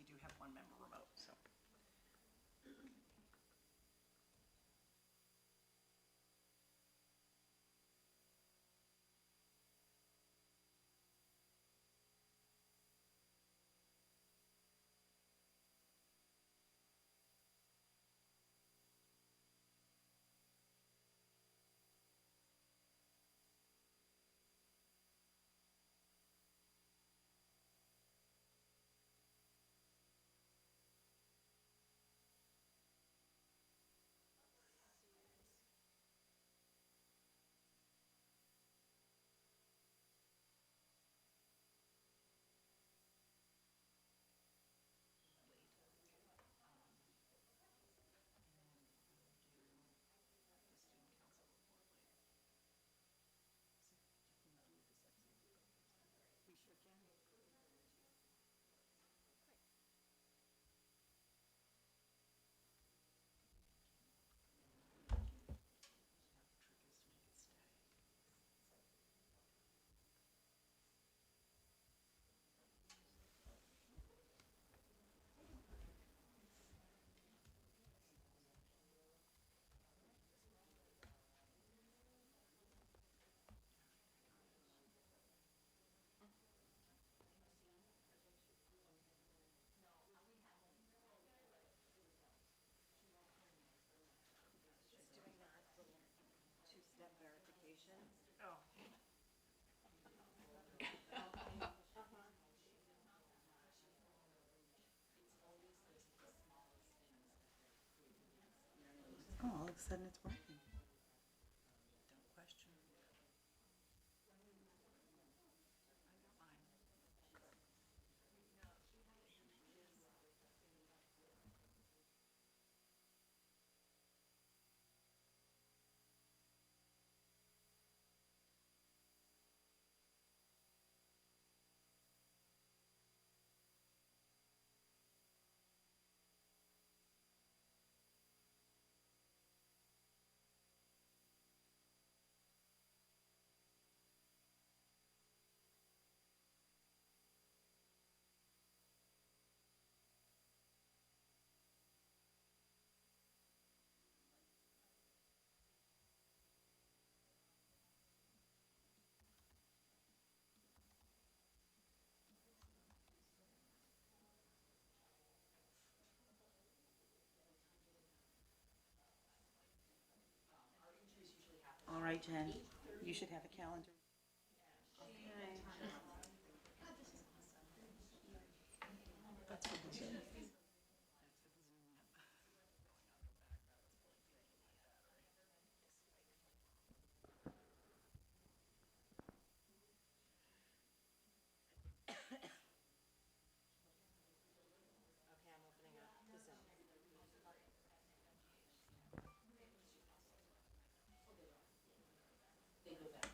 we do have one member remote, so. We sure can. She's doing that little two-step verification. Oh. Oh, all of a sudden it's working. Don't question. I got mine. All right, Jen, you should have a calendar. That's what this is. Okay, I'm opening up the Zoom. They go back.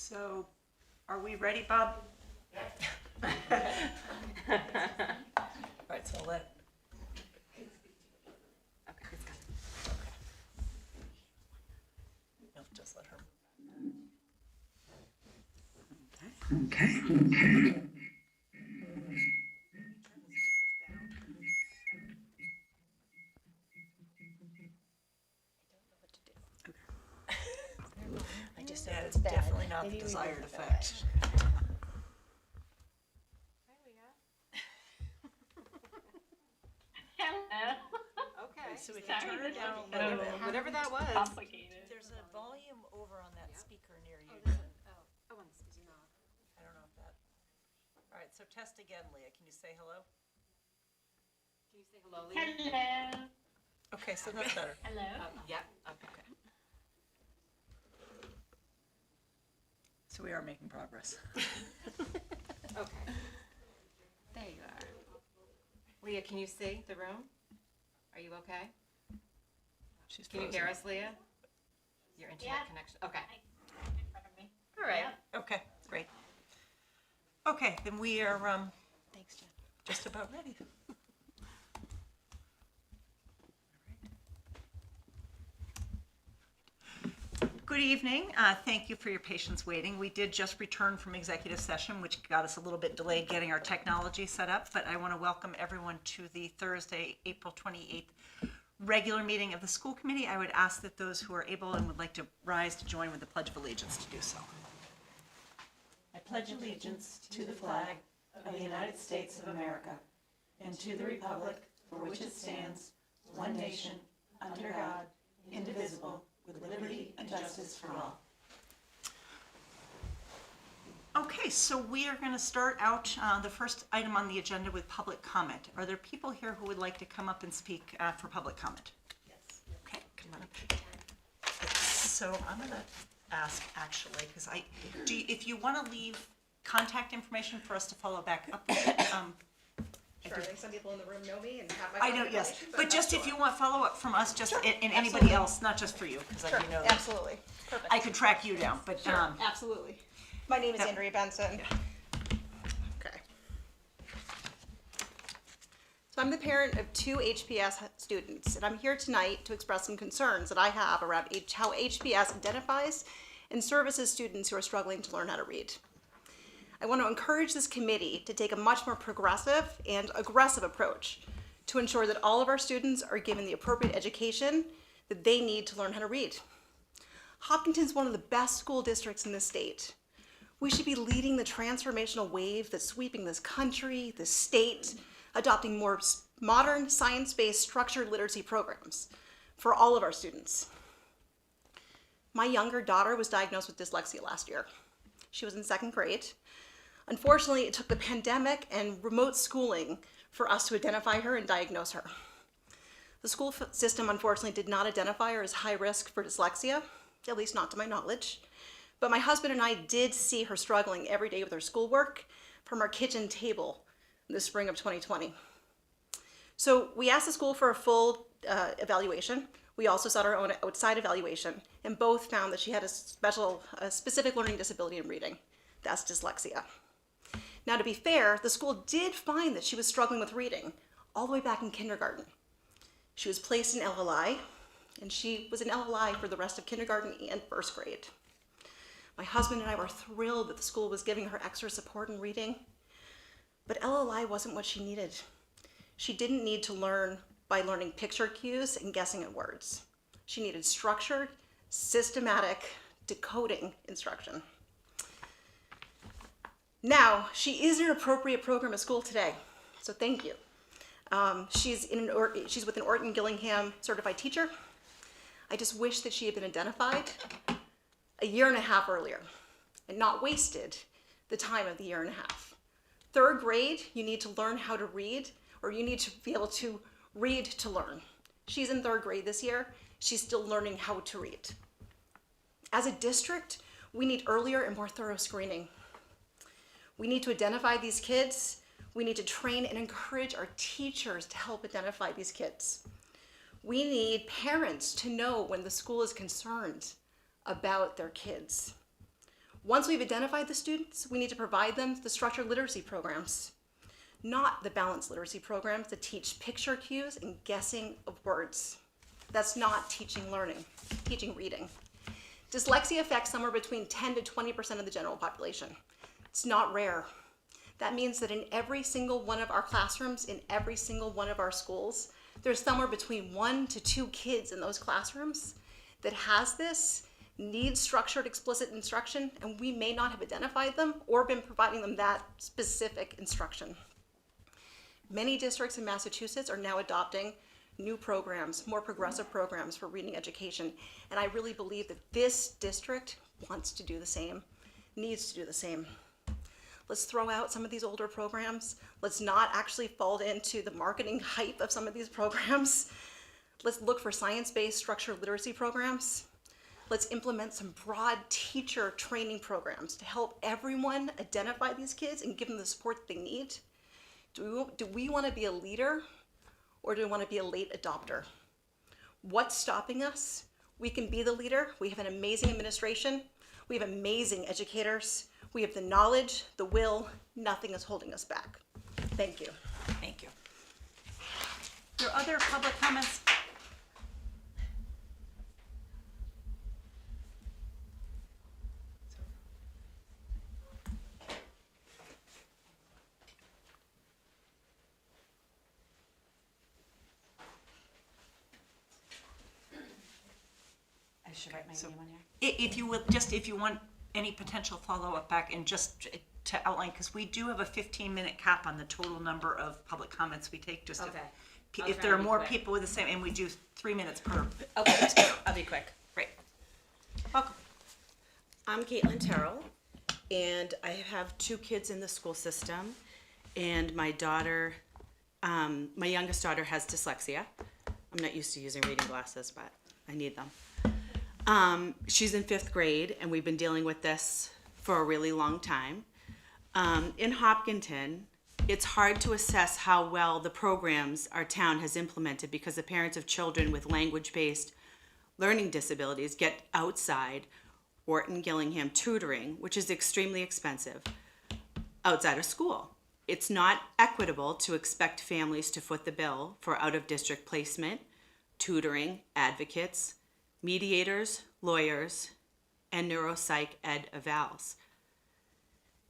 So, are we ready, Bob? All right, so let. Okay, it's good. No, just let her. I just Yeah, it's definitely not the desired effect. Okay. So we can turn it down a little bit. Whatever that was. Complicated. There's a volume over on that speaker near you. Is not. I don't know if that. All right, so test again, Leah. Can you say hello? Can you say hello, Leah? Hello. Okay, so that's better. Hello. Yep, okay. So we are making progress. Okay. There you are. Leah, can you see the room? Are you okay? She's Can you frozen. hear us, Leah? Your internet Yeah. connection, okay. In front of me. All right. Yep. Okay, great. Okay, then we are Thanks, Jen. just about ready. Good evening. Thank you for your patience waiting. We did just return from executive session, which got us a little bit delayed getting our technology set up, but I want to welcome everyone to the Thursday, April 28th regular meeting of the school committee. I would ask that those who are able and would like to rise to join with the Pledge of Allegiance to do so. I pledge allegiance to the flag of the United States of America and to the republic for which it stands, one nation, under God, indivisible, with liberty and justice for all. Okay, so we are going to start out the first item on the agenda with public comment. Are there people here who would like to come up and speak for public comment? Yes. Okay, come on up. So I'm going to ask, actually, because if you want to leave contact information for us to follow back up with it. Sure, I think some people in the room know me and have my I know, contact yes, information, but not just if sure. you want follow-up from us, just, Sure, and anybody absolutely. else, not just for you, because Sure, you know that absolutely, perfect. I could track you down, but, Sure, absolutely. My name is that- Andrea Benson. Okay. So I'm the parent of two HPS students, and I'm here tonight to express some concerns that I have around how HPS identifies and services students who are struggling to learn how to read. I want to encourage this committee to take a much more progressive and aggressive approach to ensure that all of our students are given the appropriate education that they need to learn how to read. Hopkinton is one of the best school districts in the state. We should be leading the transformational wave that's sweeping this country, this state, adopting more modern, science-based structured literacy programs for all of our students. My younger daughter was diagnosed with dyslexia last year. She was in second grade. Unfortunately, it took the pandemic and remote schooling for us to identify her and diagnose her. The school system, unfortunately, did not identify her as high risk for dyslexia, at least not to my knowledge. But my husband and I did see her struggling every day with her schoolwork from our kitchen table in the spring of 2020. So we asked the school for a full evaluation. We also sought our own outside evaluation, and both found that she had a specific learning disability in reading. That's dyslexia. Now, to be fair, the school did find that she was struggling with reading all the way back in kindergarten. She was placed in LLI, and she was in LLI for the rest of kindergarten and first grade. My husband and I were thrilled that the school was giving her extra support in reading, but LLI wasn't what she needed. She didn't need to learn by learning picture cues and guessing at words. She needed structured, systematic decoding instruction. Now, she is in an appropriate program at school today, so thank you. She's with an Orton Gillingham certified teacher. I just wish that she had been identified a year and a half earlier and not wasted the time of the year and a half. Third grade, you need to learn how to read, or you need to be able to read to learn. She's in third grade this year. She's still learning how to read. As a district, we need earlier and more thorough screening. We need to identify these kids. We need to train and encourage our teachers to help identify these kids. We need parents to know when the school is concerned about their kids. Once we've identified the students, we need to provide them the structured literacy programs, not the balanced literacy programs that teach picture cues and guessing of words. That's not teaching learning, teaching reading. Dyslexia affects somewhere between 10 to 20% of the general population. It's not rare. That means that in every single one of our classrooms, in every single one of our schools, there's somewhere between 1 to 2 kids in those classrooms that has this, needs structured explicit instruction, and we may not have identified them or been providing them that specific instruction. Many districts in Massachusetts are now adopting new programs, more progressive programs for reading education, and I really believe that this district wants to do the same, needs to do the same. Let's throw out some of these older programs. Let's not actually fall into the marketing hype of some of these programs. Let's look for science-based structured literacy programs. Let's implement some broad teacher training programs to help everyone identify these kids and give them the support that they need. Do we want to be a leader, or do we want to be a late adopter? What's stopping us? We can be the leader. We have an amazing administration. We have amazing educators. We have the knowledge, the will. Nothing is holding us back. Thank you. Thank you. Are there other public comments? I should write my name on here. If you will, if you want any potential follow-up back, and just to outline, because we do have a 15-minute cap on the total number of public comments we take, just Okay. if try there are and be more quick. people with the same, and we do 3 minutes per. Okay, I'll be quick. Great. Welcome. I'm Caitlin Terrell, and I have 2 kids in the school system, and my daughter, my youngest daughter has dyslexia. I'm not used to using reading glasses, but I need them. She's in 5th grade, and we've been dealing with this for a really long time. In Hopkinton, it's hard to assess how well the programs our town has implemented because the parents of children with language-based learning disabilities get outside Orton Gillingham tutoring, which is extremely expensive, outside of school. It's not equitable to expect families to foot the bill for out-of-district placement, tutoring, advocates, mediators, lawyers, and neuropsych ed evals.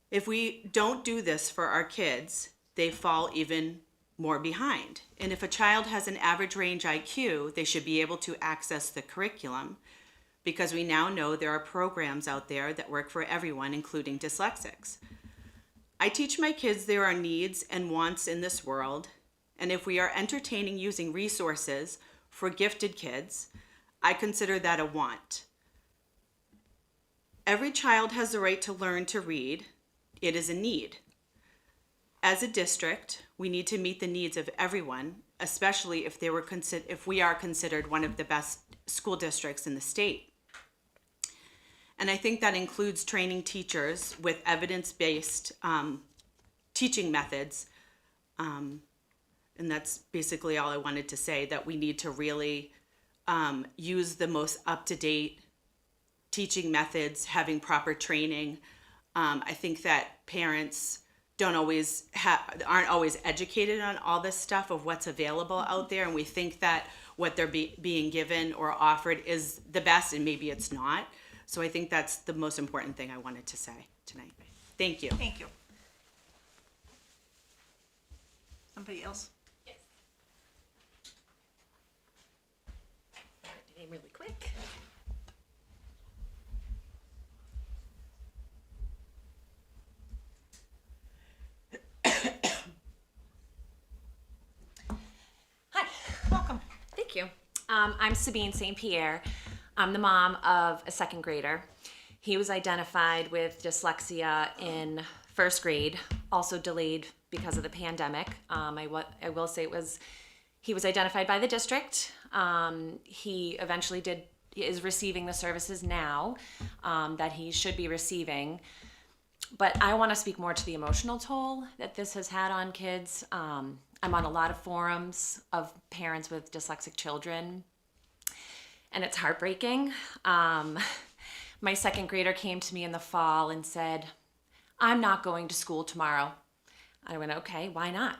If we don't do this for our kids, they fall even more behind. And if a child has an average range IQ, they should be able to access the curriculum, because we now know there are programs out there that work for everyone, including dyslexics. I teach my kids there are needs and wants in this world, and if we are entertaining using resources for gifted kids, I consider that a want. Every child has the right to learn to read. It is a need. As a district, we need to meet the needs of everyone, especially if we are considered one of the best school districts in the state. And I think that includes training teachers with evidence-based teaching methods. And that's basically all I wanted to say, that we need to really use the most up-to-date teaching methods, having proper training. I think that parents aren't always educated on all this stuff of what's available out there, and we think that what they're being given or offered is the best, and maybe it's not. So I think that's the most important thing I wanted to say tonight. Thank you. Thank you. Somebody else? Name really quick. Hi. Welcome. Thank you. I'm Sabine St. Pierre. I'm the mom of a 2nd grader. He was identified with dyslexia in 1st grade, also delayed because of the pandemic. I will say he was identified by the district. He eventually is receiving the services now that he should be receiving. But I want to speak more to the emotional toll that this has had on kids. I'm on a lot of forums of parents with dyslexic children, and it's heartbreaking. My second grader came to me in the fall and said, I'm not going to school tomorrow. I went, okay, why not?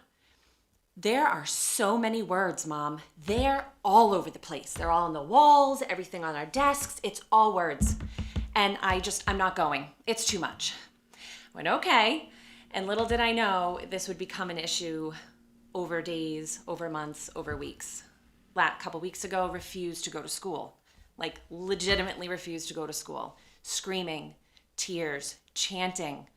There are so many words, Mom. They're all over the place. They're all on the walls, everything on our desks. It's all words. And I'm not going. It's too much. I went, okay. And little did I know this would become an issue over days, over months, over weeks. A couple weeks ago, refused to go to school. Like legitimately refused to go to school. Screaming, tears, chanting,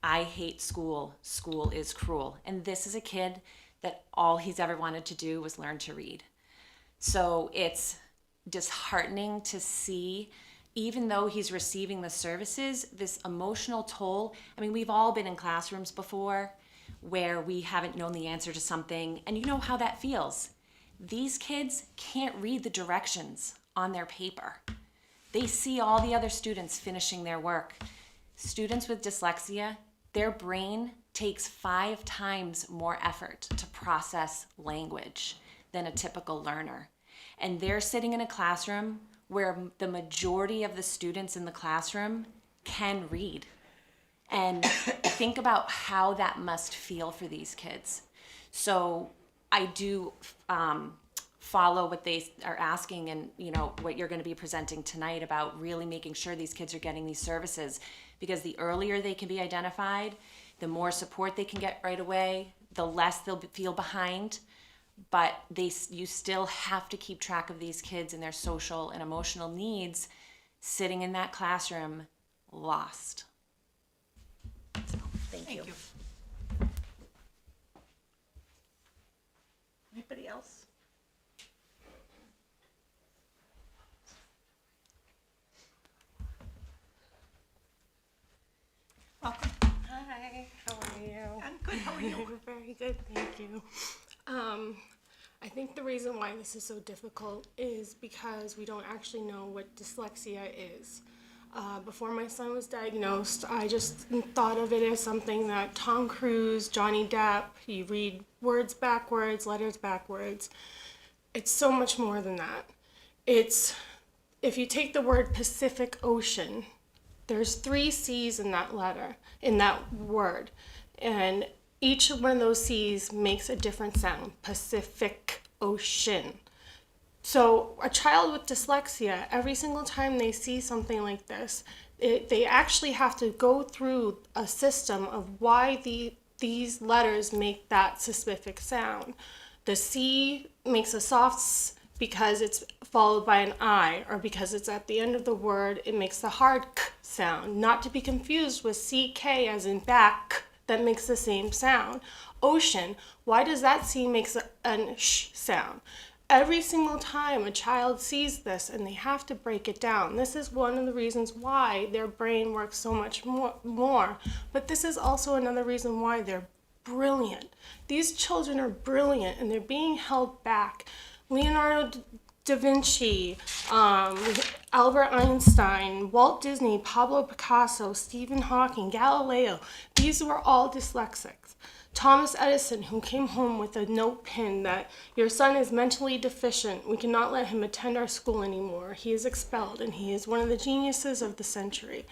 I hate school. School is cruel. And this is a kid that all he's ever wanted to do was learn to read. So it's disheartening to see, even though he's receiving the services, this emotional toll. I mean, we've all been in classrooms before where we haven't known the answer to something, and you know how that feels. These kids can't read the directions on their paper. They see all the other students finishing their work. Students with dyslexia, their brain takes 5 times more effort to process language than a typical learner. And they're sitting in a classroom where the majority of the students in the classroom can read. And think about how that must feel for these kids. So I do follow what they are asking, and what you're going to be presenting tonight about really making sure these kids are getting these services, because the earlier they can be identified, the more support they can get right away, the less they'll feel behind. But you still have to keep track of these kids and their social and emotional needs sitting in that classroom lost. So, thank you. Anybody else? Welcome. Hi, how are you? I'm good. How are you? Very good, thank you. I think the reason why this is so difficult is because we don't actually know what dyslexia is. Before my son was diagnosed, I just thought of it as something that Tom Cruise, Johnny Depp, you read words backwards, letters backwards. It's so much more than that. If you take the word Pacific Ocean, there's 3 C's in that letter, in that word. And each one of those C's makes a different sound. Pacific Ocean. So a child with dyslexia, every single time they see something like this, they actually have to go through a system of why these letters make that specific sound. The C makes a soft S because it's followed by an I, or because it's at the end of the word, it makes the hard K sound. Not to be confused with CK as in back, that makes the same sound. Ocean, why does that C makes an sh sound? Every single time a child sees this and they have to break it down. This is one of the reasons why their brain works so much more. But this is also another reason why they're brilliant. These children are brilliant and they're being held back. Leonardo da Vinci, Albert Einstein, Walt Disney, Pablo Picasso, Stephen Hawking, Galileo, these were all dyslexics. Thomas Edison, who came home with a note pinned that your son is mentally deficient, we cannot let him attend our school anymore, he is expelled, and he is one of the geniuses of the century.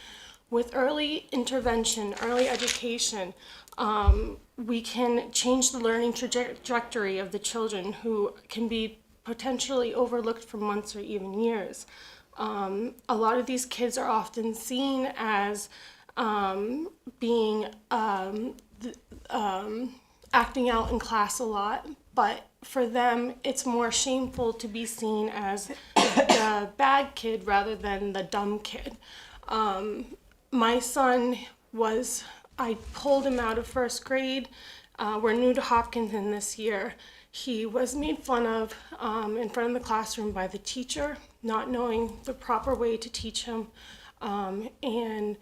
With early intervention, early education, we can change the learning trajectory of the children who can be potentially overlooked for months or even years. A lot of these kids are often seen as being acting out in class a lot, but for them it's more shameful to be seen as the bad kid rather than the dumb kid. My son I pulled him out of first grade. We're new to Hopkinton this year. He was made fun of in front of the classroom by the teacher, not knowing the proper way to teach him. And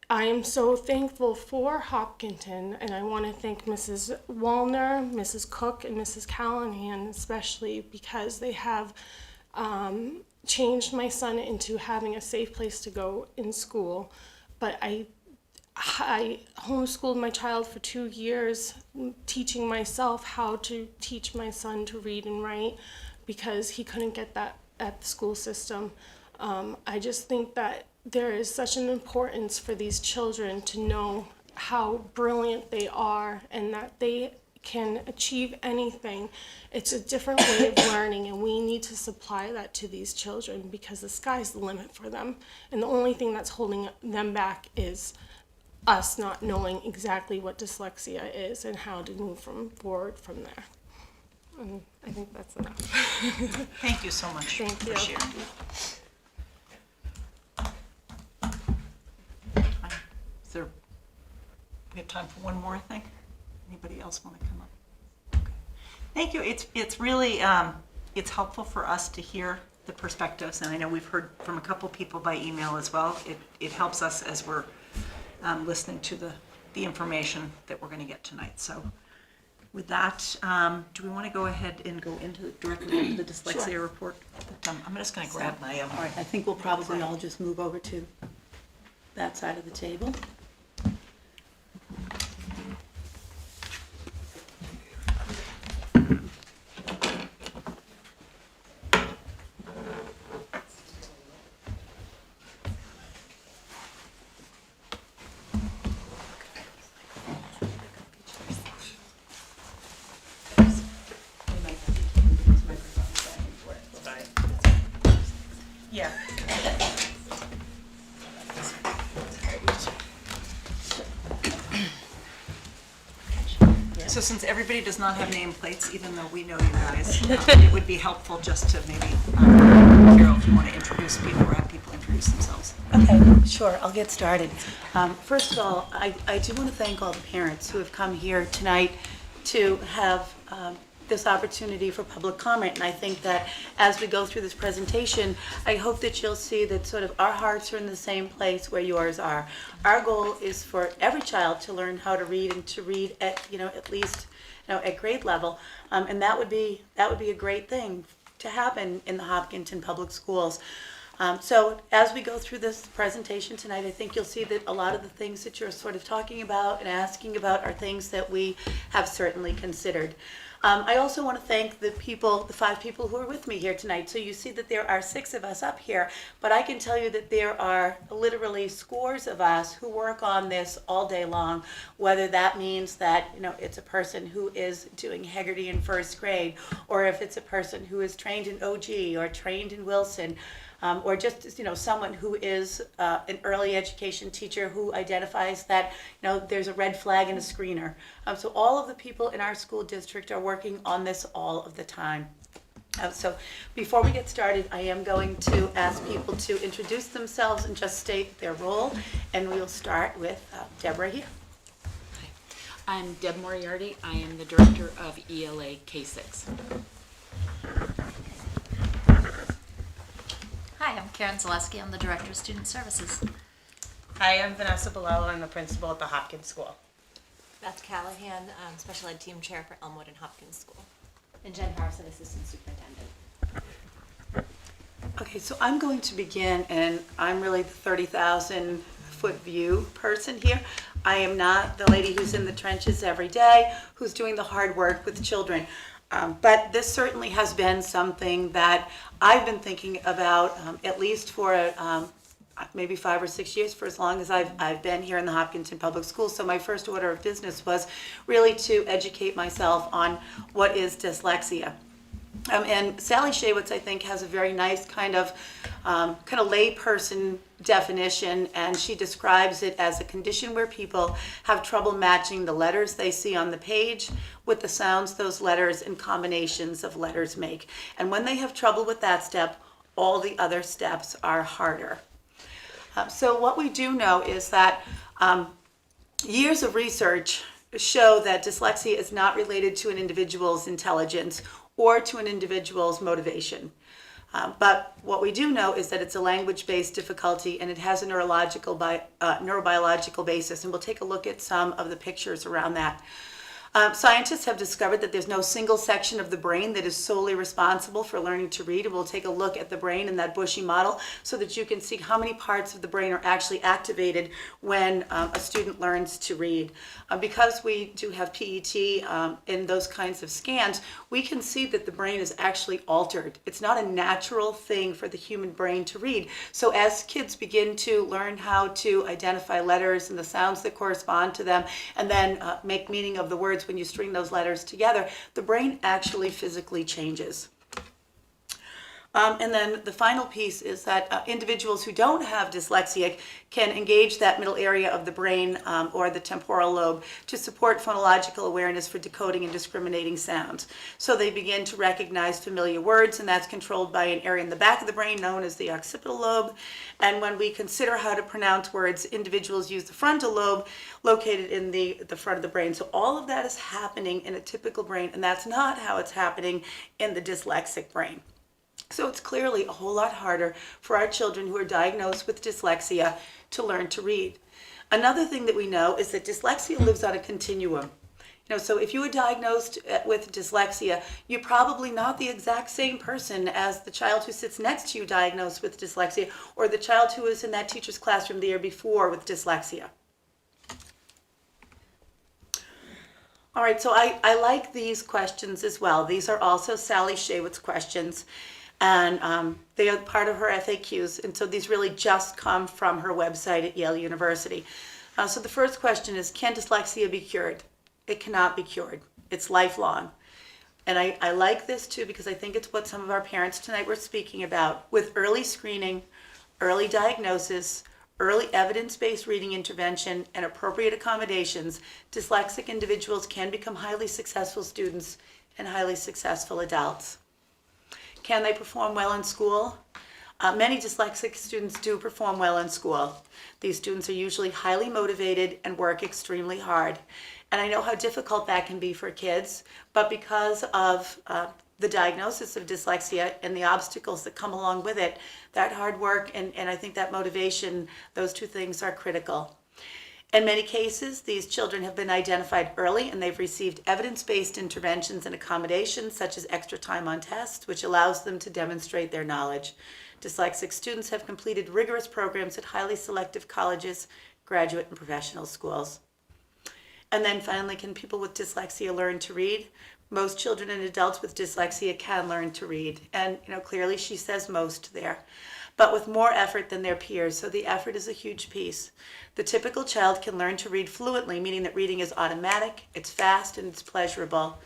I am so thankful for Hopkinton, and I want to thank Mrs. Wallner, Mrs. Cook, and Mrs. Callahan especially, because they have changed my son into having a safe place to go in school. But I homeschooled my child for 2 years, teaching myself how to teach my son to read and write because he couldn't get that at the school system. I just think that there is such an importance for these children to know how brilliant they are and that they can achieve anything. It's a different way of learning, and we need to supply that to these children because the sky's the limit for them. And the only thing that's holding them back is us not knowing exactly what dyslexia is and how to move forward from there. And I think that's enough. Thank you so much Thank for you. sharing. Is there, we have time for one more thing? Anybody else want to come up? Okay. Thank you. It's really, it's helpful for us to hear the perspectives, and I know we've heard from a couple people by email as well. It helps us as we're listening to the information that we're going to get tonight. So with that, do we want to go ahead and go directly into the dyslexia report? I'm just going to grab my, All right, I think we'll probably all just move over to that side of the table. yeah. So since everybody does not have nameplates, even though we know you guys, it would be helpful just to maybe, Carol, if you want to introduce people or have people introduce themselves. Okay, sure, I'll get started. First of all, I do want to thank all the parents who have come here tonight to have this opportunity for public comment. And I think that as we go through this presentation, I hope that you'll see that sort of our hearts are in the same place where yours are. Our goal is for every child to learn how to read and to read at, at least, at grade level. And that would be a great thing to happen in the Hopkinton Public Schools. So as we go through this presentation tonight, I think you'll see that a lot of the things that you're sort of talking about and asking about are things that we have certainly considered. I also want to thank the 5 people who are with me here tonight. So you see that there are 6 of us up here, but I can tell you that there are literally scores of us who work on this all day long, whether that means that, it's a person who is doing Hegarty in 1st grade, or if it's a person who is trained in OG or trained in Wilson, or just, someone who is an early education teacher who identifies that, there's a red flag in a screener. So all of the people in our school district are working on this all of the time. So before we get started, I am going to ask people to introduce themselves and just state their role. And we'll start with Deborah here. I'm Deb Moriarty. I am the director of ELA K6. Hi, I'm Karen Zaleski. I'm the Director of Student Services. Hi, I'm Vanessa Bilal. I'm the principal at the Hopkins School. Beth Callahan, Special Ed Team Chair for Elmwood and Hopkins School. And Jen Harrison, Assistant Superintendent. Okay, so I'm going to begin, and I'm really the 30,000-foot view person here. I am not the lady who's in the trenches every day, who's doing the hard work with children. But this certainly has been something that I've been thinking about at least for maybe 5 or 6 years, for as long as I've been here in the Hopkinton Public Schools. So my first order of business was really to educate myself on what is dyslexia. And Sally Shaywitz, I think, has a very nice kind of layperson definition, and she describes it as a condition where people have trouble matching the letters they see on the page with the sounds those letters and combinations of letters make. And when they have trouble with that step, all the other steps are harder. So what we do know is that years of research show that dyslexia is not related to an individual's intelligence or to an individual's motivation. But what we do know is that it's a language-based difficulty, and it has a neurobiological basis, and we'll take a look at some of the pictures around that. Scientists have discovered that there's no single section of the brain that is solely responsible for learning to read. And we'll take a look at the brain in that bushy model so that you can see how many parts of the brain are actually activated when a student learns to read. Because we do have PET in those kinds of scans, we can see that the brain is actually altered. It's not a natural thing for the human brain to read. So as kids begin to learn how to identify letters and the sounds that correspond to them, and then make meaning of the words when you string those letters together, the brain actually physically changes. And then the final piece is that individuals who don't have dyslexia can engage that middle area of the brain or the temporal lobe to support phonological awareness for decoding and discriminating sounds. So they begin to recognize familiar words, and that's controlled by an area in the back of the brain known as the occipital lobe. And when we consider how to pronounce words, individuals use the frontal lobe located in the front of the brain. So all of that is happening in a typical brain, and that's not how it's happening in the dyslexic brain. So it's clearly a whole lot harder for our children who are diagnosed with dyslexia to learn to read. Another thing that we know is that dyslexia lives on a continuum. So if you were diagnosed with dyslexia, you're probably not the exact same person as the child who sits next to you diagnosed with dyslexia, or the child who was in that teacher's classroom the year before with dyslexia. All right, so I like these questions as well. These are also Sally Shaywitz questions, and they are part of her FAQs, and so these really just come from her website at Yale University. So the first question is, can dyslexia be cured? It cannot be cured. It's lifelong. And I like this too because I think it's what some of our parents tonight were speaking about. With early screening, early diagnosis, early evidence-based reading intervention, and appropriate accommodations, dyslexic individuals can become highly successful students and highly successful adults. Can they perform well in school? Many dyslexic students do perform well in school. These students are usually highly motivated and work extremely hard. And I know how difficult that can be for kids, but because of the diagnosis of dyslexia and the obstacles that come along with it, that hard work and I think that motivation, those two things are critical. In many cases, these children have been identified early and they've received evidence-based interventions and accommodations such as extra time on tests, which allows them to demonstrate their knowledge. Dyslexic students have completed rigorous programs at highly selective colleges, graduate and professional schools. And then finally, can people with dyslexia learn to read? Most children and adults with dyslexia can learn to read. And clearly she says most there, but with more effort than their peers. So the effort is a huge piece. The typical child can learn to read fluently, meaning that reading is automatic, it's fast, and it's pleasurable.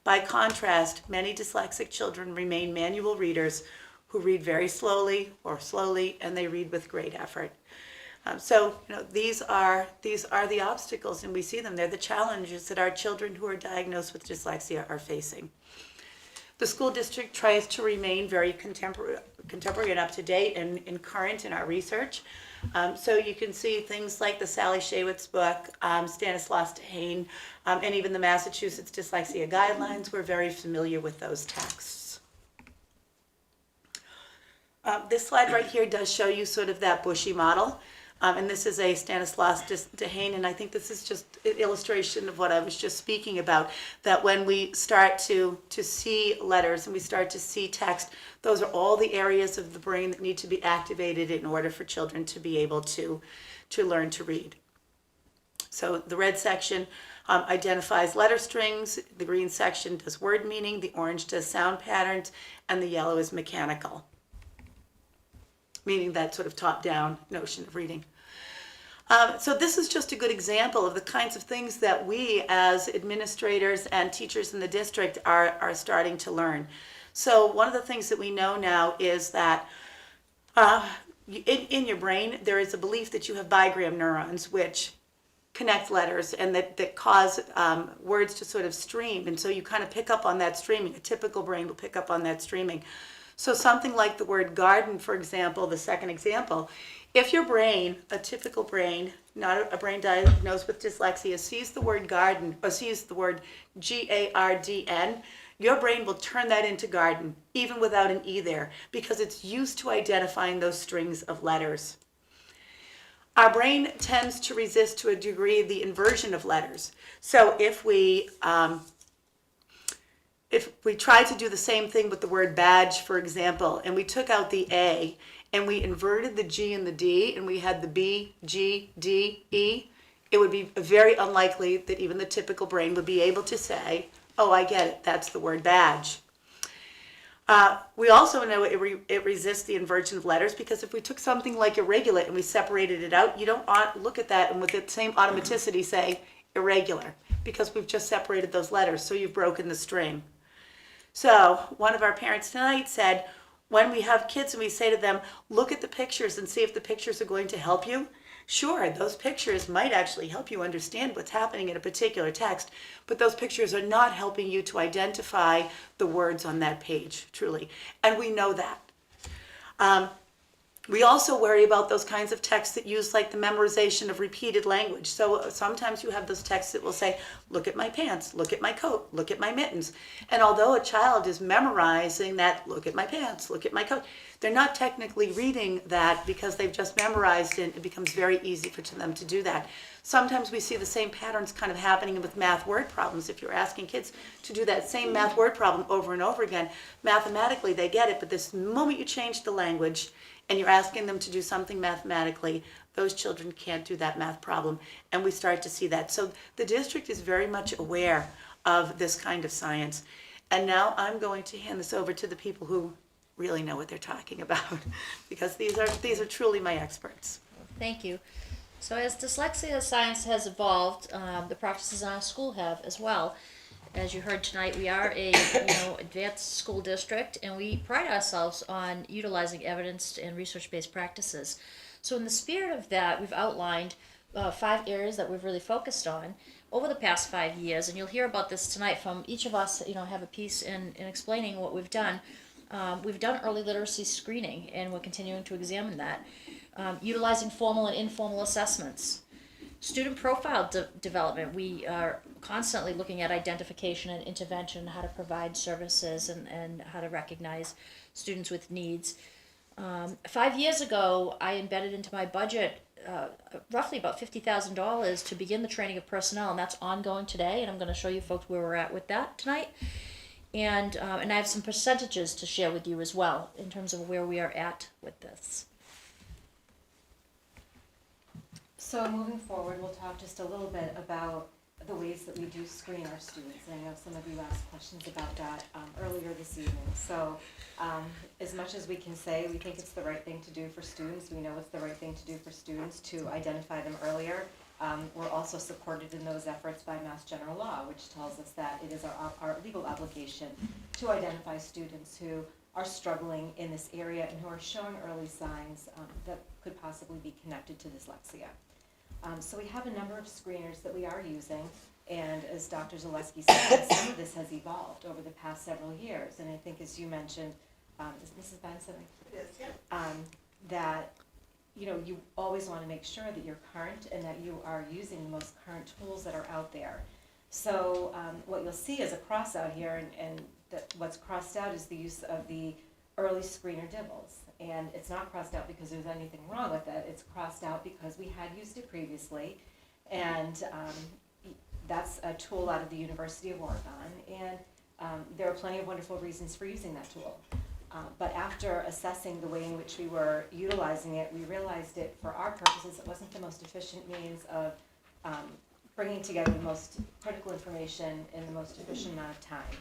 By contrast, many dyslexic children remain manual readers who read very slowly or slowly, and they read with great effort. So these are the obstacles, and we see them. They're the challenges that our children who are diagnosed with dyslexia are facing. The school district tries to remain very contemporary and up to date and current in our research. So you can see things like the Sally Shaywitz book, Stanislaus Dehaene, and even the Massachusetts Dyslexia Guidelines. We're very familiar with those texts. This slide right here does show you sort of that bushy model. And this is a Stanislaus Dehaene, and I think this is just an illustration of what I was just speaking about, that when we start to see letters and we start to see text, those are all the areas of the brain that need to be activated in order for children to be able to learn to read. So the red section identifies letter strings, the green section does word meaning, the orange does sound patterns, and the yellow is mechanical, meaning that sort of top-down notion of reading. So this is just a good example of the kinds of things that we as administrators and teachers in the district are starting to learn. So one of the things that we know now is that in your brain there is a belief that you have bigram neurons which connect letters and that cause words to sort of stream, and so you kind of pick up on that streaming. A typical brain will pick up on that streaming. So something like the word garden, for example, the second example, if your brain, a typical brain, not a brain diagnosed with dyslexia, sees the word garden or sees the word G-A-R-D-N, your brain will turn that into garden, even without an E there, because it's used to identifying those strings of letters. our brain tends to resist to a degree the inversion of letters. So if we try to do the same thing with the word badge, for example, and we took out the A and we inverted the G and the D and we had the B, G, D, E, it would be very unlikely that even the typical brain would be able to say, oh, I get it, that's the word badge. We also know it resists the inversion of letters because if we took something like irregular and we separated it out, you don't look at that and with the same automaticity say irregular because we've just separated those letters, so you've broken the string. So one of our parents tonight said, when we have kids and we say to them, look at the pictures and see if the pictures are going to help you. Sure, those pictures might actually help you understand what's happening in a particular text, but those pictures are not helping you to identify the words on that page, truly. And we know that. We also worry about those kinds of texts that use like the memorization of repeated language. So sometimes you have those texts that will say, look at my pants, look at my coat, look at my mittens. And although a child is memorizing that, look at my pants, look at my coat, they're not technically reading that because they've just memorized it. It becomes very easy for them to do that. Sometimes we see the same patterns kind of happening with math word problems. If you're asking kids to do that same math word problem over and over again, mathematically they get it, but this moment you change the language and you're asking them to do something mathematically, those children can't do that math problem, and we start to see that. So the district is very much aware of this kind of science. And now I'm going to hand this over to the people who really know what they're talking about, because these are truly my experts. Thank you. So as dyslexia science has evolved, the practices in our school have as well. As you heard tonight, we are a advanced school district, and we pride ourselves on utilizing evidence and research-based practices. So in the spirit of that, we've outlined 5 areas that we've really focused on over the past 5 years, and you'll hear about this tonight from each of us. Have a piece in explaining what we've done. We've done early literacy screening, and we're continuing to examine that. Utilizing formal and informal assessments. Student profile development. We are constantly looking at identification and intervention, how to provide services and how to recognize students with needs. 5 years ago, I embedded into my budget roughly about $50,000 to begin the training of personnel, and that's ongoing today, and I'm going to show you folks where we're at with that tonight. And I have some percentages to share with you as well in terms of where we are at with this. So moving forward, we'll talk just a little bit about the ways that we do screen our students. And I know some of you asked questions about that earlier this evening. So as much as we can say we think it's the right thing to do for students, we know it's the right thing to do for students to identify them earlier. We're also supported in those efforts by Mass General Law, which tells us that it is our legal obligation to identify students who are struggling in this area and who are showing early signs that could possibly be connected to dyslexia. So we have a number of screeners that we are using, and as Dr. Zaleski said, some of this has evolved over the past several years, and I think as you mentioned, is Mrs. Benson? It is, yeah. That you always want to make sure that you're current and that you are using the most current tools that are out there. So what you'll see is a cross out here, and what's crossed out is the use of the early screener DIBELS. And it's not crossed out because there's anything wrong with it. It's crossed out because we had used it previously. And that's a tool out of the University of Oregon. And there are plenty of wonderful reasons for using that tool. But after assessing the way in which we were utilizing it, we realized it, for our purposes, it wasn't the most efficient means of bringing together the most critical information in the most efficient amount of time.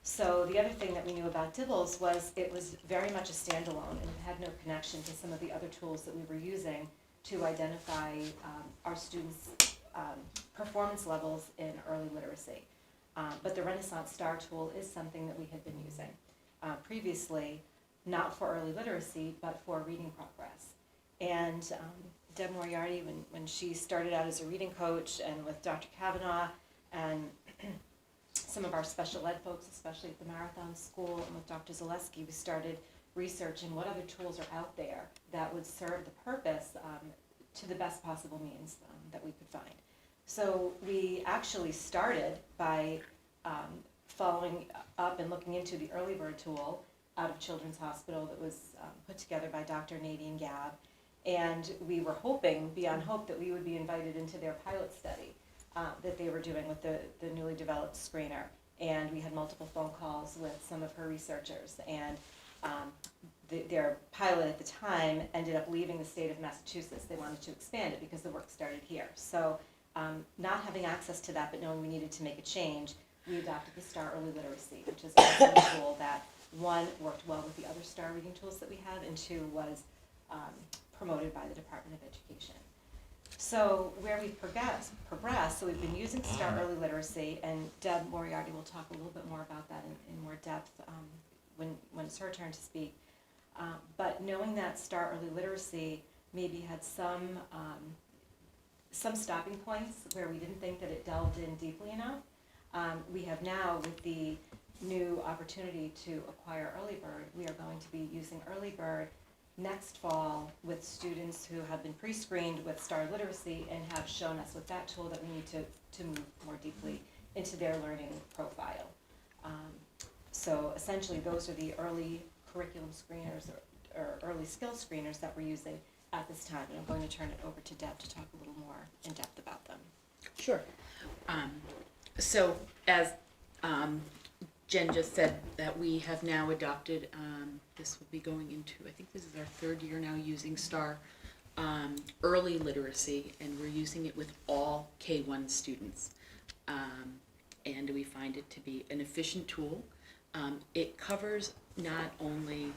So the other thing that we knew about DIBELS was it was very much a standalone and it had no connection to some of the other tools that we were using to identify our students' performance levels in early literacy. But the Renaissance Star tool is something that we had been using previously, not for early literacy, but for reading progress. And Deb Moriarty, when she started out as a reading coach, and with Dr. Kavanaugh and some of our special ed folks, especially at the Marathon School, and with Dr. Zaleski, we started researching what other tools are out there that would serve the purpose to the best possible means that we could find. So we actually started by following up and looking into the Early Bird tool out of Children's Hospital that was put together by Dr. Nadine Gabb. And we were hoping, beyond hope, that we would be invited into their pilot study that they were doing with the newly developed screener. And we had multiple phone calls with some of her researchers. And their pilot at the time ended up leaving the state of Massachusetts. They wanted to expand it because the work started here. So not having access to that, but knowing we needed to make a change, we adopted the STAR Early Literacy, which is also a tool that, one, worked well with the other STAR reading tools that we have, and two, was promoted by the Department of Education. So where we've progressed, so we've been using STAR Early Literacy, and Deb Moriarty will talk a little bit more about that in more depth when it's her turn to speak. But knowing that STAR Early Literacy maybe had some stopping points where we didn't think that it delved in deeply enough, we have now, with the new opportunity to acquire Early Bird, we are going to be using Early Bird next fall with students who have been pre-screened with STAR Literacy and have shown us with that tool that we need to move more deeply into their learning profile. So essentially those are the early curriculum screeners or early skill screeners that we're using at this time. And I'm going to turn it over to Deb to talk a little more in depth about them. Sure. So as Jen just said, that we have now adopted, this will be going into, I think this is our third year now using STAR Early Literacy, and we're using it with all K-1 students. And we find it to be an efficient tool. It covers not only,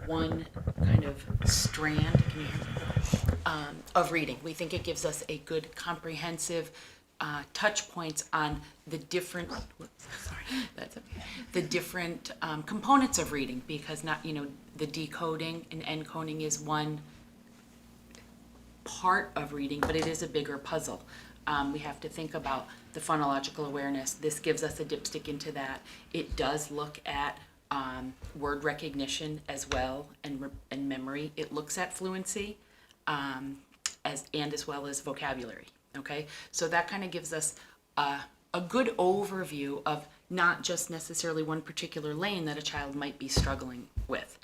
one kind of strand, can you hear me? Of reading. We think it gives us a good comprehensive touch points on the different, the different components of reading, because not, the decoding and encoding is one part of reading, but it is a bigger puzzle. We have to think about the phonological awareness. This gives us a dipstick into that. It does look at word recognition as well, and memory. It looks at fluency as well as vocabulary. Okay, so that kind of gives us a good overview of not just necessarily one particular lane that a child might be struggling with.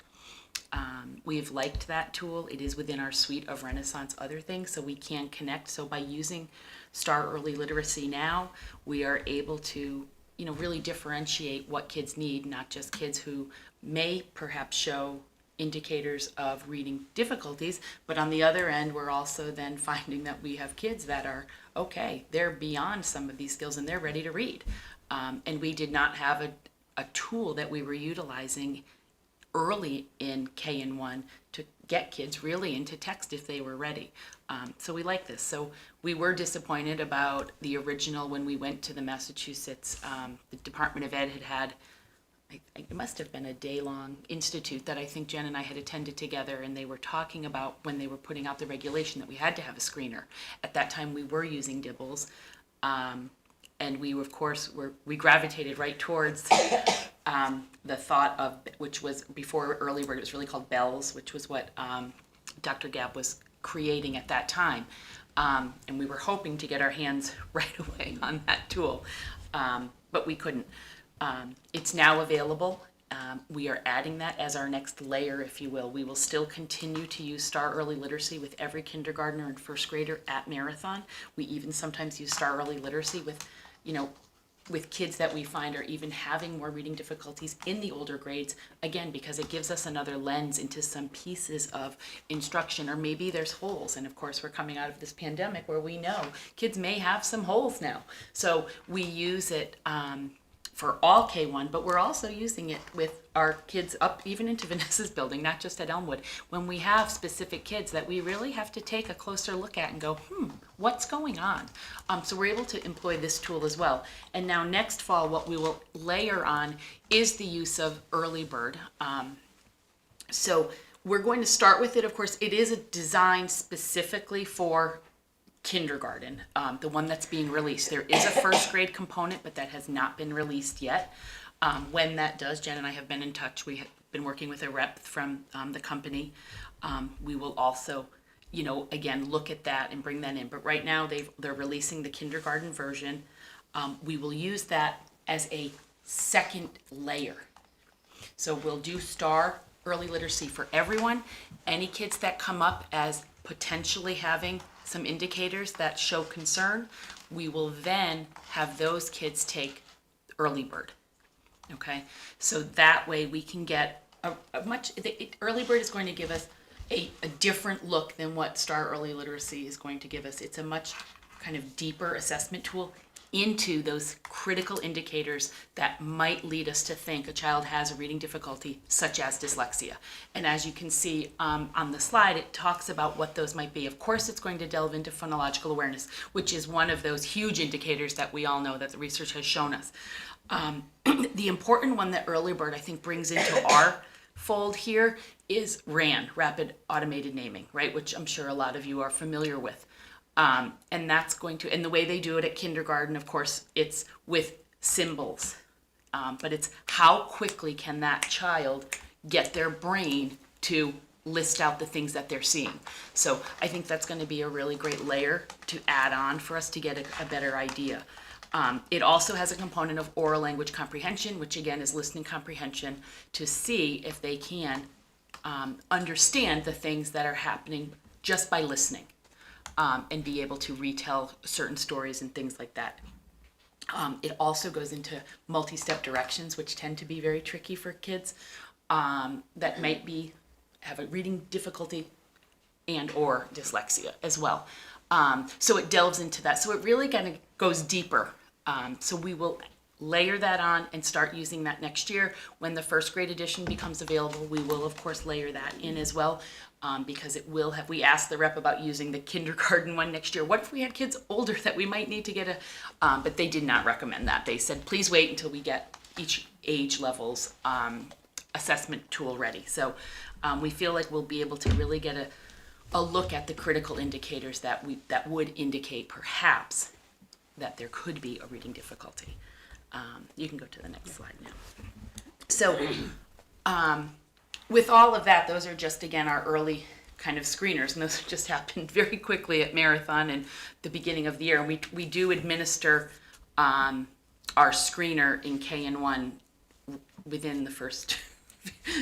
We've liked that tool. It is within our suite of Renaissance other things, so we can connect. So by using STAR Early Literacy now, we are able to, really differentiate what kids need, not just kids who may perhaps show indicators of reading difficulties, but on the other end, we're also then finding that we have kids that are, okay, they're beyond some of these skills and they're ready to read. And we did not have a tool that we were utilizing early in K and 1 to get kids really into text if they were ready. So we like this. So we were disappointed about the original when we went to the Massachusetts, the Department of Ed had it must have been a day-long institute that I think Jen and I had attended together, and they were talking about when they were putting out the regulation that we had to have a screener. At that time, we were using Dibbles, and we, of course, we gravitated right towards the thought of, which was before Early Bird, it was really called Bells, which was what Dr. Gabb was creating at that time. And we were hoping to get our hands right away on that tool, but we couldn't. It's now available. We are adding that as our next layer, if you will. We will still continue to use STAR Early Literacy with every kindergartner and first grader at Marathon. We even sometimes use STAR Early Literacy with, with kids that we find are even having more reading difficulties in the older grades, again, because it gives us another lens into some pieces of instruction, or maybe there's holes. And of course, we're coming out of this pandemic where we know kids may have some holes now. So we use it for all K1, but we're also using it with our kids up even into Vanessa's building, not just at Elmwood, when we have specific kids that we really have to take a closer look at and go, what's going on? So we're able to employ this tool as well. And now next fall, what we will layer on is the use of Early Bird. So we're going to start with it. Of course, it is designed specifically for kindergarten, the one that's being released. There is a first grade component, but that has not been released yet. When that does, Jen and I have been in touch. We have been working with a rep from the company. We will also, again, look at that and bring that in. But right now they're releasing the kindergarten version. We will use that as a second layer. So we'll do STAR early literacy for everyone. Any kids that come up as potentially having some indicators that show concern, we will then have those kids take early bird. Okay, so that way we can get early bird is going to give us a different look than what Star Early Literacy is going to give us. It's a much kind of deeper assessment tool into those critical indicators that might lead us to think a child has a reading difficulty, such as dyslexia. And as you can see on the slide, it talks about what those might be. Of course, it's going to delve into phonological awareness, which is one of those huge indicators that we all know that the research has shown us. The important one that Early Bird, I think, brings into our fold here is RAN, Rapid Automated Naming, right? Which I'm sure a lot of you are familiar with. And that's going to, and the way they do it at kindergarten, of course, it's with symbols. But it's how quickly can that child get their brain to list out the things that they're seeing. So I think that's going to be a really great layer to add on for us to get a better idea. It also has a component of oral language comprehension, which again is listening comprehension, to see if they can understand the things that are happening just by listening, and be able to retell certain stories and things like that. It also goes into multi-step directions, which tend to be very tricky for kids that might have a reading difficulty and or dyslexia as well. So it delves into that. So it really kind of goes deeper. So we will layer that on and start using that next year. When the first grade edition becomes available, we will of course layer that in as well, because it will have, we asked the rep about using the kindergarten one next year. What if we had kids older that we might need to get but they did not recommend that. They said, please wait until we get each age level's assessment tool ready. So we feel like we'll be able to really get a look at the critical indicators that would indicate perhaps that there could be a reading difficulty. You can go to the next slide now. So with all of that, those are just, again, our early kind of screeners, and those just happened very quickly at Marathon and the beginning of the year. And we do administer our screener in KN1 within the first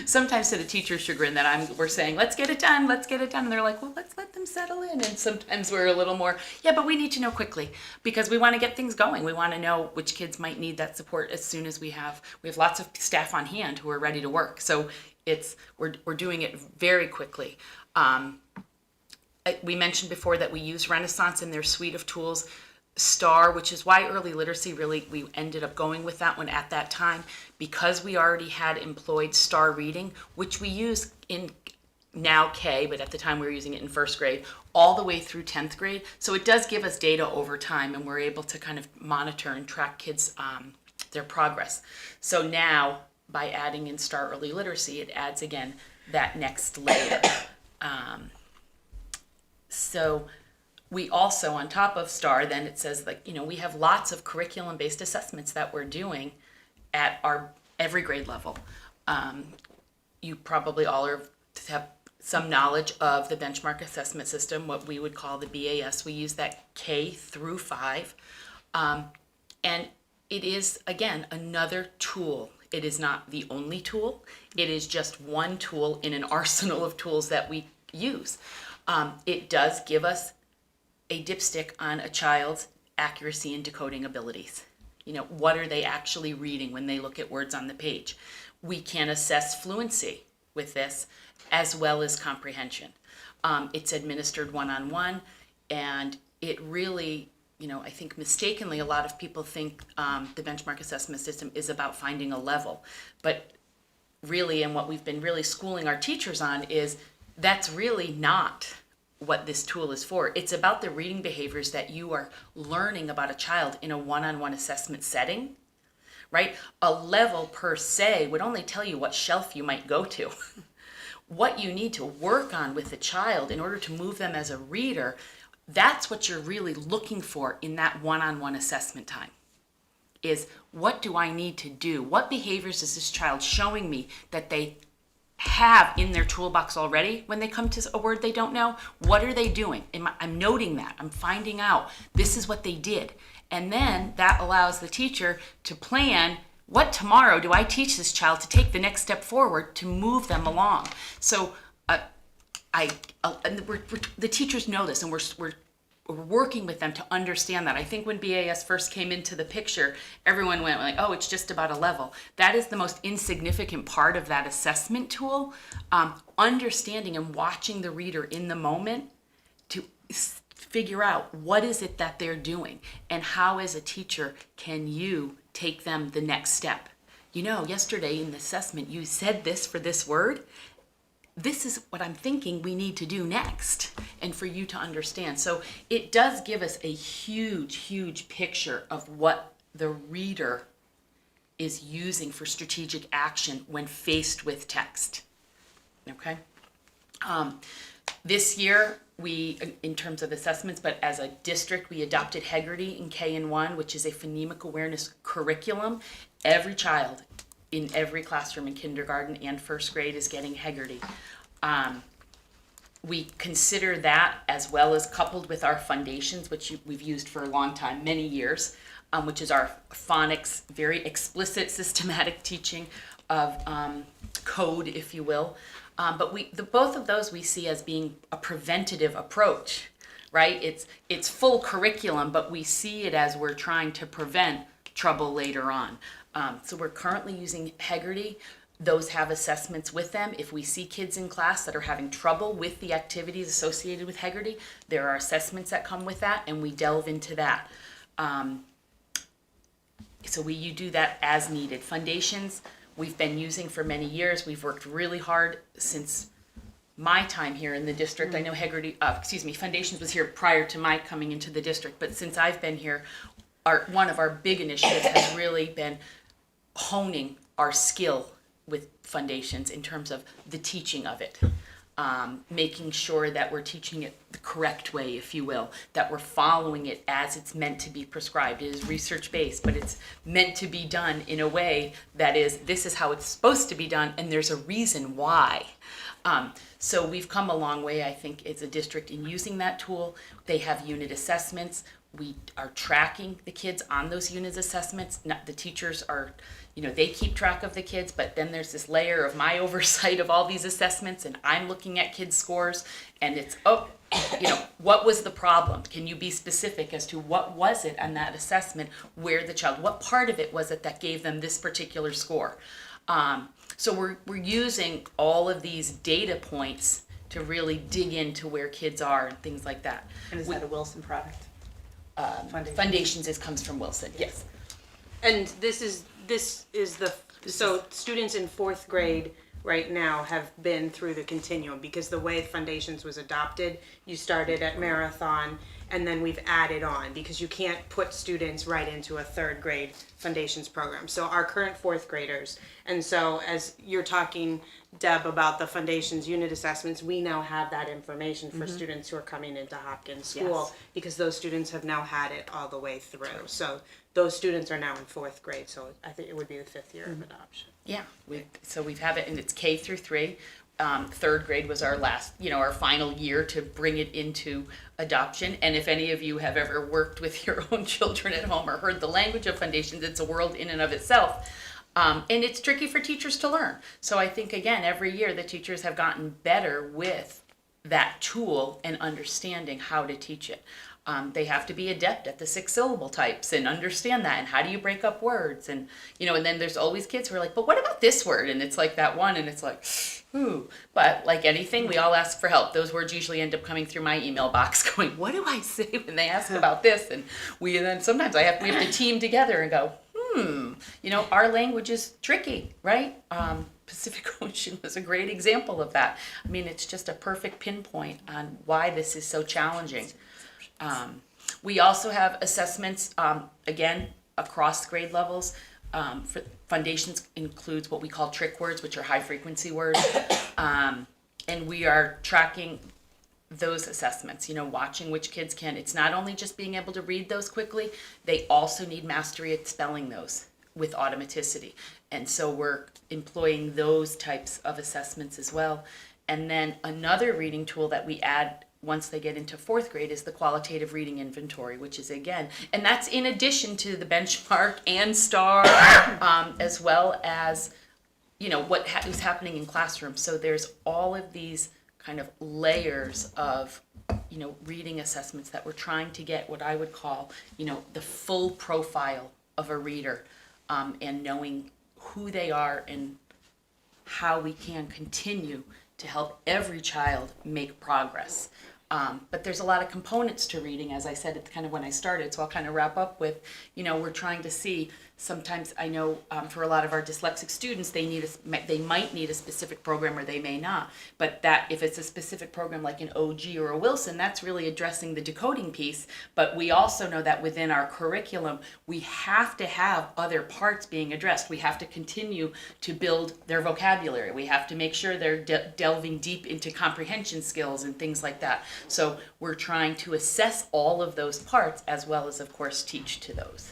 sometimes to the teacher's chagrin that we're saying, let's get it done. And they're like, well, let's let them settle in. And sometimes we're a little more, yeah, but we need to know quickly because we want to get things going. We want to know which kids might need that support as soon as we have lots of staff on hand who are ready to work. So we're doing it very quickly. We mentioned before that we use Renaissance in their suite of tools. STAR, which is why early literacy we ended up going with that one at that time, because we already had employed STAR reading, which we use in now K, but at the time we were using it in first grade, all the way through 10th grade. So it does give us data over time, and we're able to kind of monitor and track kids, their progress. So now, by adding in STAR early literacy, it adds again that next layer. So we also, on top of STAR, then it says, like, we have lots of curriculum-based assessments that we're doing at our every grade level. You probably all have some knowledge of the benchmark assessment system, what we would call the BAS. We use that K through 5. And it is, again, another tool. It is not the only tool. It is just one tool in an arsenal of tools that we use. It does give us a dipstick on a child's accuracy and decoding abilities. What are they actually reading when they look at words on the page? We can assess fluency with this as well as comprehension. It's administered one-on-one, and it really, I think mistakenly a lot of people think the benchmark assessment system is about finding a level. But really, and what we've been really schooling our teachers on is that's really not what this tool is for. It's about the reading behaviors that you are learning about a child in a one-on-one assessment setting, right? A level per se would only tell you what shelf you might go to. What you need to work on with the child in order to move them as a reader, that's what you're really looking for in that one-on-one assessment time, is what do I need to do? What behaviors is this child showing me that they have in their toolbox already when they come to a word they don't know? What are they doing? I'm noting that. I'm finding out this is what they did. And then that allows the teacher to plan what tomorrow do I teach this child to take the next step forward to move them along? So the teachers know this, and we're working with them to understand that. I think when BAS first came into the picture, everyone went like, oh, it's just about a level. That is the most insignificant part of that assessment tool. Understanding and watching the reader in the moment to figure out what is it that they're doing, and how as a teacher can you take them the next step. You know, yesterday in the assessment, you said this for this word. This is what I'm thinking we need to do next, and for you to understand. So it does give us a huge, huge picture of what the reader is using for strategic action when faced with text. Okay? This year, we, in terms of assessments, but as a district, we adopted Heggerty in K&1, which is a phonemic awareness curriculum. Every child in every classroom in kindergarten and first grade is getting Heggerty. We consider that, as well as coupled with our foundations, which we've used for a long time, many years, which is our phonics, very explicit, systematic teaching of code, if you will. But both of those we see as being a preventative approach, right? It's full curriculum, but we see it as we're trying to prevent trouble later on. So we're currently using Heggerty. Those have assessments with them. If we see kids in class that are having trouble with the activities associated with Heggerty, there are assessments that come with that, and we delve into that. So you do that as needed. Foundations, we've been using for many years. We've worked really hard since my time here in the district. I know Heggerty, Foundations was here prior to my coming into the district, but since I've been here, one of our big initiatives has really been honing our skill with Foundations in terms of the teaching of it. Making sure that we're teaching it the correct way, if you will, that we're following it as it's meant to be prescribed. It is research-based, but it's meant to be done in a way that is, this is how it's supposed to be done, and there's a reason why. So we've come a long way, I think, as a district in using that tool. They have unit assessments. We are tracking the kids on those unit assessments. The teachers are, they keep track of the kids, but then there's this layer of my oversight of all these assessments, and I'm looking at kids' scores, and it's, what was the problem? Can you be specific as to what was it on that assessment where the child, what part of it was it that gave them this particular score? So we're using all of these data points to really dig into where kids are and things like that. And is that a Wilson product? Foundations comes from Wilson, yes. And this is so students in fourth grade right now have been through the continuum, because the way Foundations was adopted, you started at Marathon and then we've added on, because you can't put students right into a third grade Foundations program. So our current fourth graders, and so as you're talking, Deb, about the Foundations unit assessments, we now have that information for students who are coming into Hopkins School, because those students have now had it all the way through. So those students are now in fourth grade, so I think it would be the fifth year of adoption. Yeah, we've had it, and it's K through 3. Third grade was our last, our final year to bring it into adoption. And if any of you have ever worked with your own children at home or heard the language of Foundations, it's a world in and of itself. And it's tricky for teachers to learn. So I think, again, every year the teachers have gotten better with that tool and understanding how to teach it. They have to be adept at the 6-syllable types and understand that, and how do you break up words, and and then there's always kids who are like, but what about this word? And it's like that one, and it's like, ooh. But like anything, we all ask for help. Those words usually end up coming through my email box going, what do I say when they ask about this? And then sometimes we have to team together and go, our language is tricky, right? Pacific Ocean was a great example of that. I mean, it's just a perfect pinpoint on why this is so challenging. We also have assessments, again, across grade levels. For Foundations includes what we call trick words, which are high frequency words. And we are tracking those assessments, watching which kids can. It's not only just being able to read those quickly, they also need mastery at spelling those with automaticity. And so we're employing those types of assessments as well. And then another reading tool that we add once they get into fourth grade is the qualitative reading inventory, which is again, and that's in addition to the benchmark and STAR, as well as, you know, what is happening in classrooms. So there's all of these kind of layers of, you know, reading assessments that we're trying to get what I would call, you know, the full profile of a reader, and knowing who they are and how we can continue to help every child make progress. But there's a lot of components to reading, as I said, it's kind of when I started, so I'll kind of wrap up with, you know, we're trying to see, sometimes I know for a lot of our dyslexic students, they might need a specific program or they may not, but that if it's a specific program like an OG or a Wilson, that's really addressing the decoding piece, but we also know that within our curriculum, we have to have other parts being addressed. We have to continue to build their vocabulary. We have to make sure they're delving deep into comprehension skills and things like that. So we're trying to assess all of those parts as well as, of course, teach to those.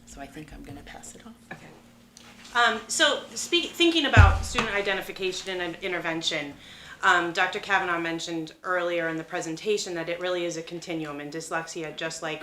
So I think I'm going to pass it off. So thinking about student identification and intervention, Dr. Kavanaugh mentioned earlier in the presentation that it really is a continuum. In dyslexia, just like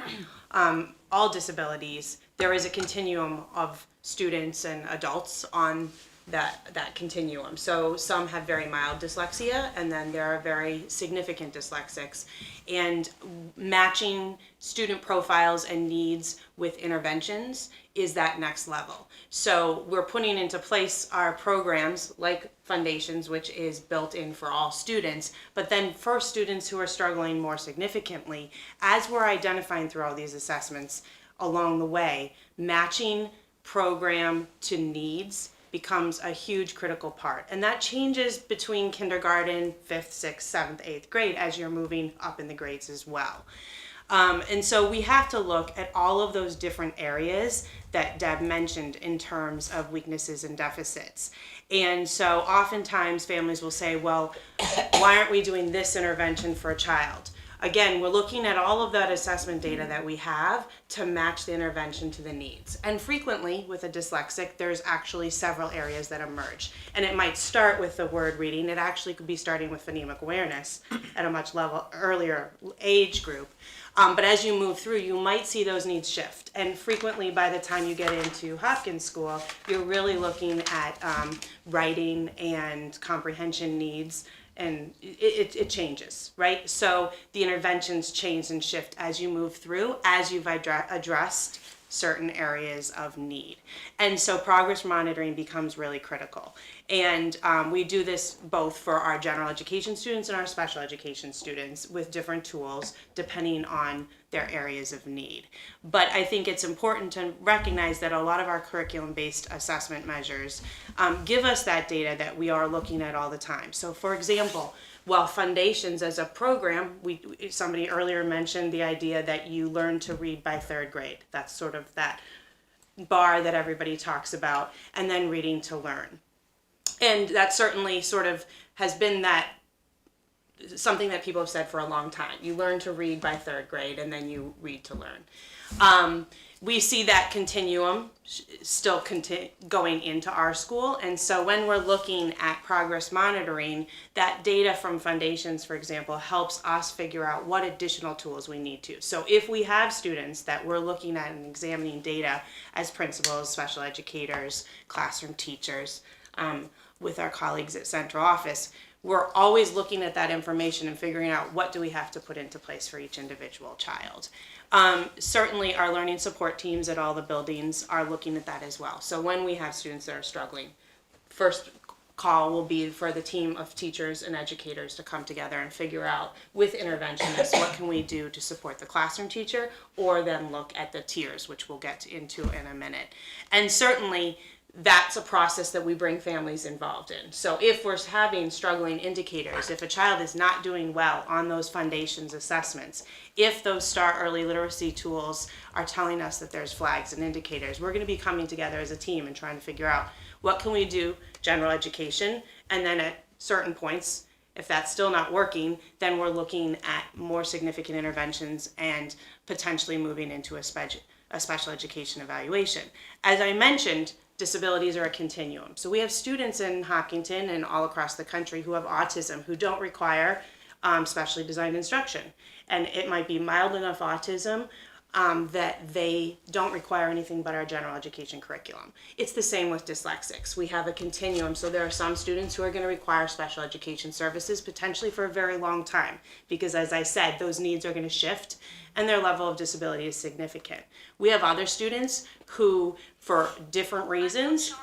all disabilities, there is a continuum of students and adults on that continuum. So some have very mild dyslexia, and then there are very significant dyslexics. And matching student profiles and needs with interventions is that next level. So we're putting into place our programs like Foundations, which is built in for all students, but then for students who are struggling more significantly, as we're identifying through all these assessments along the way, matching program to needs becomes a huge critical part. And that changes between kindergarten, 5th, 6th, 7th, 8th grade as you're moving up in the grades as well. And so we have to look at all of those different areas that Deb mentioned in terms of weaknesses and deficits. And so oftentimes families will say, well, why aren't we doing this intervention for a child? Again, we're looking at all of that assessment data that we have to match the intervention to the needs. And frequently with a dyslexic, there's actually several areas that emerge. And it might start with the word reading. It actually could be starting with phonemic awareness at a much earlier age group. But as you move through, you might see those needs shift. And frequently by the time you get into Hopkins School, you're really looking at writing and comprehension needs, and it changes, right? So the interventions change and shift as you move through, as you've addressed certain areas of need. And so progress monitoring becomes really critical. And we do this both for our general education students and our special education students with different tools depending on their areas of need. But I think it's important to recognize that a lot of our curriculum-based assessment measures give us that data that we are looking at all the time. So for example, while Foundations as a program, somebody earlier mentioned the idea that you learn to read by 3rd grade. That's sort of that bar that everybody talks about, and then reading to learn. And that certainly sort of has been something that people have said for a long time. You learn to read by 3rd grade, and then you read to learn. We see that continuum still going into our school, and so when we're looking at progress monitoring, that data from Foundations, for example, helps us figure out what additional tools we need to. So if we have students that we're looking at and examining data as principals, special educators, classroom teachers, with our colleagues at central office, we're always looking at that information and figuring out what do we have to put into place for each individual child. Certainly our learning support teams at all the buildings are looking at that as well. So when we have students that are struggling, first call will be for the team of teachers and educators to come together and figure out with interventionists what can we do to support the classroom teacher, or then look at the tiers, which we'll get into in a minute. And certainly that's a process that we bring families involved in. So if we're having struggling indicators, if a child is not doing well on those Foundations assessments, if those STAR early literacy tools are telling us that there's flags and indicators, we're going to be coming together as a team and trying to figure out what can we do, general education, and then at certain points, if that's still not working, then we're looking at more significant interventions and potentially moving into a special education evaluation. As I mentioned, disabilities are a continuum. So we have students in Hopkinton and all across the country who have autism who don't require specially designed instruction. And it might be mild enough autism that they don't require anything but our general education curriculum. It's the same with dyslexics. We have a continuum, so there are some students who are going to require special education services potentially for a very long time because, as I said, those needs are going to shift and their level of disability is significant. We have other students who, for different reasons,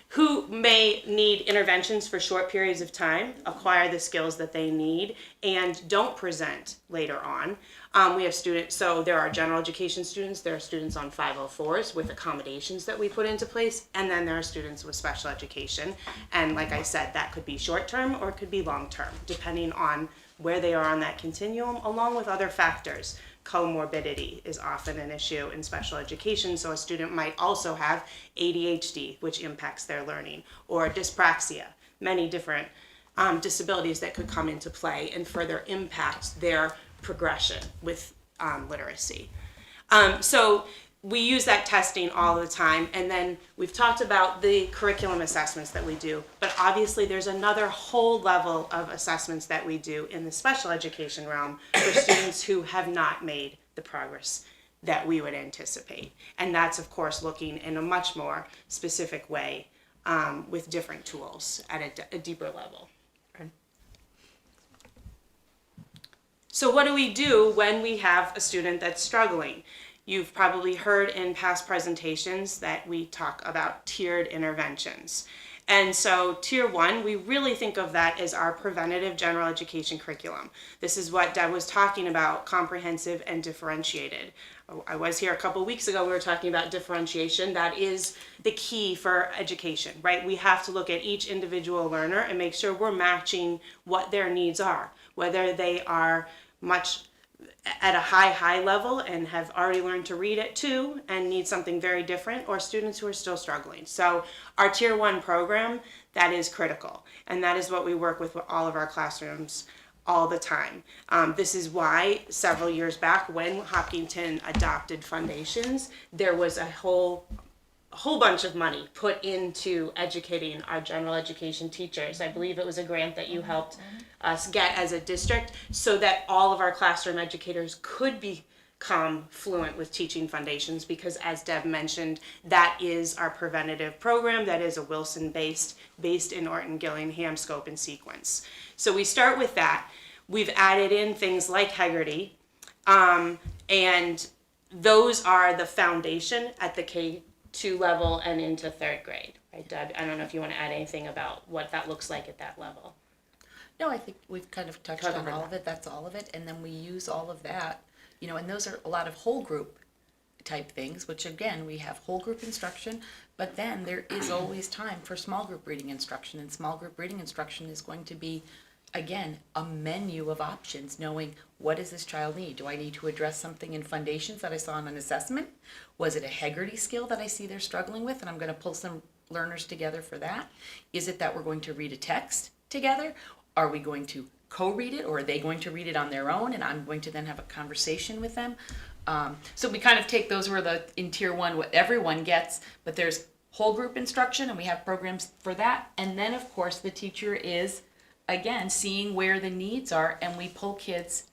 who may need interventions for short periods of time, acquire the skills that they need, and don't present later on. We have students, so there are general education students, there are students on 504s with accommodations that we put into place, and then there are students with special education. And like I said, that could be short-term or it could be long-term, depending on where they are on that continuum, along with other factors. Comorbidity is often an issue in special education, so a student might also have ADHD, which impacts their learning, or dyspraxia, many different disabilities that could come into play and further impact their progression with literacy. So we use that testing all the time, and then we've talked about the curriculum assessments that we do, but obviously there's another whole level of assessments that we do in the special education realm for students who have not made the progress that we would anticipate. And that's, of course, looking in a much more specific way with different tools at a deeper level. So what do we do when we have a student that's struggling? You've probably heard in past presentations that we talk about tiered interventions. And so tier 1, we really think of that as our preventative general education curriculum. This is what Deb was talking about, comprehensive and differentiated. I was here a couple weeks ago, we were talking about differentiation. That is the key for education, right? We have to look at each individual learner and make sure we're matching what their needs are, whether they are much at a high level and have already learned to read at 2 and need something very different, or students who are still struggling. So our tier 1 program, that is critical. And that is what we work with all of our classrooms all the time. This is why several years back when Hopkinton adopted foundations, there was a whole bunch of money put into educating our general education teachers. I believe it was a grant that you helped us get as a district so that all of our classroom educators could become fluent with teaching foundations, because as Deb mentioned, that is our preventative program. That is a Wilson based in Orton, Gillingham scope and sequence. So we start with that. We've added in things like Hegarty, and those are the foundation at the K2 level and into 3rd grade, right, Deb? I don't know if you want to add anything about what that looks like at that level. No, I think we've kind of touched on all of it. That's all of it. And then we use all of that, and those are a lot of whole group type things, which again, we have whole group instruction, but then there is always time for small group reading instruction. And small group reading instruction is going to be, again, a menu of options, knowing what does this child need? Do I need to address something in foundations that I saw in an assessment? Was it a Hegarty skill that I see they're struggling with and I'm going to pull some learners together for that? Is it that we're going to read a text together? Are we going to co-read it, or are they going to read it on their own and I'm going to then have a conversation with them? So we kind of take those where in tier 1 what everyone gets, but there's whole group instruction and we have programs for that. And then of course the teacher is, again, seeing where the needs are, and we pull kids,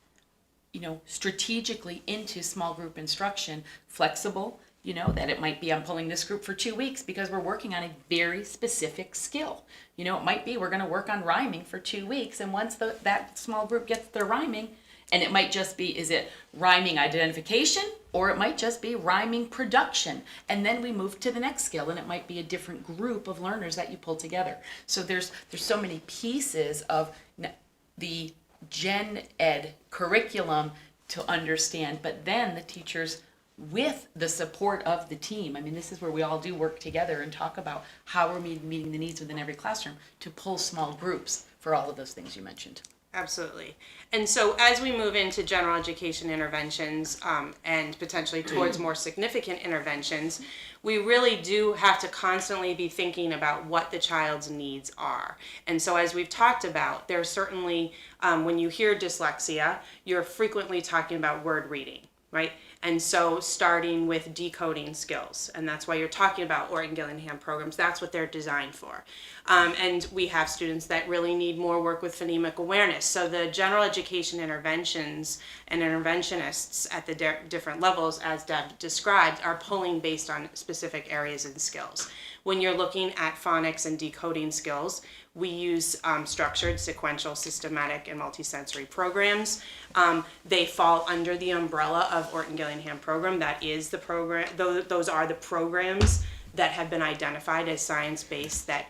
strategically into small group instruction, flexible, that it might be I'm pulling this group for 2 weeks because we're working on a very specific skill. It might be we're going to work on rhyming for 2 weeks, and once that small group gets their rhyming, and it might just be, is it rhyming identification, or it might just be rhyming production, and then we move to the next skill, and it might be a different group of learners that you pull together. So there's so many pieces of the gen ed curriculum to understand, but then the teachers, with the support of the team, this is where we all do work together and talk about how we're meeting the needs within every classroom to pull small groups for all of those things you mentioned. Absolutely. And so as we move into general education interventions and potentially towards more significant interventions, we really do have to constantly be thinking about what the child's needs are. And so as we've talked about, there's certainly, when you hear dyslexia, you're frequently talking about word reading, right? And so starting with decoding skills, and that's why you're talking about Orton Gillingham programs. That's what they're designed for. And we have students that really need more work with phonemic awareness. So the general education interventions and interventionists at the different levels, as Deb described, are pulling based on specific areas and skills. When you're looking at phonics and decoding skills, we use structured, sequential, systematic, and multisensory programs. They fall under the umbrella of Orton Gillingham program. That is the program, those are the programs that have been identified as science-based that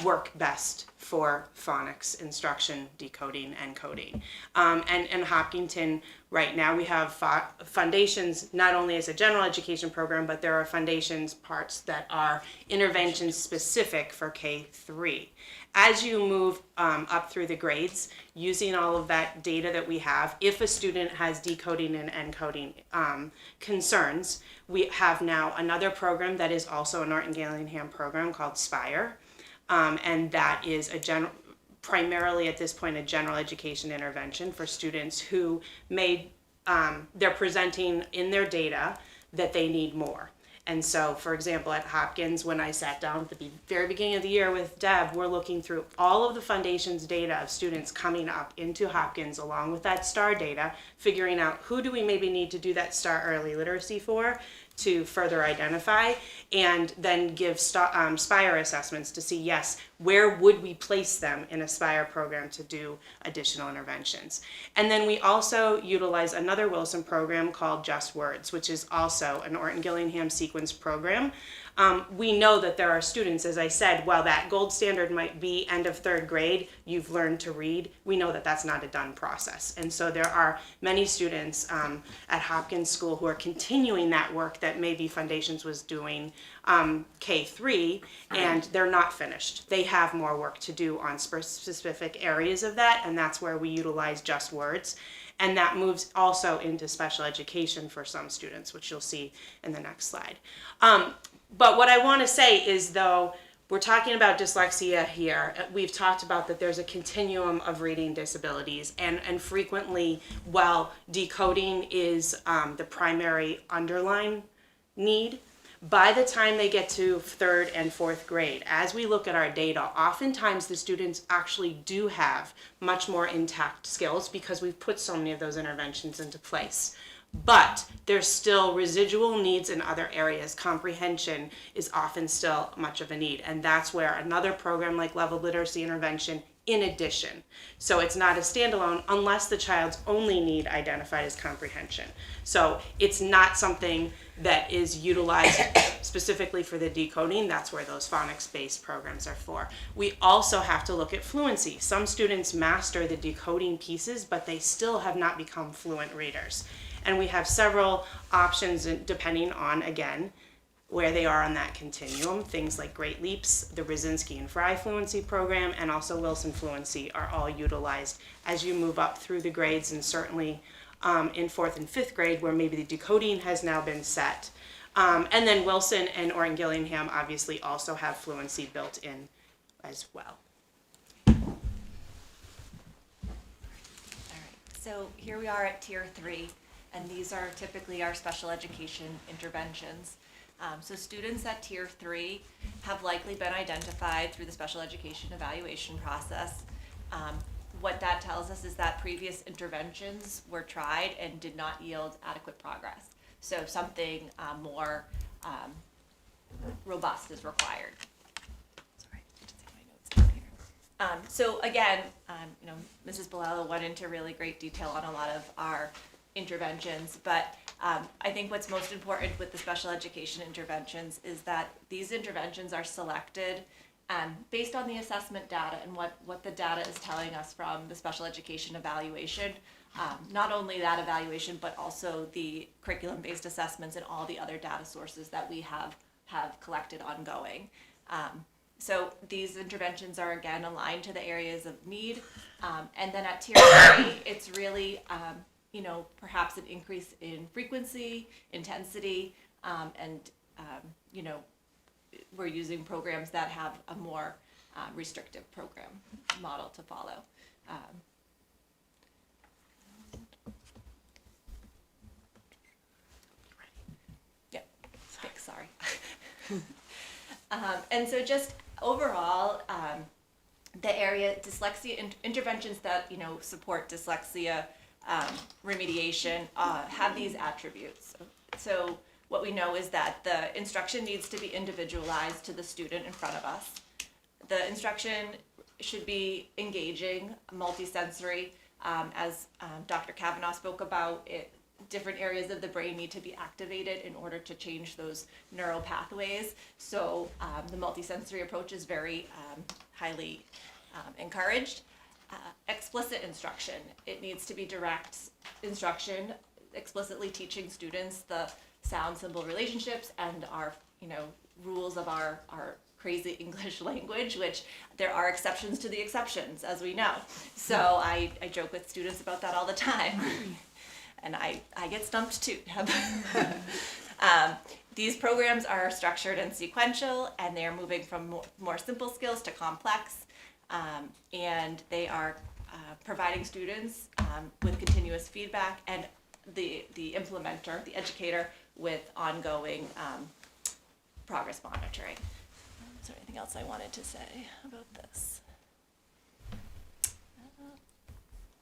work best for phonics instruction, decoding, and coding. And in Hopkinton, right now we have foundations, not only as a general education program, but there are foundations parts that are intervention specific for K-3. As you move up through the grades, using all of that data that we have, if a student has decoding and encoding concerns, we have now another program that is also an Orton Gillingham program called SPIRE, and that is primarily at this point a general education intervention for students who they're presenting in their data that they need more. And so, for example, at Hopkins, when I sat down at the very beginning of the year with Deb, we're looking through all of the foundation's data of students coming up into Hopkins along with that STAR data, figuring out who do we maybe need to do that STAR early literacy for to further identify, and then give SPIRE assessments to see, yes, where would we place them in a SPIRE program to do additional interventions. And then we also utilize another Wilson program called Just Words, which is also an Orton Gillingham sequence program. We know that there are students, as I said, while that gold standard might be end of third grade, you've learned to read, we know that that's not a done process. And so there are many students at Hopkins School who are continuing that work that maybe Foundations was doing K-3, and they're not finished. They have more work to do on specific areas of that, and that's where we utilize Just Words. And that moves also into special education for some students, which you'll see in the next slide. But what I want to say is, though, we're talking about dyslexia here. We've talked about that there's a continuum of reading disabilities, and frequently, while decoding is the primary underlying need, by the time they get to third and fourth grade, as we look at our data, oftentimes the students actually do have much more intact skills because we've put so many of those interventions into place. But there's still residual needs in other areas. Comprehension is often still much of a need, and that's where another program like Level Literacy Intervention in addition. So it's not a standalone unless the child's only need identified as comprehension. So it's not something that is utilized specifically for the decoding. That's where those phonics-based programs are for. We also have to look at fluency. Some students master the decoding pieces, but they still have not become fluent readers. And we have several options depending on, again, where they are on that continuum. Things like Great Leaps, the Brzezinski and Fry Fluency Program, and also Wilson Fluency are all utilized as you move up through the grades, and certainly in fourth and fifth grade where maybe the decoding has now been set. And then Wilson and Orton Gillingham obviously also have fluency built in as well. So here we are at Tier 3, and these are typically our special education interventions. So students at Tier 3 have likely been identified through the special education evaluation process. What that tells us is that previous interventions were tried and did not yield adequate progress. So something more robust is required. Sorry, I just take my notes down here. So again, Mrs. Bilal went into really great detail on a lot of our interventions, but I think what's most important with the special education interventions is that these interventions are selected based on the assessment data and what the data is telling us from the special education evaluation. Not only that evaluation, but also the curriculum-based assessments and all the other data sources that we have collected ongoing. So these interventions are again aligned to the areas of need. And then at Tier 3, it's really perhaps an increase in frequency, intensity, and we're using programs that have a more restrictive program model to follow. And so just overall, the area dyslexia interventions that support dyslexia remediation have these attributes. So what we know is that the instruction needs to be individualized to the student in front of us. The instruction should be engaging, multisensory, as Dr. Kavanaugh spoke about. Different areas of the brain need to be activated in order to change those neural pathways. So the multisensory approach is very highly encouraged. Explicit instruction. It needs to be direct instruction, explicitly teaching students the sound symbol relationships and our rules of our crazy English language, which there are exceptions to the exceptions, as we know. So I joke with students about that all the time. And I get stumped too. These programs are structured and sequential, and they're moving from more simple skills to complex, and they are providing students with continuous feedback, and the implementer, the educator, with ongoing progress monitoring. Is there anything else I wanted to say about this?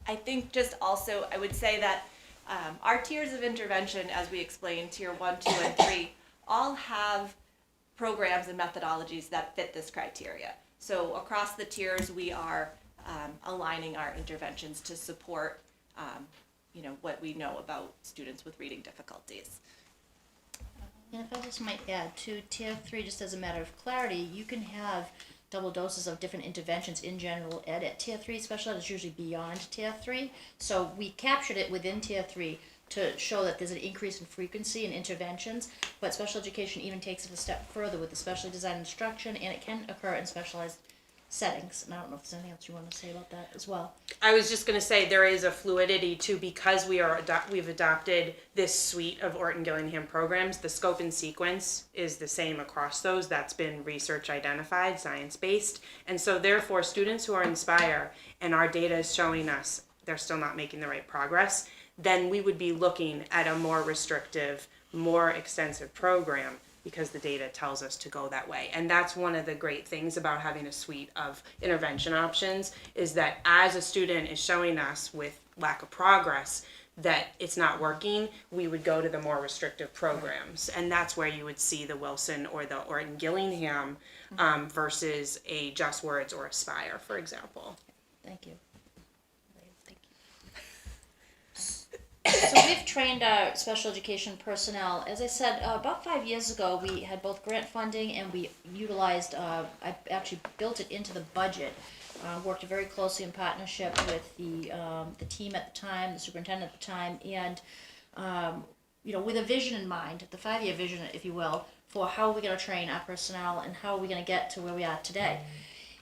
I think just also I would say that our tiers of intervention, as we explained, tier 1, 2, and 3, all have programs and methodologies that fit this criteria. So across the tiers, we are aligning our interventions to support, what we know about students with reading difficulties. And if I just might add to tier 3, just as a matter of clarity, you can have double doses of different interventions in general ed at tier 3. Special ed is usually beyond tier 3. So we captured it within tier 3 to show that there's an increase in frequency in interventions, but special education even takes it a step further with the specially designed instruction, and it can occur in specialized settings. And I don't know if there's anything else you want to say about that as well. I was just going to say there is a fluidity too, because we've adopted this suite of Orton-Gillingham programs. The scope and sequence is the same across those. That's been research identified, science-based. And so therefore, students who are Inspire and our data is showing us they're still not making the right progress, then we would be looking at a more restrictive, more extensive program, because the data tells us to go that way. And that's one of the great things about having a suite of intervention options, is that as a student is showing us with lack of progress that it's not working, we would go to the more restrictive programs. And that's where you would see the Wilson or the Orton-Gillingham versus a Just Words or Aspire, for example. Thank you. So we've trained our special education personnel. As I said, about 5 years ago, we had both grant funding and we utilized, I actually built it into the budget, worked very closely in partnership with the team at the time, the superintendent at the time, and with a vision in mind, the 5-year vision, if you will, for how are we going to train our personnel and how are we going to get to where we are today.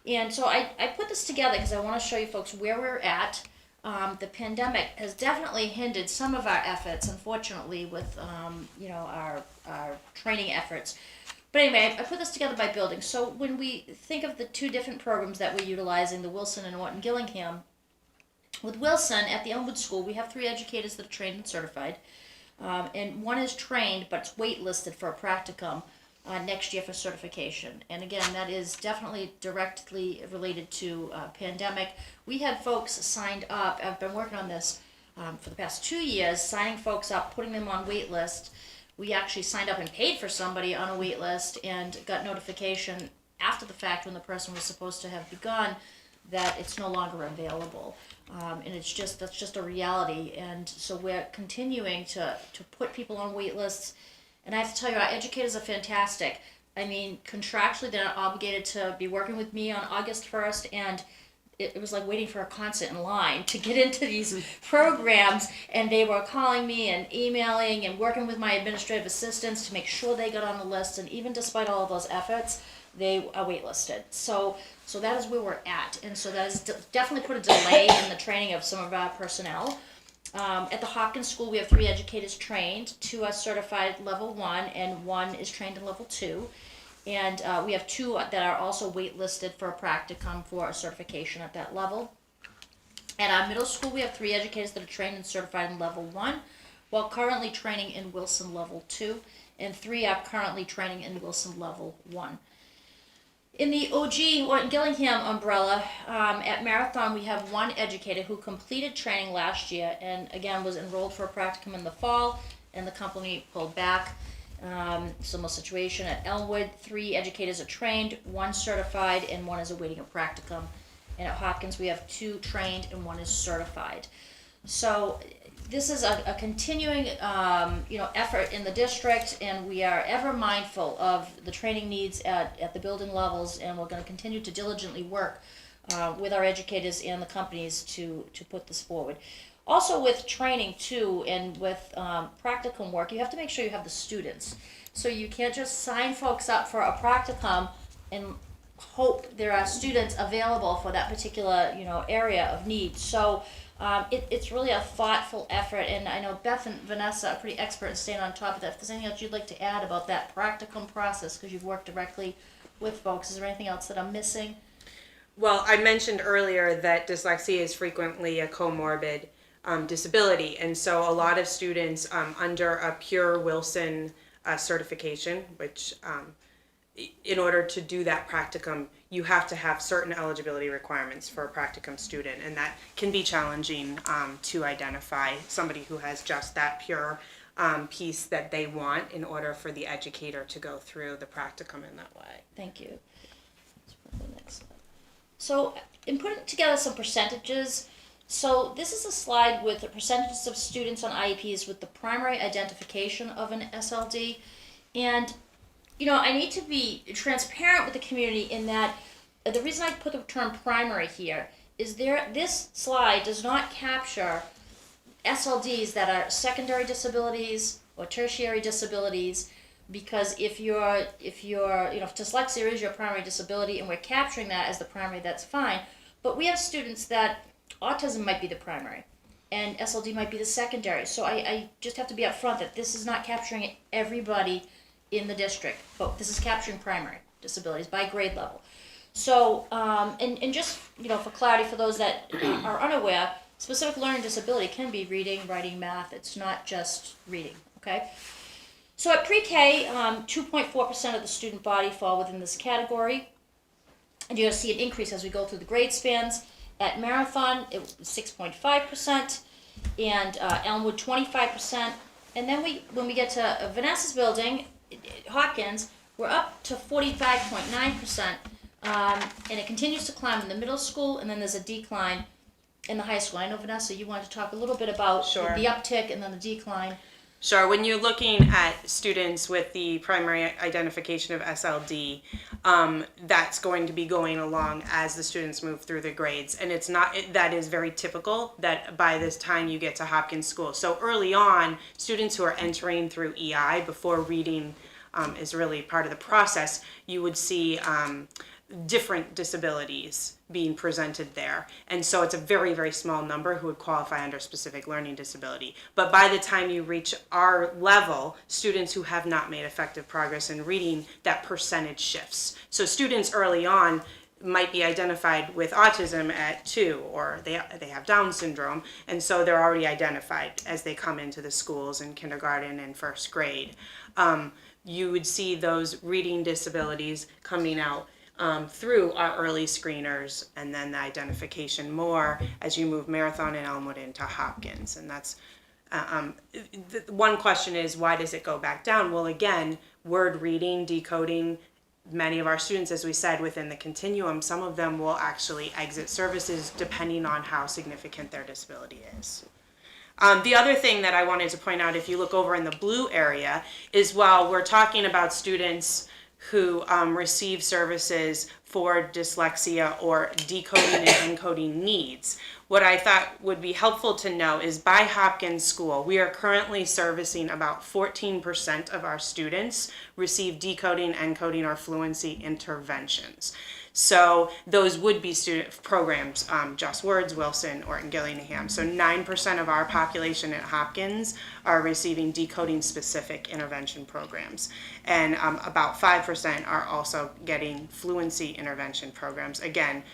And so I put this together because I want to show you folks where we're at. The pandemic has definitely hindered some of our efforts, unfortunately, with our training efforts. But anyway, I put this together by building. So when we think of the two different programs that we're utilizing, the Wilson and Orton-Gillingham, with Wilson at the Elmwood School, we have 3 educators that are trained and certified, and one is trained but it's waitlisted for a practicum next year for certification. And again, that is definitely directly related to pandemic. We had folks signed up. I've been working on this for the past 2 years, signing folks up, putting them on wait list. We actually signed up and paid for somebody on a wait list and got notification after the fact when the person was supposed to have begun that it's no longer available. And that's just a reality. And so we're continuing to put people on wait lists. And I have to tell you, our educators are fantastic. I mean, contractually, they're not obligated to be working with me on August 1st, and it was like waiting for a concert in line to get into these programs, and they were calling me and emailing and working with my administrative assistants to make sure they got on the list, and even despite all of those efforts, they are waitlisted. So that is where we're at, and so that has definitely put a delay in the training of some of our personnel. At the Hopkins School, we have 3 educators trained. 2 are certified level 1, and 1 is trained in level 2. And we have 2 that are also waitlisted for a practicum for a certification at that level. At our middle school, we have 3 educators that are trained and certified in level 1. while currently training in Wilson Level 2, and 3 are currently training in Wilson Level 1. In the OG, or Gillingham umbrella, at Marathon, we have one educator who completed training last year and again was enrolled for a practicum in the fall, and the company pulled back. Similar situation at Elmwood, 3 educators are trained, 1 certified, and 1 is awaiting a practicum. And at Hopkins, we have 2 trained and 1 is certified. So this is a continuing effort in the district, and we are ever mindful of the training needs at the building levels, and we're going to continue to diligently work with our educators and the companies to put this forward. Also with training too, and with practicum work, you have to make sure you have the students. So you can't just sign folks up for a practicum and hope there are students available for that particular area of need. So it's really a thoughtful effort, and I know Beth and Vanessa are pretty expert in staying on top of that. If there's anything else you'd like to add about that practicum process, because you've worked directly with folks, is there anything else that I'm missing? Well, I mentioned earlier that dyslexia is frequently a comorbid disability, and so a lot of students under a pure Wilson certification, which in order to do that practicum, you have to have certain eligibility requirements for a practicum student, and that can be challenging to identify somebody who has just that pure piece that they want in order for the educator to go through the practicum in that way. Thank you. Let's put the next slide. So in putting together some percentages, so this is a slide with the percentages of students on IEPs with the primary identification of an SLD. And, I need to be transparent with the community in that the reason I put the term primary here is this slide does not capture SLDs that are secondary disabilities or tertiary disabilities, because if dyslexia is your primary disability and we're capturing that as the primary, that's fine. But we have students that autism might be the primary and SLD might be the secondary. So I just have to be upfront that this is not capturing everybody in the district, but this is capturing primary disabilities by grade level. So, and just, for clarity for those that are unaware, specific learning disability can be reading, writing, math. It's not just reading, okay? So at pre-K, 2.4% of the student body fall within this category. And you're going to see an increase as we go through the grade spans. At Marathon, it was 6.5%, and Elmwood 25%. And then when we get to Vanessa's building, Hopkins, we're up to 45.9%, and it continues to climb in the middle school, and then there's a decline in the high school. I know, Vanessa, you wanted to talk a little bit about Sure. the uptick and then the decline. Sure. When you're looking at students with the primary identification of SLD, that's going to be going along as the students move through the grades. And that is very typical that by this time you get to Hopkins School. So early on, students who are entering through EI before reading is really part of the process, you would see different disabilities being presented there. And so it's a very, very small number who would qualify under specific learning disability. But by the time you reach our level, students who have not made effective progress in reading, that percentage shifts. So students early on might be identified with autism at 2, or they have Down syndrome, and so they're already identified as they come into the schools in kindergarten and first grade. You would see those reading disabilities coming out through our early screeners, and then the identification more as you move Marathon and Elmwood into Hopkins. And that's one question is, why does it go back down? Well, again, word reading, decoding, many of our students, as we said, within the continuum, some of them will actually exit services depending on how significant their disability is. The other thing that I wanted to point out, if you look over in the blue area, is while we're talking about students who receive services for dyslexia or decoding and encoding needs, what I thought would be helpful to know is by Hopkins School, we are currently servicing about 14% of our students receive decoding, encoding, or fluency interventions. So those would be student programs, Just Words, Wilson, or in Gillingham. So 9% of our population at Hopkins are receiving decoding specific intervention programs. And about 5% are also getting fluency intervention programs. Again,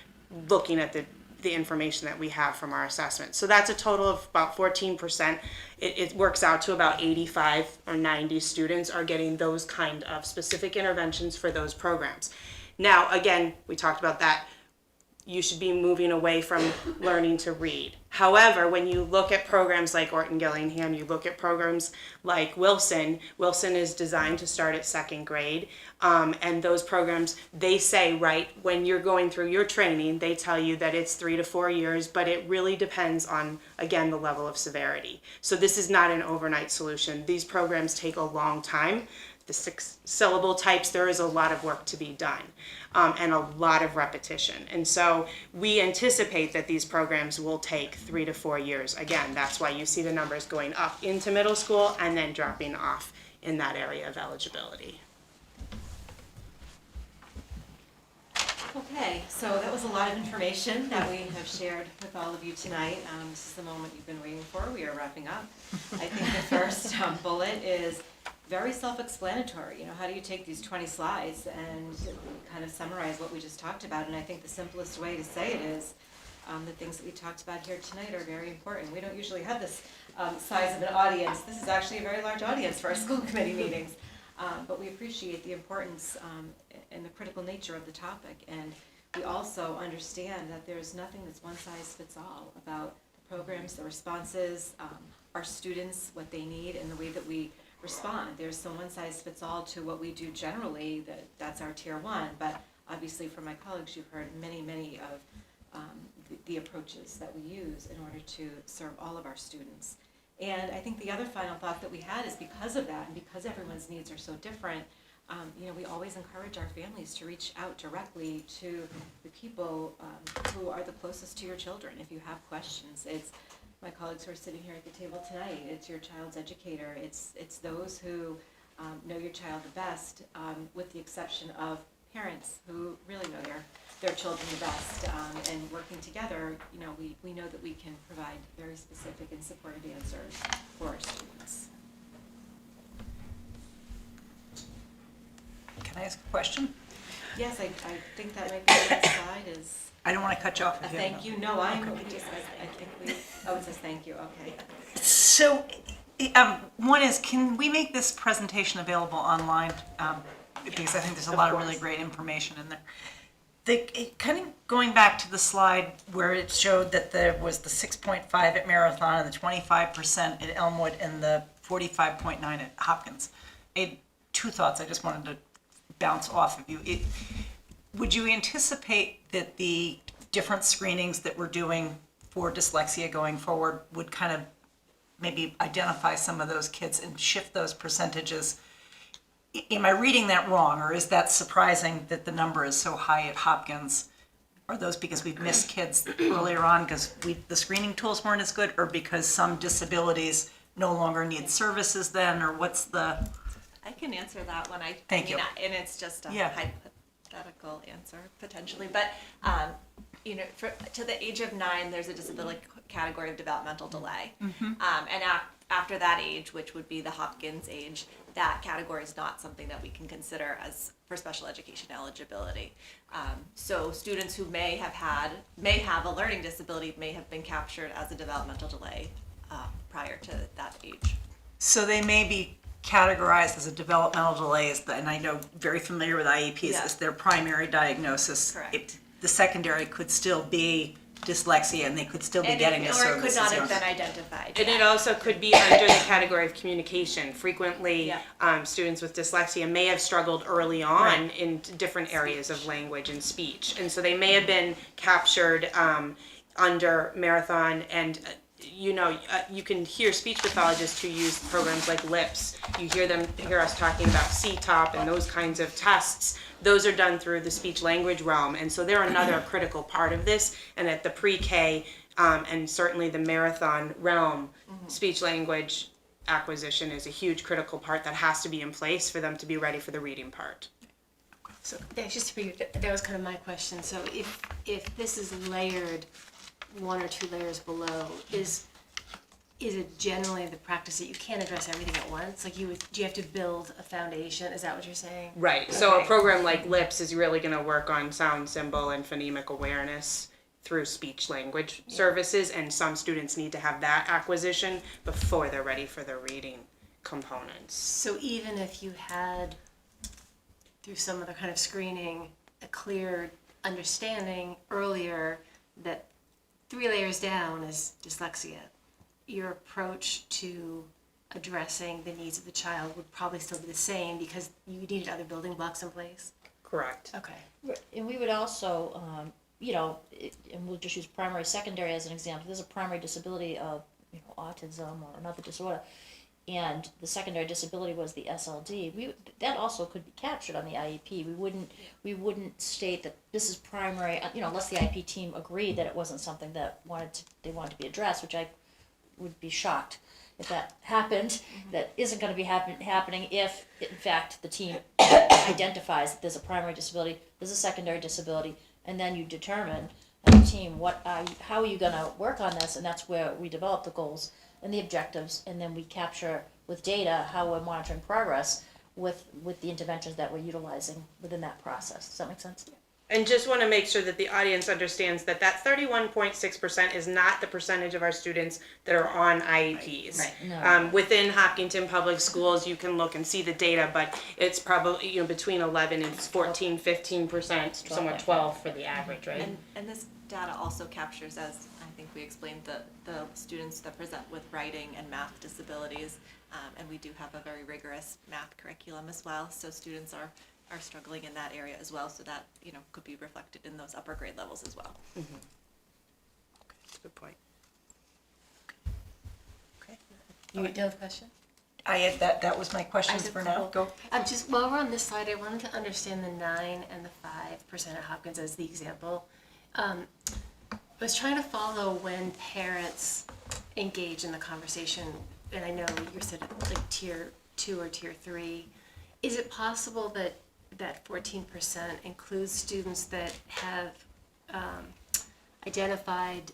looking at the the information that we have from our assessment. So that's a total of about 14%. It works out to about 85 or 90 students are getting those kind of specific interventions for those programs. Now, again, we talked about that. You should be moving away from learning to read. However, when you look at programs like Orton Gillingham, you look at programs like Wilson is designed to start at second grade. And those programs, they say, right, when you're going through your training, they tell you that it's 3 to 4 years, but it really depends on, again, the level of severity. So this is not an overnight solution. These programs take a long time. The 6 syllable types, there is a lot of work to be done, and a lot of repetition. And so we anticipate that these programs will take 3 to 4 years. Again, that's why you see the numbers going up into middle school and then dropping off in that area of eligibility. Okay, so that was a lot of information that we have shared with all of you tonight. This is the moment you've been waiting for. We are wrapping up. I think the first bullet is very self-explanatory. You know, how do you take these 20 slides and kind of summarize what we just talked about? And I think the simplest way to say it is the things that we talked about here tonight are very important. We don't usually have this size of an audience. This is actually a very large audience for our school committee meetings. But we appreciate the importance and the critical nature of the topic. And we also understand that there's nothing that's one size fits all about the programs, the responses, our students, what they need, and the way that we respond. There's some one size fits all to what we do generally, that's our tier 1, but obviously from my colleagues you've heard many of the approaches that we use in order to serve all of our students. And I think the other final thought that we had is because of that and because everyone's needs are so different, you know, we always encourage our families to reach out directly to the people who are the closest to your children. If you have questions, it's my colleagues who are sitting here at the table tonight, it's your child's educator, it's those who know your child the best, with the exception of parents who really know their children the best, and working together, you know, we know that we can provide very specific and supportive answers for our students. Can I ask a question? Yes, I think that might be the next slide is I don't want to cut you off. a if you thank have- you. No, I think it says thank you, okay. So, one is, can we make this presentation available online? Because I think there's a lot of really great information in there. Kind of going back to the slide where it showed that there was the 6.5 at Marathon and the 25% at Elmwood and the 45.9 at Hopkins. I had 2 thoughts I just wanted to bounce off of you. Would you anticipate that the different screenings that we're doing for dyslexia going forward would kind of maybe identify some of those kids and shift those percentages? Am I reading that wrong, or is that surprising that the number is so high at Hopkins? Are those because we've missed kids earlier on because the screening tools weren't as good, or because some disabilities no longer need services then, or what's the... I can answer that one. Thank you. And it's just a Yeah. hypothetical answer potentially, but you know, to the age of 9, there's a disability category of developmental delay, and after that age, which would be the Hopkins age, that category is not something that we can consider as for special education eligibility. So students who may have a learning disability may have been captured as a developmental delay prior to that age. So they may be categorized as a developmental delay, and I know very familiar with IEPs, Yeah. as their primary diagnosis. Correct. The secondary could still be dyslexia, and they could still be getting the Or it services. could not have yeah. been identified. And yet. it also could be under the category of communication. Frequently, Yeah. students with dyslexia may have struggled early on in different areas of language and speech. And so they may have been captured under Marathon, and you can hear speech pathologists who use programs like LIPS. You hear us talking about CTOP and those kinds of tests. Those are done through the speech language realm, and so they're another critical part of this. And at the pre-K and certainly the Marathon realm, speech language acquisition is a huge critical part that has to be in place for them to be ready for the reading part. So thanks, just to be, that was kind of my question. So if this is layered 1 or 2 layers below, is it generally the practice that you can't address everything at once? Like do you have to build a foundation? Is that what you're saying? Right. So Okay. a program like LIPS is really going to work on sound, symbol, and phonemic awareness through speech language services, and some students need to have that acquisition before they're ready for the reading components. So even if you had, through some other kind of screening, a clear understanding earlier that 3 layers down is dyslexia, your approach to addressing the needs of the child would probably still be the same because you needed other building blocks in place? Correct. Okay. And we would also, and we'll just use primary, secondary as an example. There's a primary disability of, autism or another disorder, and the secondary disability was the SLD. That also could be captured on the IEP. We wouldn't state that this is primary, unless the IEP team agreed that it wasn't something that they wanted to be addressed, which I would be shocked if that happened. That isn't going to be happening if, in fact, the team identifies that there's a primary disability, there's a secondary disability, and then you determine as a team how are you going to work on this, and that's where we develop the goals and the objectives, and then we capture with data how we're monitoring progress with the interventions that we're utilizing within that process. Does that make sense? And just want to make sure that the audience understands that 31.6% is not the percentage of our students that are on IEPs. Right. No. Within Hopkinton Public Schools, you can look and see the data, but it's probably between 11 and 14, 15%, somewhat 12 for the average, right? And this data also captures, as I think we explained, the students that present with writing and math disabilities, and we do have a very rigorous math curriculum as well, so students are struggling in that area as well, so that could be reflected in those upper grade levels as well. Mm-hmm. Okay, that's a good point. Okay. You done with the question? That was my questions for now. Go. Just while we're on this slide, I wanted to understand the 9 and the 5% at Hopkins as the example. I was trying to follow when parents engage in the conversation, and I know you said like tier 2 or tier 3. Is it possible that 14% includes students that have identified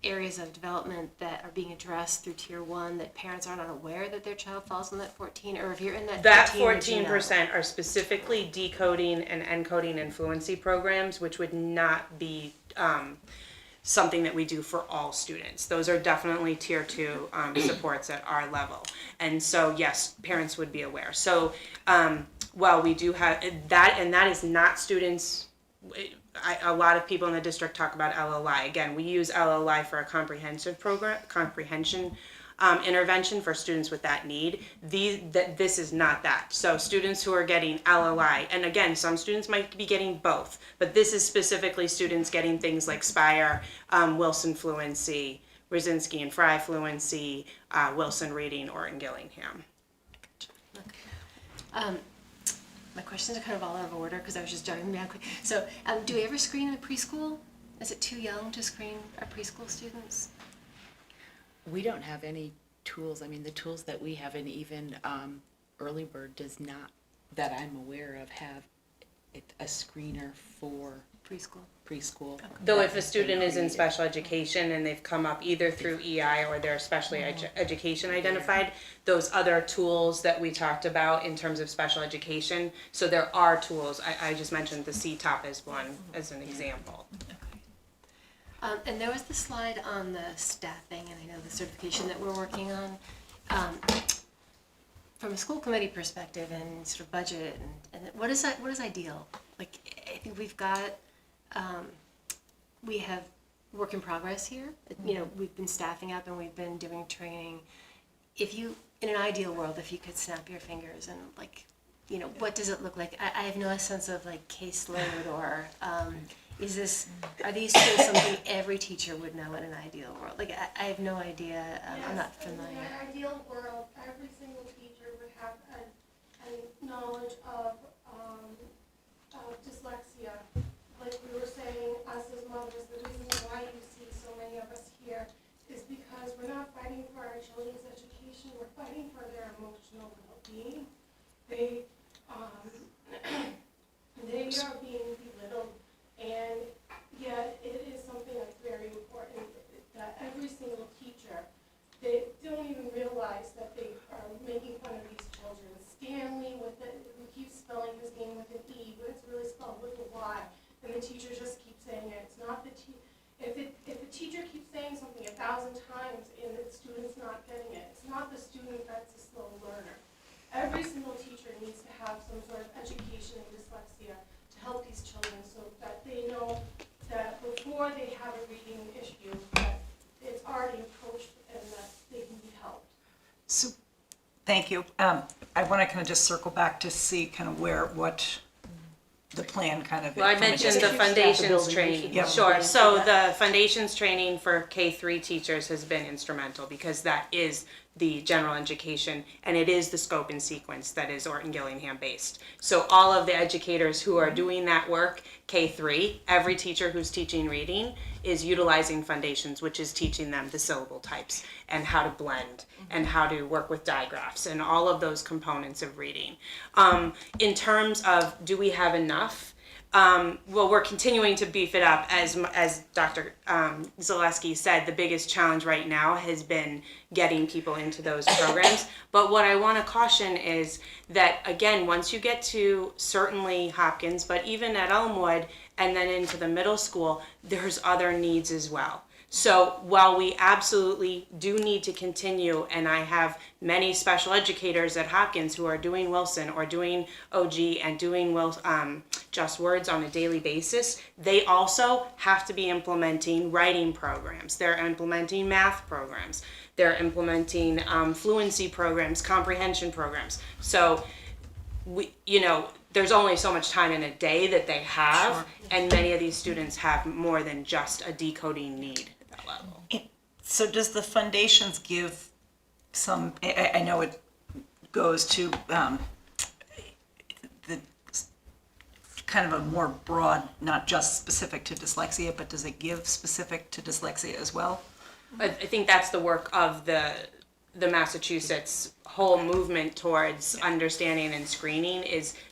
areas of development that are being addressed through tier 1 that parents are not aware that their child falls in that 14, or if you're in that 14% are specifically decoding and encoding and fluency programs, which would not be something that we do for all students. Those are definitely tier 2 supports at our level. And so yes, parents would be aware. So while we do have that, and that is not students, a lot of people in the district talk about LLI. Again, we use LLI for a comprehension intervention for students with that need. This is not that. So students who are getting LLI, and again, some students might be getting both, but this is specifically students getting things like SPIRE, Wilson Fluency, Brzezinski and Fry Fluency, Wilson Reading, or in Gillingham. My questions are kind of all out of order because I was just jumping down quick. So, do we ever screen in the preschool? Is it too young to screen our preschool students? We don't have any tools. I mean, the tools that we have, and even Early Bird does not, that I'm aware of, have a screener for preschool. Though if a student is in special education and they've come up either through EI or they're specially education identified, those other tools that we talked about in terms of special education, so there are tools. I just mentioned the CTOP as one, as an example. And there was the slide on the staffing, and I know the certification that we're working on. From a school committee perspective and sort of budget, and what is ideal? Like, I think we've got, we have work in progress here. We've been staffing up and we've been doing training. In an ideal world, if you could snap your fingers and what does it look like? I have no sense of caseload or, are these tools something every teacher would know in an ideal world? I have no idea. I'm not familiar. In an ideal world, every single teacher would have a knowledge of dyslexia. Like we were saying, us as mothers, the reason why you see so many of us here is because we're not fighting for our children's education, we're fighting for their emotional well-being. They are being belittled, and yet it is something that's very important that every single teacher, they don't even realize that they are making fun of these children. Stanley, we keep spelling his name with an E, but it's really spelled with a Y, and the teacher just keeps saying it. It's not the that's a slow learner. Every single teacher needs to have some sort of education in dyslexia to help these children so that they know that before they have a reading issue, that it's already approached and that they can be helped. So, thank you. I want to kind of just circle back to see kind of what the plan kind of. Well, I from a mentioned the district- foundations training. Yep. Sure. So the foundations training for K-3 teachers has been instrumental because that is the general education and it is the scope and sequence that is Orton Gillingham based. So all of the educators who are doing that work, K-3, every teacher who's teaching reading is utilizing foundations, which is teaching them the syllable types and how to blend and how to work with digraphs and all of those components of reading. In terms of do we have enough? Well, we're continuing to beef it up. As Dr. Zaleski said, the biggest challenge right now has been getting people into those programs. But what I want to caution is that, again, once you get to certainly Hopkins, but even at Elmwood and then into the middle school, there's other needs as well. So while we absolutely do need to continue, and I have many special educators at Hopkins who are doing Wilson or doing OG and doing Just Words on a daily basis, they also have to be implementing writing programs. They're implementing math programs. They're implementing fluency programs, comprehension programs. So there's only so much time in a day that they have, sure. And many of these students have more than just a decoding need at that level. So does the foundations give some, I know it goes to the kind of a more broad, not just specific to dyslexia, but does it give specific to dyslexia as well? I think that's the work of the Massachusetts whole movement towards understanding and screening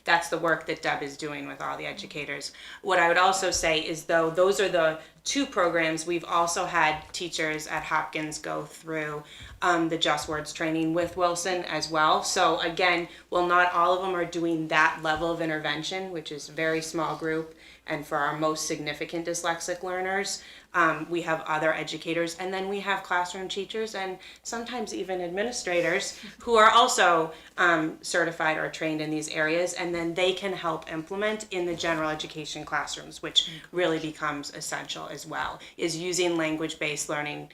that's the work that Deb is doing with all the educators. What I would also say is, though, those are the two programs, we've also had teachers at Hopkins go through the Just Words training with Wilson as well. So again, while not all of them are doing that level of intervention, which is a very small group, and for our most significant dyslexic learners, we have other educators, and then we have classroom teachers and sometimes even administrators who are also certified or trained in these areas, and then they can help implement in the general education classrooms, which really becomes essential as well, is using language-based learning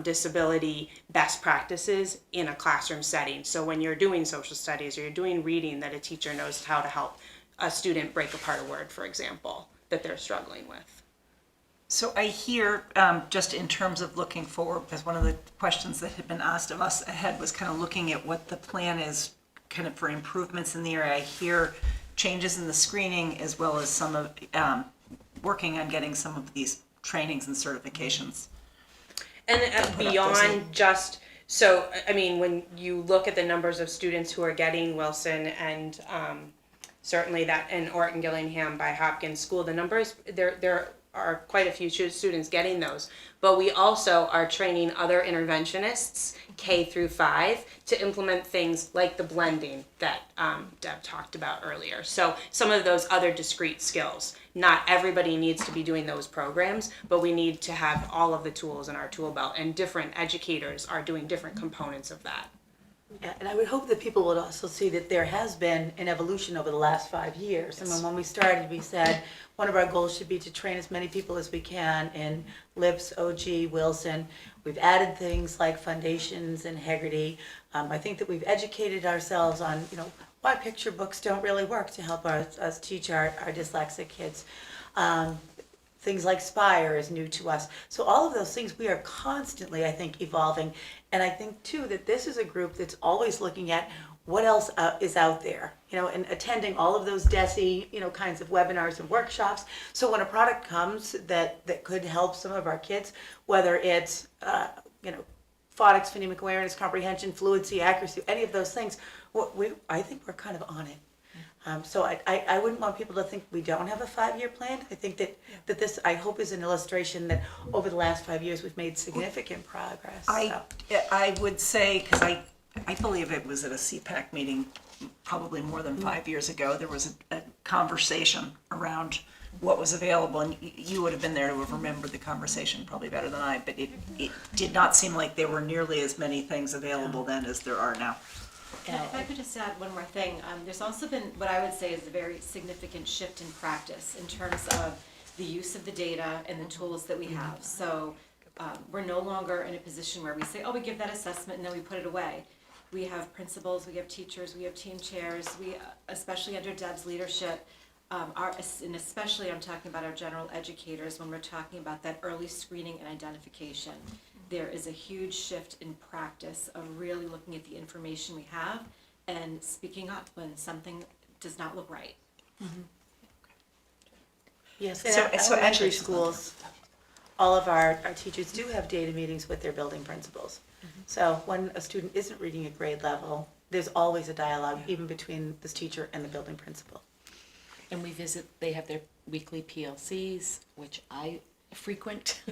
disability best practices in a classroom setting. So when you're doing social studies or you're doing reading, that a teacher knows how to help a student break apart a word, for example, that they're struggling with. So I hear, just in terms of looking forward, because one of the questions that had been asked of us ahead was kind of looking at what the plan is kind of for improvements in the area. I hear changes in the screening as well as some of working on getting some of these trainings and certifications. And beyond just, so, I mean, when you look at the numbers of students who are getting Wilson and certainly that in Orton Gillingham by Hopkins School, the numbers, there are quite a few students getting those. But we also are training other interventionists, K through 5, to implement things like the blending that Deb talked about earlier. So some of those other discrete skills. Not everybody needs to be doing those programs, but we need to have all of the tools in our tool belt, and different educators are doing different components of that. And I would hope that people would also see that there has been an evolution over the last 5 years. Yes. I mean, when we started, we said one of our goals should be to train as many people as we can in LIPS, OG, Wilson. We've added things like foundations and Heggerty. I think that we've educated ourselves on, why picture books don't really work to help us teach our dyslexic kids. Things like Spire is new to us. So all of those things, we are constantly, I think, evolving. And I think, too, that this is a group that's always looking at what else is out there, and attending all of those DESE, kinds of webinars and workshops. So when a product comes that could help some of our kids, whether it's, phonics, phonemic awareness, comprehension, fluency, accuracy, any of those things, I think we're kind of on it. So I wouldn't want people to think we don't have a 5-year plan. I think that this, I hope, is an illustration that over the last 5 years we've made significant progress. I would say, because I believe it was at a CPAC meeting probably more than 5 years ago, there was a conversation around what was available, and you would have been there to have remembered the conversation probably better than I, but it did not seem like there were nearly as many things available then as there are now. If I could just add one more thing, there's also been what I would say is a very significant shift in practice in terms of the use of the data and the tools that we have. So we're no longer in a position where we say, oh, we give that assessment and then we put it away. We have principals, we have teachers, we have team chairs, we, especially under Deb's leadership, and especially I'm talking about our general educators when we're talking about that early screening and identification. There is a huge shift in practice of really looking at the information we have and speaking up when something does not look right. Yes, So so elementary actually schools, all of our teachers do have data meetings with their building principals. So when a student isn't reading at grade level, there's always a dialogue even between this teacher and the building principal. And they have their weekly PLCs, which I frequent,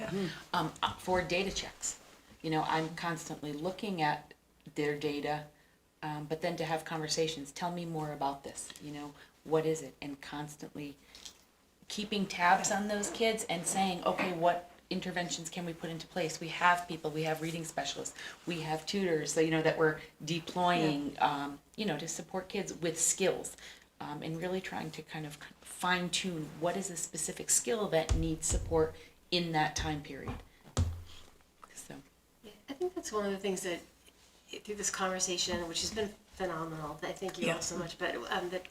for data checks. You know, I'm constantly looking at their data, but then to have conversations, tell me more about this, you know, what is it? And constantly keeping tabs on those kids and saying, okay, what interventions can we put into place? We have people, we have reading specialists, we have tutors, so, you know, that we're deploying, you know, to support kids with skills. And really trying to kind of fine tune what is a specific skill that needs support in that time period. So, Yeah, I think that's one of the things that through this conversation, which has been phenomenal. I thank you all so much, but that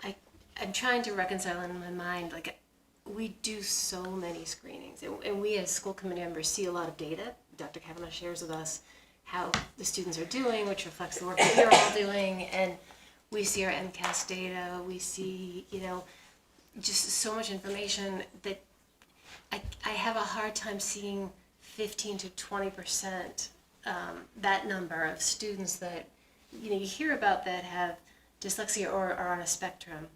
I'm trying to reconcile in my mind, like, we do so many screenings, and we as school committee members see a lot of data. Dr. Kavanaugh shares with us how the students are doing, which reflects the work that you're all doing, and we see our MCAS data, we see, you know, just so much information that I have a hard time seeing 15 to 20%, that number of students that, you know, you hear about that have dyslexia or are on a spectrum,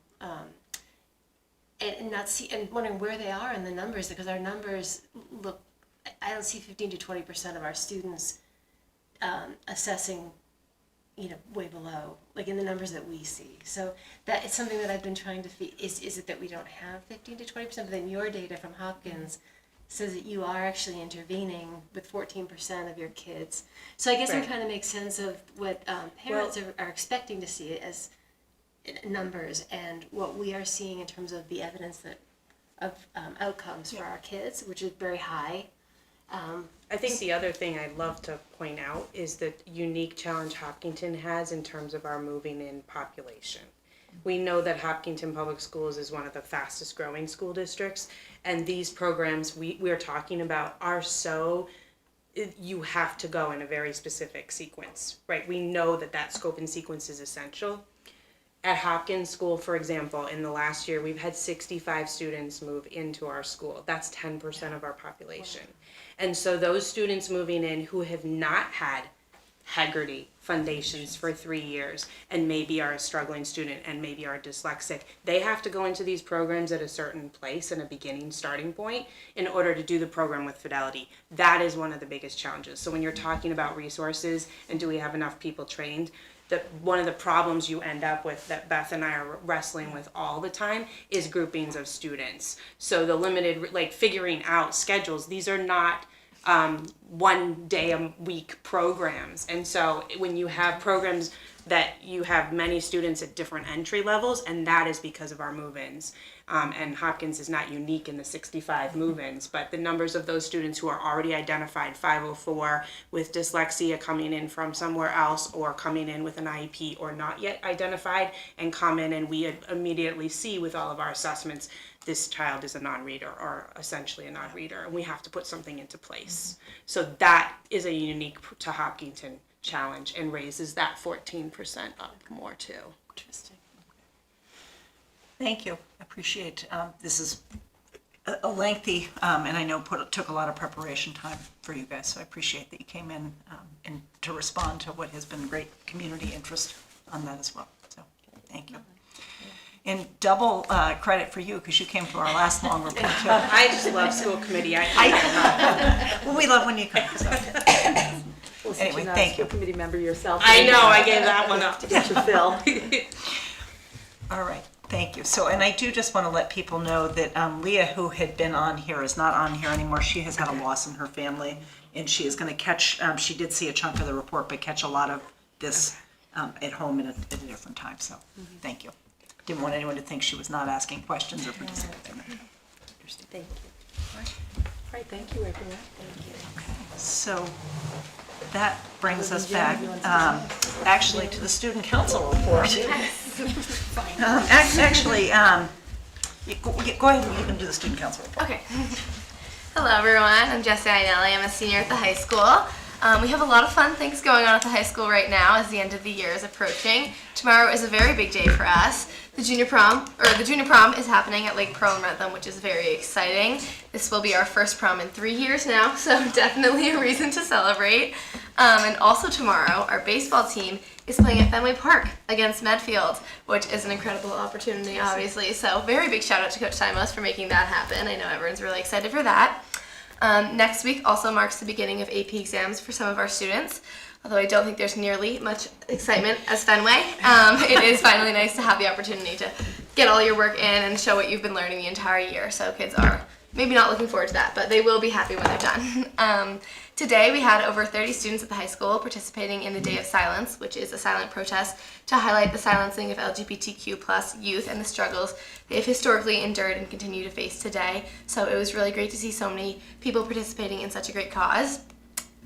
and not see, and wondering where they are in the numbers, because our numbers look, I don't see 15 to 20% of our students assessing, you know, way below, like in the numbers that we see. So that is something that I've been trying to is it that we don't have 15 to 20%, but then your data from Hopkins says that you are actually intervening with 14% of your kids. So I guess I'm trying to make sense of what parents are expecting to see as numbers and what we are seeing in terms of the evidence that of outcomes for our kids, which is very high. I think the other thing I'd love to point out is the unique challenge Hopkinton has in terms of our moving in population. We know that Hopkinton Public Schools is one of the fastest growing school districts, and these programs we are talking about are so, you have to go in a very specific sequence, right? We know that scope and sequence is essential. At Hopkins School, for example, in the last year, we've had 65 students move into our school. That's 10% of our population. And so those students moving in who have not had Haggerty foundations for 3 years and maybe are a struggling student and maybe are dyslexic, they have to go into these programs at a certain place and a beginning starting point in order to do the program with fidelity. That is one of the biggest challenges. So when you're talking about resources and do we have enough people trained, one of the problems you end up with that Beth and I are wrestling with all the time is groupings of students. So the limited, like figuring out schedules, these are not 1 day a week programs. And so when you have programs that you have many students at different entry levels, and that is because of our move-ins. And Hopkins is not unique in the 65 move-ins, but the numbers of those students who are already identified 504 with dyslexia coming in from somewhere else or coming in with an IEP or not yet identified and come in, and we immediately see with all of our assessments, this child is a non-reader or essentially a non-reader, and we have to put something into place. So that is a unique to Hopkinton challenge and raises that 14% up more too. Interesting. Thank you. I appreciate this is a lengthy and I know took a lot of preparation time for you guys. So I appreciate that you came in and to respond to what has been great community interest on that as well. So thank you. And double credit for you because you came to our last long report too. I just love school committee. Well, we love when you come. So. Well, Anyway, you're not thank a school you. committee member yourself. I know, I gave that one up. To get your fill. All right. Thank you. So, and I do just want to let people know that Leah, who had been on here, is not on here anymore. She has had a loss in her family, and she is going to catch, she did see a chunk of the report, but catch a lot of this at home at a different time. So, thank you. Didn't want anyone to think she was not asking questions or participating. Thank you. All right, thank you, everyone. Thank you. So that brings us back, actually, to the student council report. Actually, go ahead and you can do the student council report. Okay. Hello, everyone. I'm Jessie Ainelli. I'm a senior at the high school. We have a lot of fun things going on at the high school right now as the end of the year is approaching. Tomorrow is a very big day for us. The junior prom is happening at Lake Pearl in Rentham, which is very exciting. This will be our first prom in 3 years now, so definitely a reason to celebrate. And also tomorrow, our baseball team is playing at Fenway Park against Medfield, which is an incredible opportunity, obviously. So very big shout out to Coach Simos for making that happen. I know everyone's really excited for that. Next week also marks the beginning of AP exams for some of our students. Although I don't think there's nearly much excitement as Fenway. It is finally nice to have the opportunity to get all your work in and show what you've been learning the entire year. So kids are maybe not looking forward to that, but they will be happy when they're done. Today we had over 30 students at the high school participating in the Day of Silence, which is a silent protest to highlight the silencing of LGBTQ+ youth and the struggles they have historically endured and continue to face today. So it was really great to see so many people participating in such a great cause.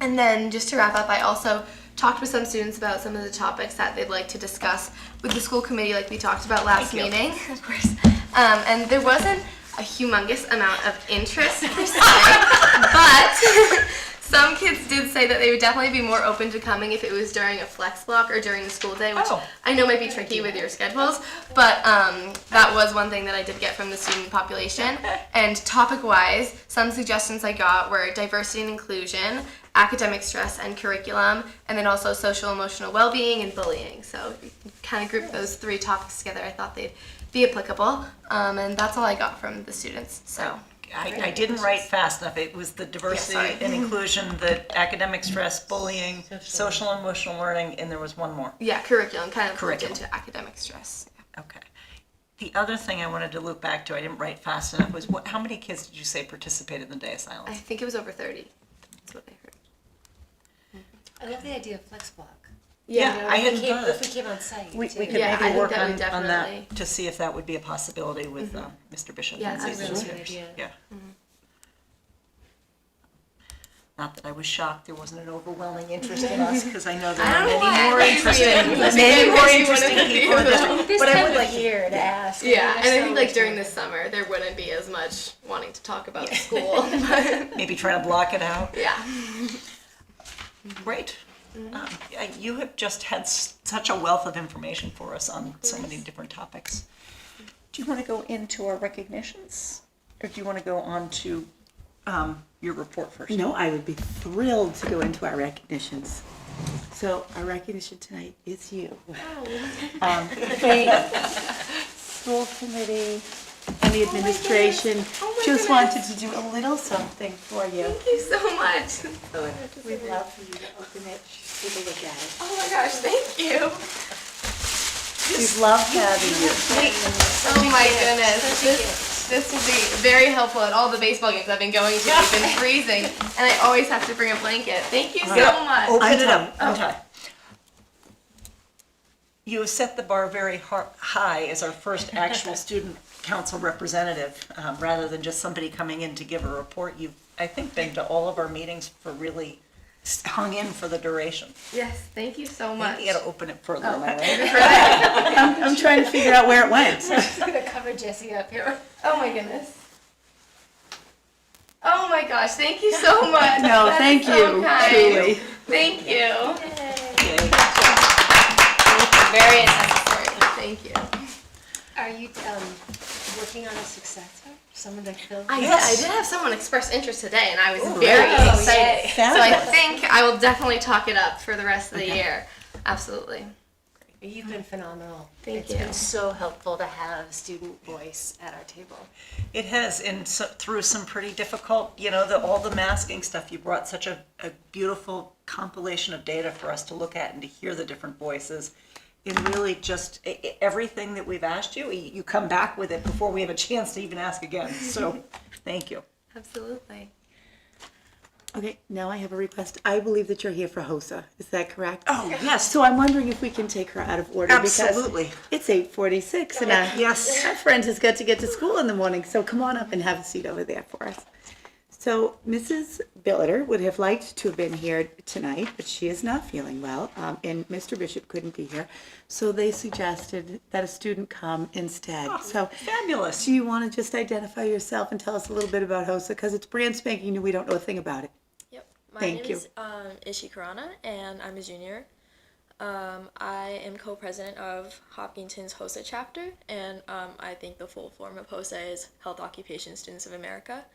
And then just to wrap up, I also talked with some students about some of the topics that they'd like to discuss with the school committee like we talked about last meeting, of course. And there wasn't a humongous amount of interest per se, but some kids did say that they would definitely be more open to coming if it was during a flex block or during the school day, which I know might be tricky with your schedules, but that was one thing that I did get from the student population. And topic-wise, some suggestions I got were diversity and inclusion, academic stress and curriculum, and then also social emotional well-being and bullying. So kind of group those 3 topics together. I thought they'd be applicable, and that's all I got from the students. So I didn't write fast enough. It was the diversity and inclusion, the academic stress, bullying, social and emotional learning, and there was one more. Yeah, curriculum kind of looked into academic stress. Okay. The other thing I wanted to loop back to, I didn't write fast enough, was how many kids did you say participated in the Day of Silence? I think it was over 30. That's what I heard. I love the idea of flex block. Yeah, I hadn't thought of If we came on site. We too. could Yeah, I maybe think work that on would that definitely- to see if that would be a possibility with Mr. Bishop. Yeah, and see if that's a there's- really good idea. Yeah. Not that I was shocked there wasn't an overwhelming interest in us, because I know there I are don't know why many more I thought interesting, you would. many more Maybe you interesting wouldn't people in be this. able to. This But I time would of like year to ask. Yeah, and I so think like much during fun. the summer there wouldn't be as much wanting to talk about school. Maybe trying to block it out. Yeah. Great. You have just had such a wealth of information for us on so many different topics. Do you want to go into our recognitions, or do you want to go on to your report first? No, I would be thrilled to go into our recognitions. So our recognition tonight is you. School committee and the administration just wanted to do a little something for you. Thank you so much. We'd love for you to open it, take a look at it. Oh my gosh, thank you. We've loved having you. Oh my goodness. This will be very helpful at all the baseball games I've been going to. It's been freezing, and I always have to bring a blanket. Thank you so much. Open it up. Untie. You have set the bar very high as our first actual student council representative, rather than just somebody coming in to give a report. You've, I think, been to all of our meetings for really hung in for the duration. Yes, thank you so much. You gotta open it further, am I right? I'm trying to figure out where it went. I'm gonna cover Jessie up here. Oh my goodness. Oh my gosh, thank you so much. No, That is thank so you, kind. truly. Thank you. Yay. Very necessary. Thank you. Are you working on a successor? Someone to fill? I did have someone express interest today, and I was Ooh, very really? excited. Yay. So I think I will definitely talk it up for the rest of the year. Absolutely. You've been phenomenal. Thank It's you. been so helpful to have student voice at our table. It has, and so, through some pretty difficult, all the masking stuff, you brought such a beautiful compilation of data for us to look at and to hear the different voices. in really just everything that we've asked you. You come back with it before we have a chance to even ask again. So, thank you. Absolutely. Okay, now I have a request. I believe that you're here for HOSA. Is that correct? Oh, yes. So I'm wondering if we can take her out of order. Absolutely. Because it's 8:46 and Yes. our friend has got to get to school in the morning. So come on up and have a seat over there for us. So Mrs. Billiter would have liked to have been here tonight, but she is not feeling well, and Mr. Bishop couldn't be here. So they suggested that a student come instead. So Fabulous. do you want to just identify yourself and tell us a little bit about HOSA? Because it's brand spanking new. We don't know a thing about it. Yep. My Thank name you. is Ishi Karana, and I'm a junior. I am co-president of Hopkinton's HOSA chapter, and I think the full form of HOSA is Health Occupation Students of America.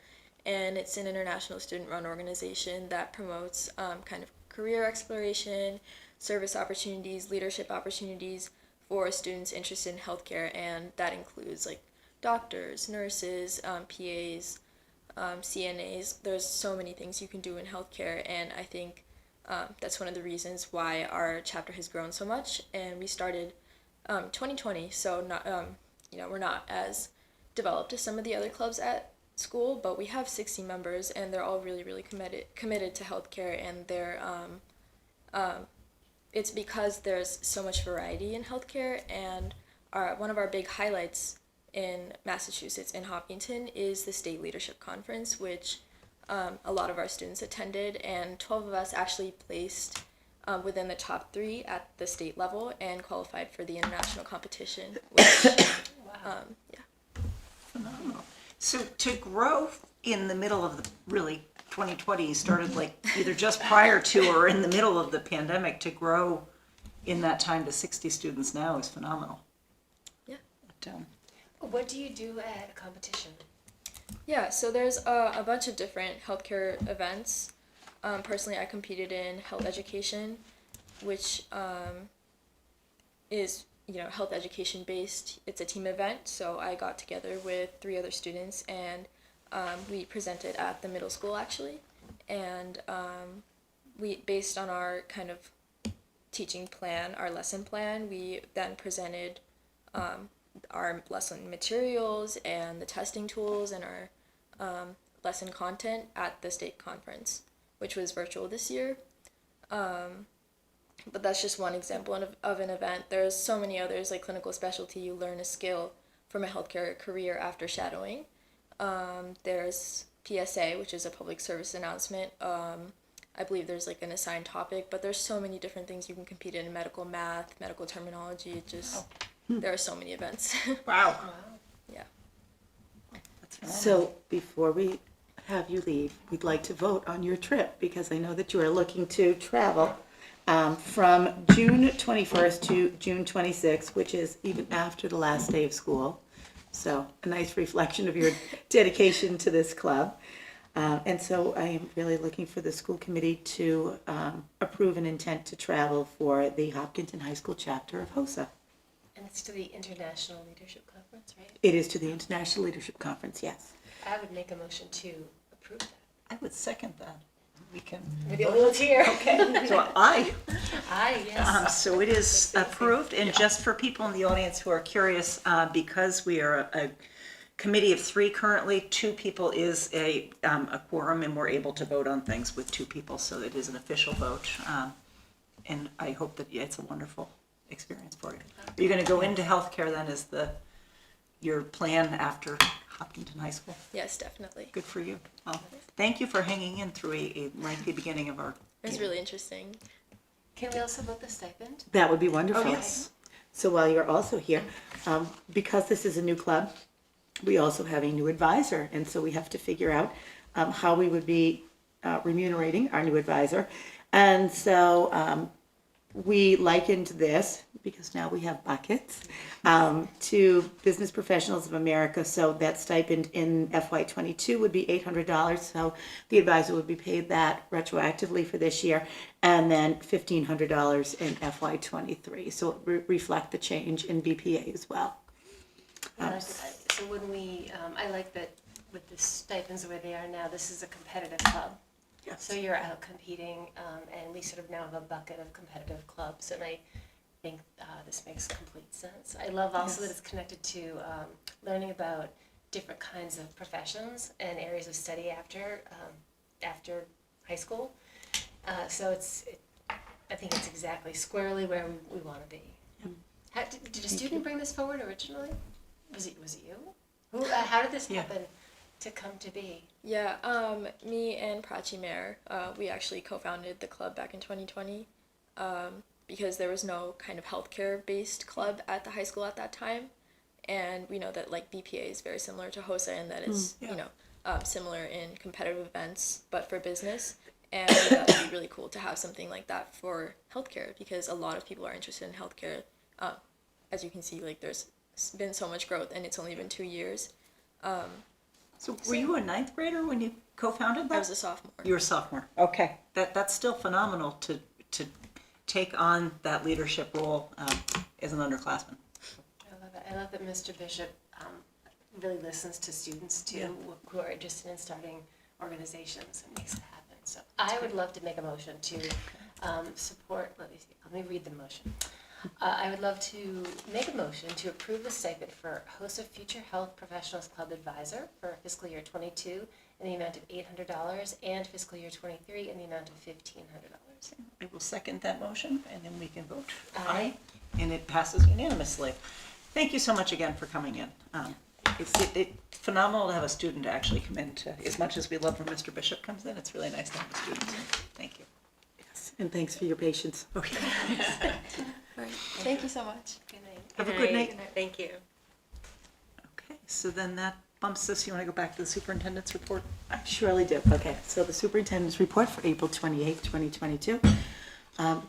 And it's an international student-run organization that promotes kind of career exploration, service opportunities, leadership opportunities for students interested in healthcare, and that includes like doctors, nurses, PAs, CNAs. There's so many things you can do in healthcare, and I think that's one of the reasons why our chapter has grown so much. And we started 2020, so not we're not as developed as some of the other clubs at school, but we have 60 members, and they're all really committed to healthcare, and they're it's because there's so much variety in healthcare, and one of our big highlights in Massachusetts in Hopkinton is the State Leadership Conference, which a lot of our students attended, and 12 of us actually placed within the top 3 at the state level and qualified for the international competition, which Phenomenal. So to grow in the middle of the really 2020 started like either just prior to or in the middle of the pandemic, to grow in that time to 60 students now is phenomenal. Yeah. What do you do at a competition? Yeah, so there's a bunch of different healthcare events. Personally, I competed in health education, which is health education based. It's a team event, so I got together with 3 other students, and we presented at the middle school actually, and we, based on our kind of teaching plan, our lesson plan, we then presented our lesson materials and the testing tools and our lesson content at the state conference, which was virtual this year. But that's just one example of an event. There's so many others, like clinical specialty. You learn a skill from a healthcare career after shadowing. There's PSA, which is a public service announcement. I believe there's like an assigned topic, but there's so many different things you can compete in: medical math, medical terminology. It just there are so many events. Wow. Yeah. So before we have you leave, we'd like to vote on your trip, because I know that you are looking to travel from June 21st to June 26th, which is even after the last day of school. So a nice reflection of your dedication to this club. And so I am really looking for the school committee to approve an intent to travel for the Hopkinton High School chapter of HOSA. And it's to the International Leadership Conference, right? It is to the International Leadership Conference, yes. I would make a motion to approve that. I would second that. We can. We're the only ones here. Okay, so aye. Aye, yes. So it is approved, and just for people in the audience who are curious, because we are a committee of 3 currently, 2 people is a quorum, and we're able to vote on things with 2 people, so it is an official vote. And I hope that it's a wonderful experience for you. Are you going to go into healthcare then as your plan after Hopkinton High School? Yes, definitely. Good for you. Well, thank you for hanging in through a lengthy beginning of our. It was really interesting. Can we also vote the stipend? That would be wonderful. Oh, yes. So while you're also here, because this is a new club, we also have a new advisor, and so we have to figure out how we would be remunerating our new advisor. And so we likened this, because now we have buckets, to Business Professionals of America. So that stipend in FY22 would be $800. So the advisor would be paid that retroactively for this year, and then $1,500 in FY23. So it reflect the change in BPA as well. So when we, I like that with the stipends the way they are now, this is a competitive club. Yes. So you're out competing, and we sort of now have a bucket of competitive clubs, and think this makes complete sense. I love also that it's connected to learning about different kinds of professions and areas of study after high school. So I think it's exactly squarely where we want to be. Did a student bring this forward originally? Was it you? How did this happen to come to be? Yeah, me and Prachi Mayer, we actually co-founded the club back in 2020 because there was no kind of healthcare-based club at the high school at that time. And we know that like BPA is very similar to HOSA and that it's, similar in competitive events, but for business. And we thought it would be really cool to have something like that for healthcare because a lot of people are interested in healthcare. As you can see, like there's been so much growth and it's only been 2 years. So were you a ninth grader when you co-founded that? I was a sophomore. You were a sophomore. Okay, that's still phenomenal to take on that leadership role as an underclassman. I love it. I love that Mr. Bishop really listens to students too who are interested in starting organizations and makes it happen. So I would love to make a motion to support. Let me read the motion. I would love to make a motion to approve the stipend for HOSA Future Health Professionals Club Advisor for fiscal year 22 in the amount of $800 and fiscal year 23 in the amount of $1,500. I will second that motion and then we can vote. Aye. And it passes unanimously. Thank you so much again for coming in. It's phenomenal to have a student actually come in to, as much as we love when Mr. Bishop comes in, it's really nice to have a student. Thank you. Yes, and thanks for your patience. Okay. All right. Thank you so much. Good night. Have a good night. Thank you. Okay, so then that bumps us, you want to go back to the superintendent's report? I surely do. Okay, so the superintendent's report for April 28th, 2022.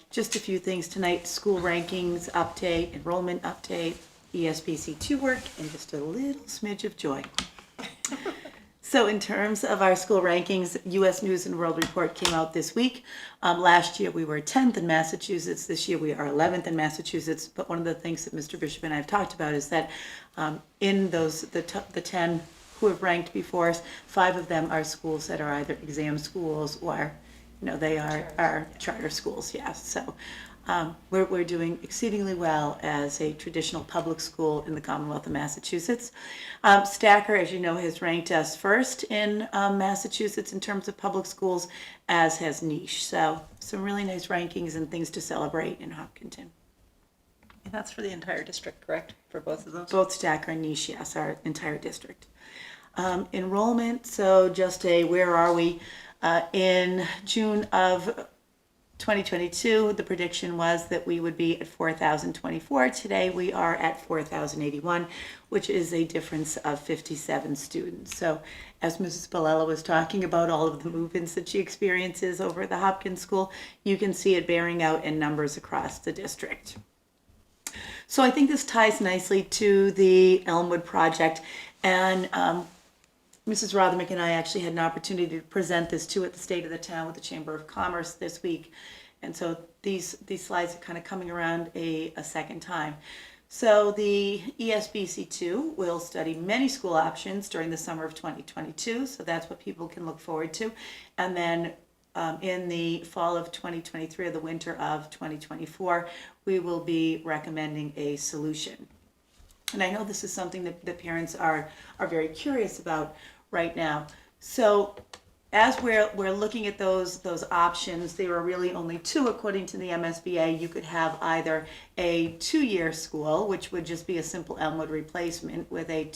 Just a few things tonight: school rankings update, enrollment update, ESBC2 work, and just a little smidge of joy. So in terms of our school rankings, U.S. News and World Report came out this week. Last year we were 10th in Massachusetts. This year we are 11th in Massachusetts. But one of the things that Mr. Bishop and I have talked about is that in those the 10 who have ranked before us, 5 of them are schools that are either exam schools or, they are charter schools. Yes, so we're doing exceedingly well as a traditional public school in the Commonwealth of Massachusetts. Stacker, as you know, has ranked us first in Massachusetts in terms of public schools, as has Niche. So some really nice rankings and things to celebrate in Hopkinton. And that's for the entire district, correct? For both of those? Both Stacker and Niche, yes, our entire district. Enrollment, so just where are we? In June of 2022, the prediction was that we would be at 4,024. Today we are at 4,081, which is a difference of 57 students. So as Mrs. Bilella was talking about all of the move-ins that she experiences over at the Hopkins School, you can see it bearing out in numbers across the district. So I think this ties nicely to the Elmwood project, and Mrs. Rothermick and I actually had an opportunity to present this too at the State of the Town with the Chamber of Commerce this week. And so these slides are kind of coming around a second time. So the ESBC2 will study many school options during the summer of 2022. So that's what people can look forward to. And then in the fall of 2023 or the winter of 2024, we will be recommending a solution. And I know this is something that parents are very curious about right now. So as we're looking at those options, there are really only 2 according to the MSBA. You could have either a 2-year school, which would just be a simple Elmwood replacement with a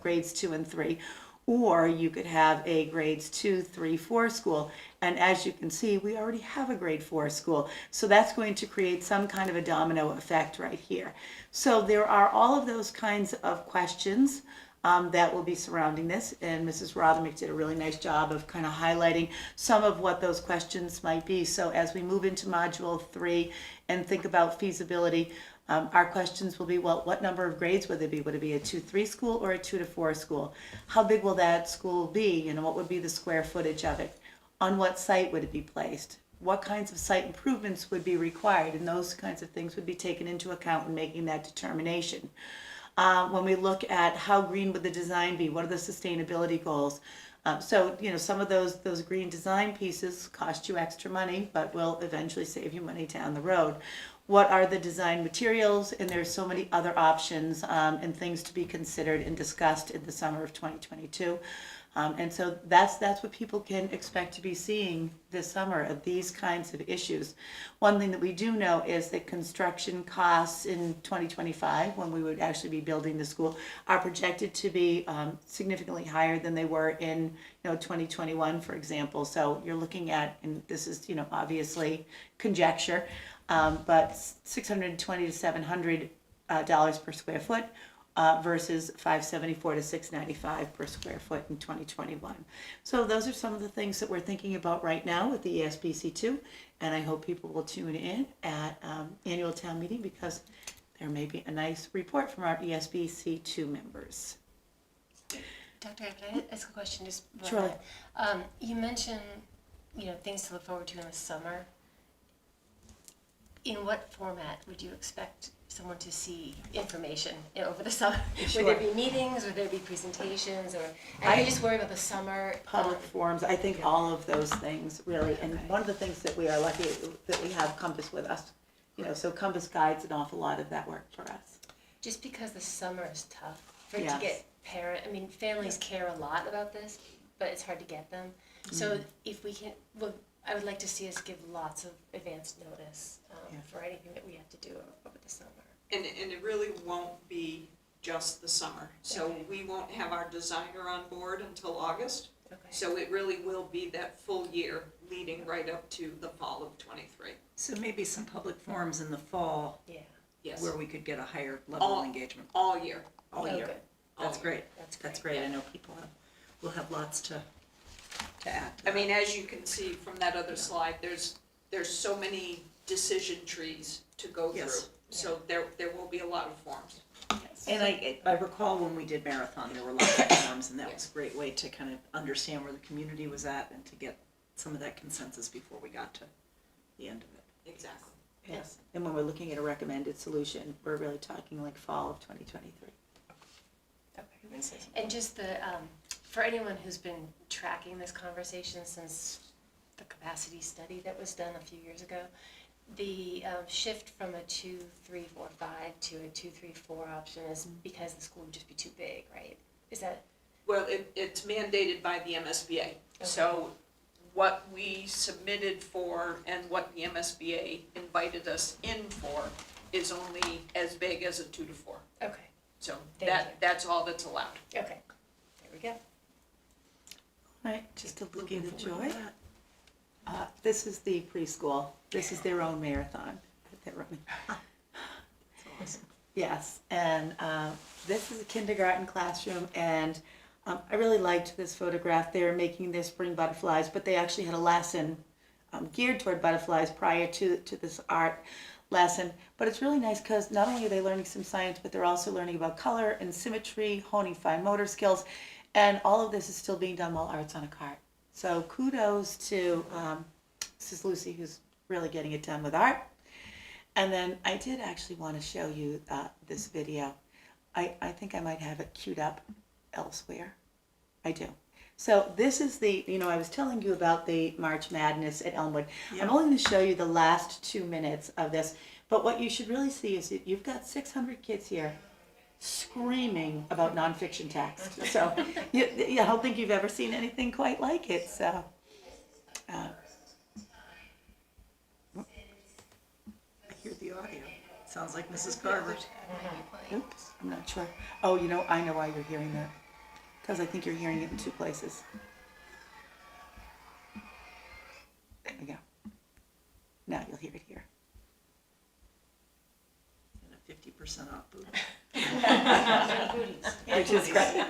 grades 2 and 3, or you could have a grades 2, 3, 4 school. And as you can see, we already have a grade 4 school. So that's going to create some kind of a domino effect right here. So there are all of those kinds of questions that will be surrounding this, and Mrs. Rothermick did a really nice job of kind of highlighting some of what those questions might be. So as we move into Module 3 and think about feasibility, our questions will be, well, what number of grades would they be? Would it be a 2-3 school or a 2-4 school? How big will that school be? What would be the square footage of it? On what site would it be placed? What kinds of site improvements would be required? And those kinds of things would be taken into account in making that determination. When we look at how green would the design be, what are the sustainability goals? So some of those green design pieces cost you extra money, but will eventually save you money down the road. what are the design materials, and there's so many other options and things to be considered and discussed in the summer of 2022. And so that's what people can expect to be seeing this summer, of these kinds of issues. One thing that we do know is that construction costs in 2025, when we would actually be building the school, are projected to be significantly higher than they were in 2021, for example. So you're looking at, and this is obviously conjecture, but $620 to $700 per square foot. Versus $574 to $695 per square foot in 2021. So those are some of the things that we're thinking about right now with the ESBC2, and I hope people will tune in at annual town meeting, because there may be a nice report from our ESBC2 members. Dr. Can I ask a question? Just Sure. You mentioned, things to look forward to in the summer. In what format would you expect someone to see information over the summer? Sure. Would there be meetings? Would there be presentations? Or I just worry about the summer. Public forums, I think all of those things really, and one of the things that we are lucky that we have Compass with us, so Compass guides an awful lot of that work for us. Just because the summer is tough to Yes. get families care a lot about this, but it's hard to get them. So if we can, I would like to see us give lots of advance notice for anything that we have to do over the summer. And it really won't be just the summer. So we won't have our designer on board until August. Okay. So it really will be that full year leading right up to the fall of 23. So maybe some public forums in the fall. Yeah. Yes. Where we could get a higher level of engagement. All year. All year. Good. That's great. That's great. I know people will have lots to add. I mean, as you can see from that other slide, there's so many decision trees to go through. Yes. So there will be a lot of forms. And I recall when we did Marathon, there were lots of forums, and that was a great way to kind of understand where the community was at and to get some of that consensus before we got to the end of it. Exactly. Yes, and when we're looking at a recommended solution, we're really talking like fall of 2023. Okay. And just for anyone who's been tracking this conversation since the capacity study that was done a few years ago, the shift from a 2, 3, 4, 5 to a 2, 3, 4 option is because the school would just be too big, right? Is that? Well, it's mandated by the MSBA. Okay. So what we submitted for and what the MSBA invited us in for is only as big as a 2 to 4. Okay. So that's all that's allowed. Okay. There we go. All right, just a little bit of joy. This is the preschool. This is their own marathon that they're running. That's awesome. Yes, and this is a kindergarten classroom, and I really liked this photograph. They were making their spring butterflies, but they actually had a lesson geared toward butterflies prior to this art lesson. But it's really nice because not only are they learning some science, but they're also learning about color and symmetry, honing fine motor skills, and all of this is still being done while art's on a cart. So kudos to this is Lucy, who's really getting it done with art. And then I did actually want to show you this video. I think I might have it queued up elsewhere. I do. So this is the, I was telling you about the March Madness at Elmwood. Yeah. I'm only going to show you the last 2 minutes of this. But what you should really see is that you've got 600 kids here screaming about nonfiction text. So I don't think you've ever seen anything quite like it. So. I hear the audio. Sounds like Mrs. Carver. Oops, I'm not sure. Oh, I know why you're hearing that. Because I think you're hearing it in 2 places. There we go. Now you'll hear it here. And a 50% off booth. Which is great.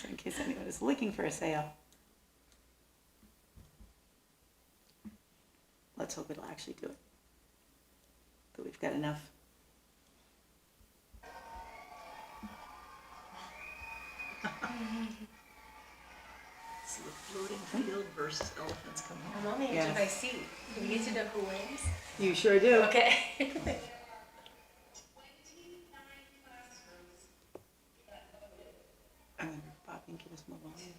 So in case anyone is looking for a sale. Let's hope it'll actually do it. But we've got enough. So the floating field versus elephants come home. I'm on the edge of my seat. Do we get to know who wins? You sure do. Okay. Bob can give us more volume.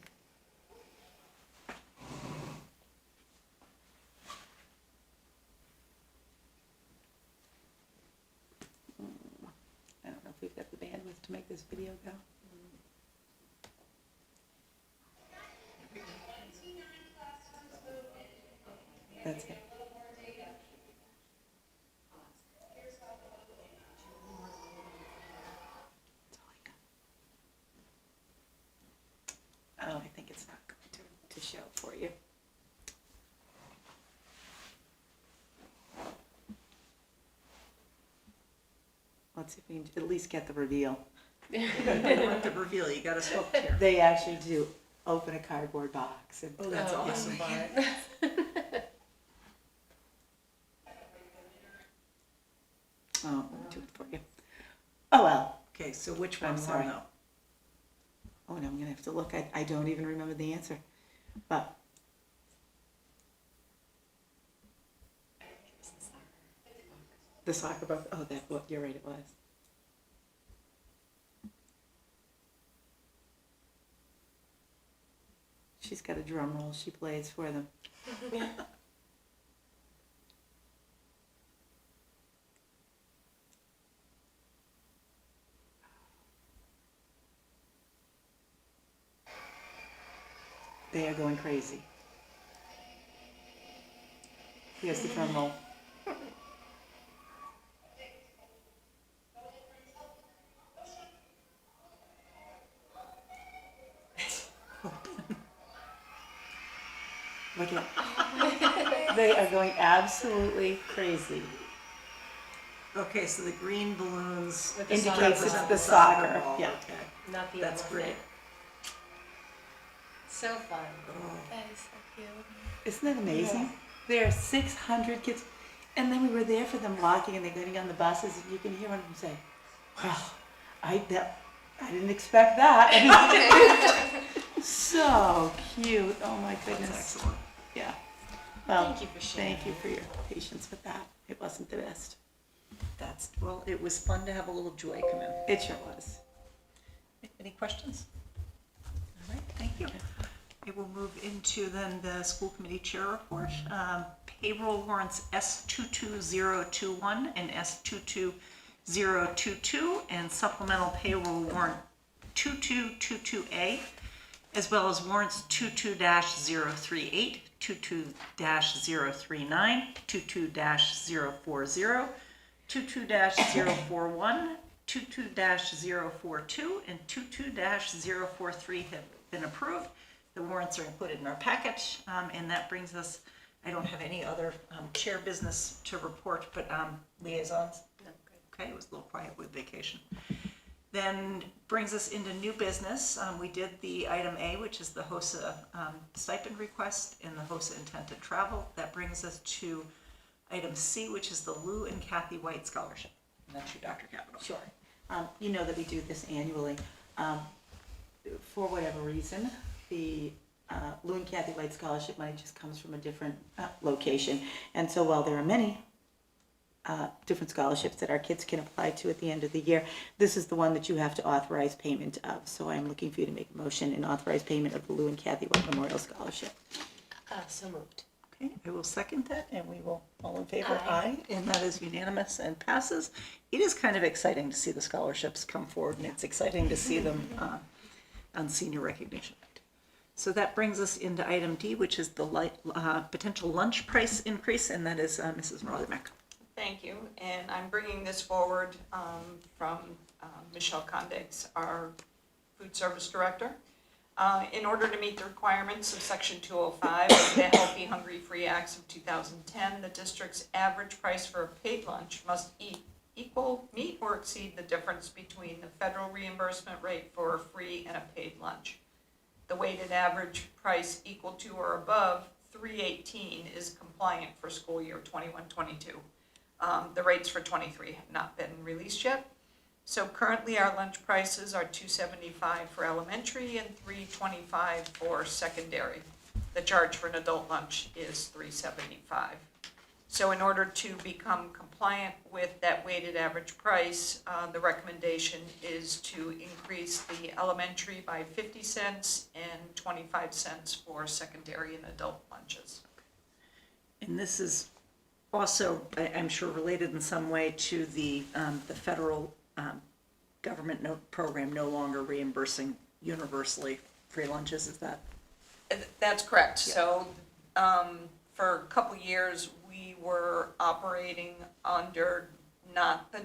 to make this video go? That's it. Oh, I think it's not going to show for you. Let's see if we can at least get the reveal. What the reveal, you got us hooked here. They actually do open a cardboard box. And, Oh, that's awesome. oh, I'll do it for you. Oh, well. Okay, so which I'm one sorry. won though? Oh, no, I'm going to have to look. I don't even remember the answer. But the soccer book. Oh, that book. You're right, it was. She's got a drum roll she plays for them. They are going crazy. Here's the drum roll. Look at They are going absolutely crazy. Okay, so the green balloons Indicates it's represent the soccer. ball. Yeah. Okay, Not the that's other great. one. So fun. That is so cute. Isn't that amazing? There are 600 kids. And then we were there for them walking and they're getting on the buses and you can hear one of them say, well, I didn't expect that. So cute. Oh my goodness. That's excellent. Yeah. Well, Thank you for sharing. thank you for your patience with that. It wasn't the best. Well, it was fun to have a little joy come in. It sure was. Any questions? All right, thank you. Okay, we'll move into then the school committee chair report. Payroll warrants S22021 and S22022 and supplemental payroll warrant 2222A, as well as warrants 22-038, 22-039, 22-040, 22-041, 22-042, and 22-043 have been approved. The warrants are included in our package, and that brings us, I don't have any other chair business to report, but liaisons? No, good. Okay, it was a little quiet with vacation. Then brings us into new business. We did the item A, which is the HOSA stipend request and the HOSA intent to travel. That brings us to item C, which is the Lou and Kathy White Scholarship. And that's you, Dr. Capito. Sure. You know that we do this annually. For whatever reason, the Lou and Kathy White Scholarship money just comes from a different location. And so while there are many different scholarships that our kids can apply to at the end of the year, this is the one that you have to authorize payment of. So I'm looking for you to make a motion and authorize payment of the Lou and Kathy White Memorial Scholarship. So moved. Okay, I will second that, and we will, all in favor, aye, and that is unanimous and passes. It is kind of exciting to see the scholarships come forward, and it's exciting to see them on senior recognition night. So that brings us into item D, which is the potential lunch price increase, and that is Mrs. Rothermack. Thank you, and I'm bringing this forward from Michelle Condex, our food service director. In order to meet the requirements of Section 205 of the Healthy Hungry Free Acts of 2010, the district's average price for a paid lunch must meet or exceed the difference between the federal reimbursement rate for a free and a paid lunch. The weighted average price equal to or above $3.18 is compliant for school year 21-22. The rates for 23 have not been released yet. So currently our lunch prices are $2.75 for elementary and $3.25 for secondary. The charge for an adult lunch is $3.75. So in order to become compliant with that weighted average price, the recommendation is to increase the elementary by 50 cents and 25 cents for secondary and adult lunches. And this is also, I'm sure, related in some way to the federal government program no longer reimbursing universally free lunches, is that? That's correct. So, for a couple years, we were operating under not the,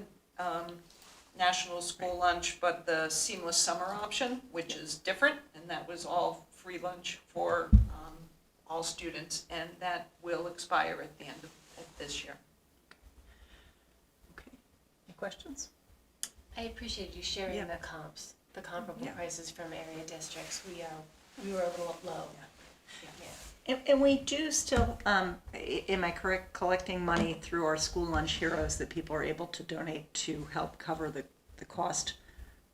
National School Lunch, but the Seamless Summer option, which is different, and that was all free lunch for, all students, and that will expire at the end of this year. Okay. Any questions? I appreciate you sharing Yeah. the comps, the comparable Yeah. prices from area districts. We were a little low. And we do still, am I correct, collecting money through our School Lunch Heroes that people are able to donate to help cover the cost?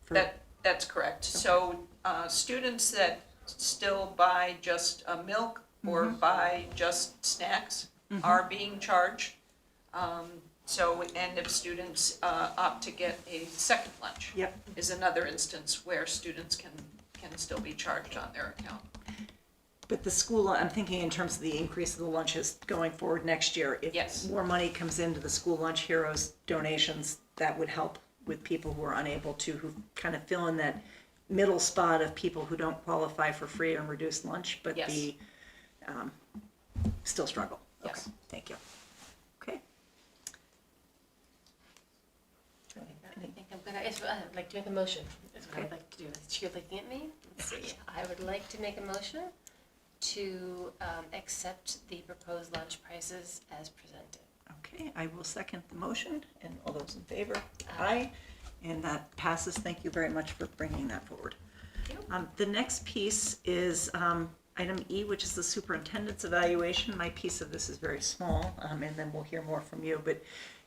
For That's correct. So, students that still buy just milk or buy just snacks are being charged. So, and if students opt to get a second lunch, Yep. is another instance where students can still be charged on their account. But the school, I'm thinking in terms of the increase of the lunches going forward next year. Yes. If more money comes into the School Lunch Heroes donations, that would help with people who are unable to, who kind of fill in that middle spot of people who don't qualify for free or reduced lunch, but Yes. still struggle. Yes. Okay, thank you. Okay. I think I'm gonna, I'd like to make a motion, is what I'd like to do. You're looking at me? Let's see. I would like to make a motion to accept the proposed lunch prices as presented. Okay, I will second the motion, and all those in favor? Aye. And that passes. Thank you very much for bringing that forward. The next piece is item E, which is the superintendent's evaluation. My piece of this is very small, and then we'll hear more from you. But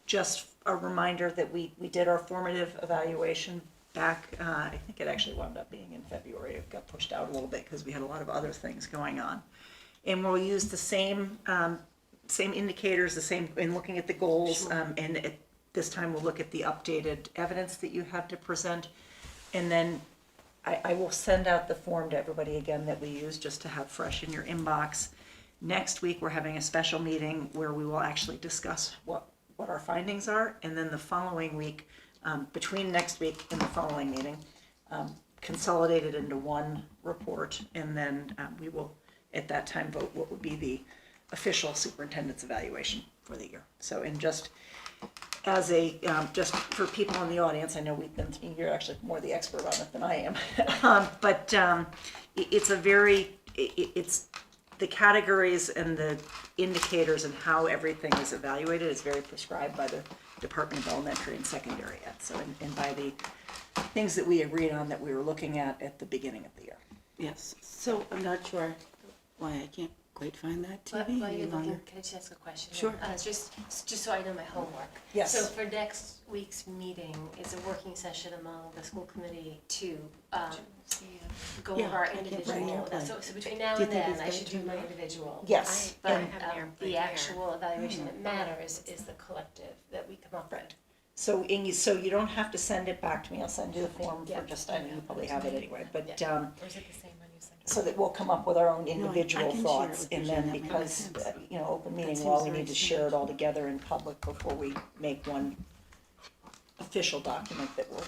just a reminder that we did our formative evaluation back, I think it actually wound up being in February. It got pushed out a little bit because we had a lot of other things going on. And we'll use the same indicators, the same, in looking at the goals, and at this time we'll look at the updated evidence that you have to present. And then I will send out the form to everybody again that we use, just to have fresh in your inbox. Next week, we're having a special meeting where we will actually discuss what our findings are, and then the following week, between next week and the following meeting, consolidate it into one report, and then we will, at that time, vote what would be the official superintendent's evaluation for the year. So, and just as a, just for people in the audience, I know you're actually more the expert on it than I am, but it's a very, it's the categories and the indicators and how everything is evaluated is very prescribed by the Department of Elementary and Secondary Ed. So, and by the things that we agreed on that we were looking at the beginning of the year. Yes, so I'm not sure why I can't quite find that TV While any you're looking, longer. can I just ask a question? Sure. Just so I know my homework. Yes. So for next week's meeting, is a working session among the school committee to go Yeah, over our I can't individual. write airplane. So between now Do you and think then, it's I gonna should do do my that? individual. Yes. But And- the actual evaluation that matters is the collective that we come up with. So, so you don't have to send it back to me. I'll send you the form for just, I know you probably have it anyway, but, Or is it the same one you sent? so that we'll come up with our own I individual can share it thoughts, with you, and Jen, then that might make because, sense. open meeting seems law, we very need to share it all together in public before we make one official document that will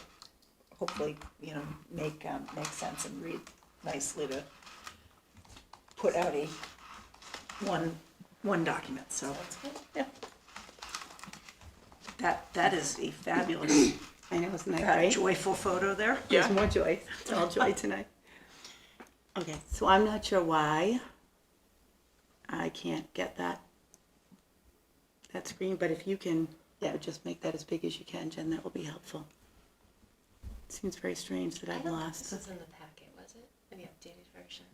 hopefully, make sense and read nicely to put out a one document, so. Sounds good. Yeah. That is a fabulous, I know, isn't that great? joyful photo there. There's more joy. It's all joy tonight. Okay, so I'm not sure why I can't get that screen, but if you can, just make that as big as you can, Jen, that will be helpful. It seems very strange that I I've don't think lost. this was in the packet, was it? In the updated version?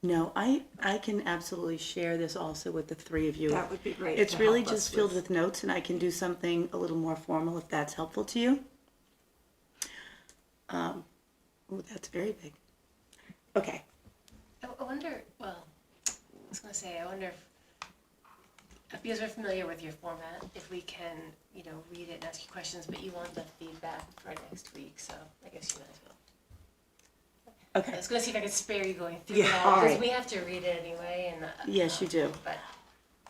No, I can absolutely share this also with the three of you. That would be great It's to really help us just filled with. with notes, and I can do something a little more formal if that's helpful to you. Oh, that's very big. Okay. I wonder, well, I was gonna say, I wonder if, because we're familiar with your format, if we can, read it and ask you questions, but you want the feedback for next week, so I guess you might as well. Okay. I was gonna see if I could spare you going through Yeah, it all all, because right. we have to read it anyway, and. Yes, you do. But,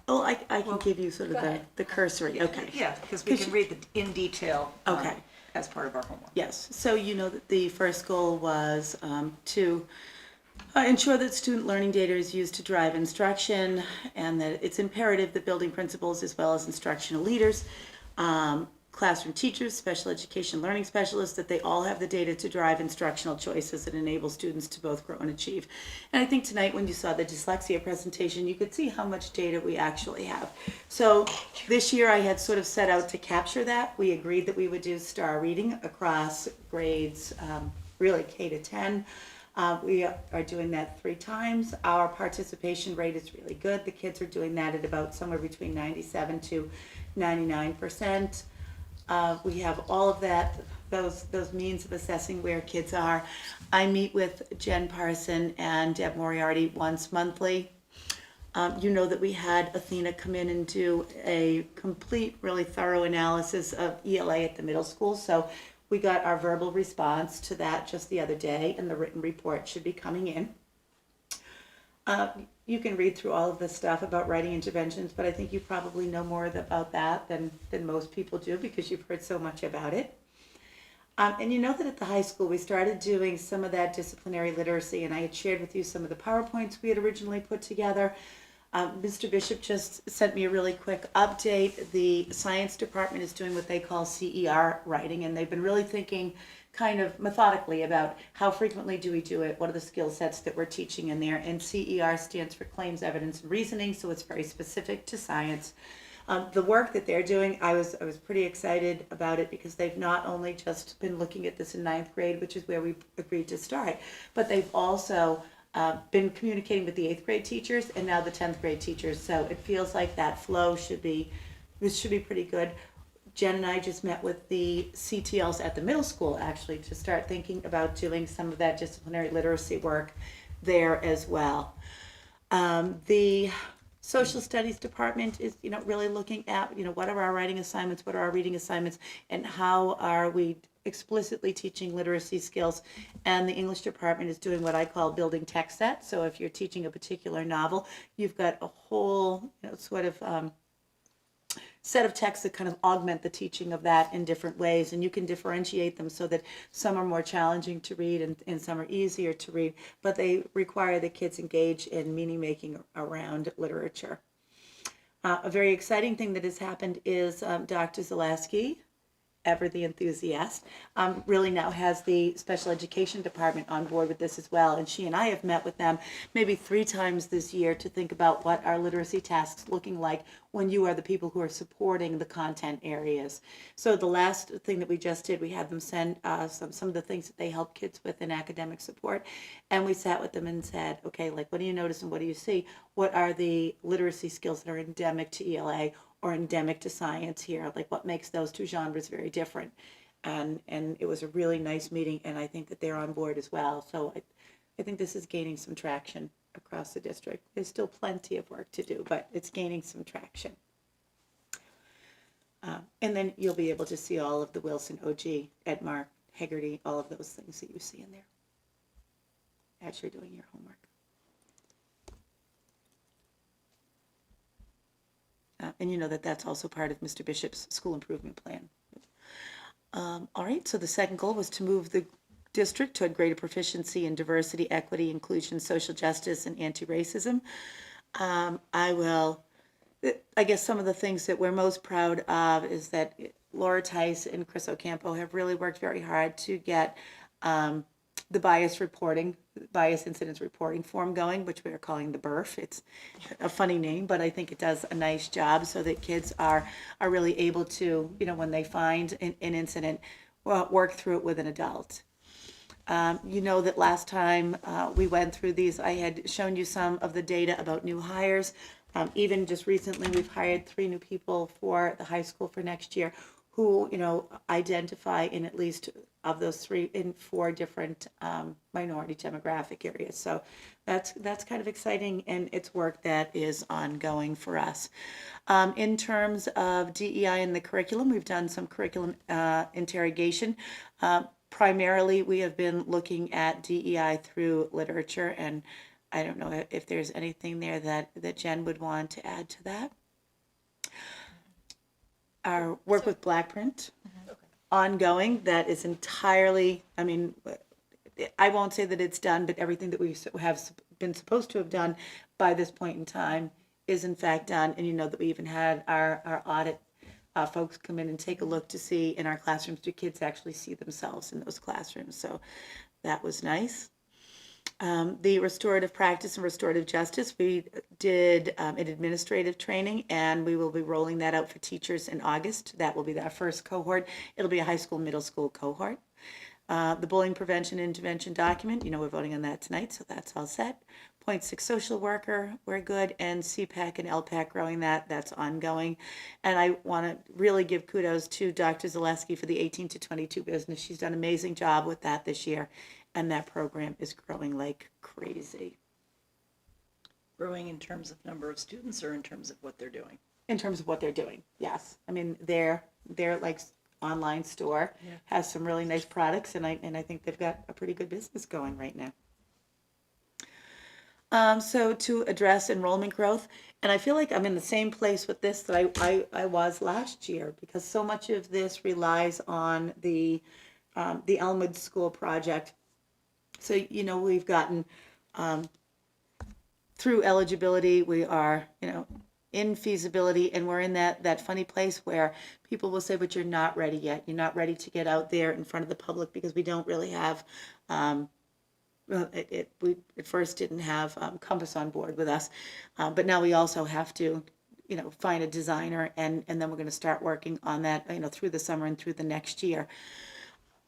Oh, I can give you sort of go ahead. the cursory, okay. Yeah, because we can read in detail. Okay. as part of our homework. Yes, so you know that the first goal was to ensure that student learning data is used to drive instruction, and that it's imperative that building principals as well as instructional leaders, classroom teachers, special education learning specialists, that they all have the data to drive instructional choices that enable students to both grow and achieve. And I think tonight when you saw the dyslexia presentation, you could see how much data we actually have. So this year I had sort of set out to capture that. We agreed that we would do star reading across grades, really K to 10. We are doing that 3 times. Our participation rate is really good. The kids are doing that at about somewhere between 97 to 99%. We have all of that, those means of assessing where kids are. I meet with Jen Parson and Deb Moriarty once monthly. You know that we had Athena come in and do a complete, really thorough analysis of ELA at the middle school. So we got our verbal response to that just the other day, and the written report should be coming in. You can read through all of the stuff about writing interventions, but I think you probably know more about that than most people do because you've heard so much about it. And you know that at the high school we started doing some of that disciplinary literacy, and I had shared with you some of the PowerPoints we had originally put together. Mr. Bishop just sent me a really quick update. The science department is doing what they call CER writing, and they've been really thinking kind of methodically about how frequently do we do it, what are the skill sets that we're teaching in there, and CER stands for Claims, Evidence, and Reasoning, so it's very specific to science. The work that they're doing, I was pretty excited about it because they've not only just been looking at this in 9th grade, which is where we agreed to start, but they've also been communicating with the 8th grade teachers and now the 10th grade teachers, so it feels like that flow should be pretty good. Jen and I just met with the CTLs at the middle school actually to start thinking about doing some of that disciplinary literacy work there as well. The social studies department is, really looking at, what are our writing assignments, what are our reading assignments, and how are we explicitly teaching literacy skills. And the English department is doing what I call building text sets. So if you're teaching a particular novel, you've got a whole, sort of set of texts that kind of augment the teaching of that in different ways, and you can differentiate them so that some are more challenging to read and some are easier to read, but they require the kids engage in meaning making around literature. A very exciting thing that has happened is Dr. Zaleski, ever the enthusiast, really now has the special education department on board with this as well. And she and I have met with them maybe 3 times this year to think about what our literacy tasks looking like when you are the people who are supporting the content areas. So the last thing that we just did, we had them send some of the things that they help kids with in academic support. And we sat with them and said, okay, like, what do you notice and what do you see? What are the literacy skills that are endemic to ELA or endemic to science here? Like, what makes those 2 genres very different? And it was a really nice meeting, and I think that they're on board as well. So I think this is gaining some traction across the district. There's still plenty of work to do, but it's gaining some traction. And then you'll be able to see all of the Wilson, OG, Edmar, Hegarty, all of those things that you see in there as you're doing your homework. And you know that that's also part of Mr. Bishop's school improvement plan. All right, so the second goal was to move the district toward greater proficiency in diversity, equity, inclusion, social justice, and anti-racism. I guess some of the things that we're most proud of is that Laura Tice and Chris Ocampo have really worked very hard to get the bias incidence reporting form going, which we are calling the BERF. It's a funny name, but I think it does a nice job so that kids are really able to, when they find an incident, work through it with an adult. You know that last time we went through these, I had shown you some of the data about new hires. Even just recently, we've hired 3 new people for the high school for next year who, identify in at least of those 3 in 4 different minority demographic areas. So that's kind of exciting, and it's work that is ongoing for us. In terms of DEI in the curriculum, we've done some curriculum interrogation. Primarily, we have been looking at DEI through literature, and I don't know if there's anything there that Jen would want to add to that. Our work with Blackprint. ongoing that is entirely, I mean, I won't say that it's done, but everything that we have been supposed to have done by this point in time is in fact done. And you know that we even had our audit folks come in and take a look to see in our classrooms, do kids actually see themselves in those classrooms? So that was nice. The restorative practice and restorative justice, we did an administrative training, and we will be rolling that out for teachers in August. That will be our first cohort. It'll be a high school, middle school cohort. The bullying prevention intervention document, you know, we're voting on that tonight, so that's all set. 0.6 social worker, we're good, and CPAC and LPAC growing that's ongoing. And I want to really give kudos to Dr. Zaleski for the 18 to 22 business. She's done an amazing job with that this year, and that program is growing like crazy. Growing in terms of number of students or in terms of what they're doing? In terms of what they're doing, yes. I mean, they're like online store has some really nice products, and I think they've got a pretty good business going right now. So to address enrollment growth, and I feel like I'm in the same place with this that I was last year, because so much of this relies on the Elmwood School project. So, you know, we've gotten through eligibility, we are, you know, in feasibility, and we're in that funny place where people will say, but you're not ready yet. You're not ready to get out there in front of the public, because we don't really have, we at first didn't have Compass on board with us, but now we also have to, you know, find a designer, and then we're going to start working on that, you know, through the summer and through the next year.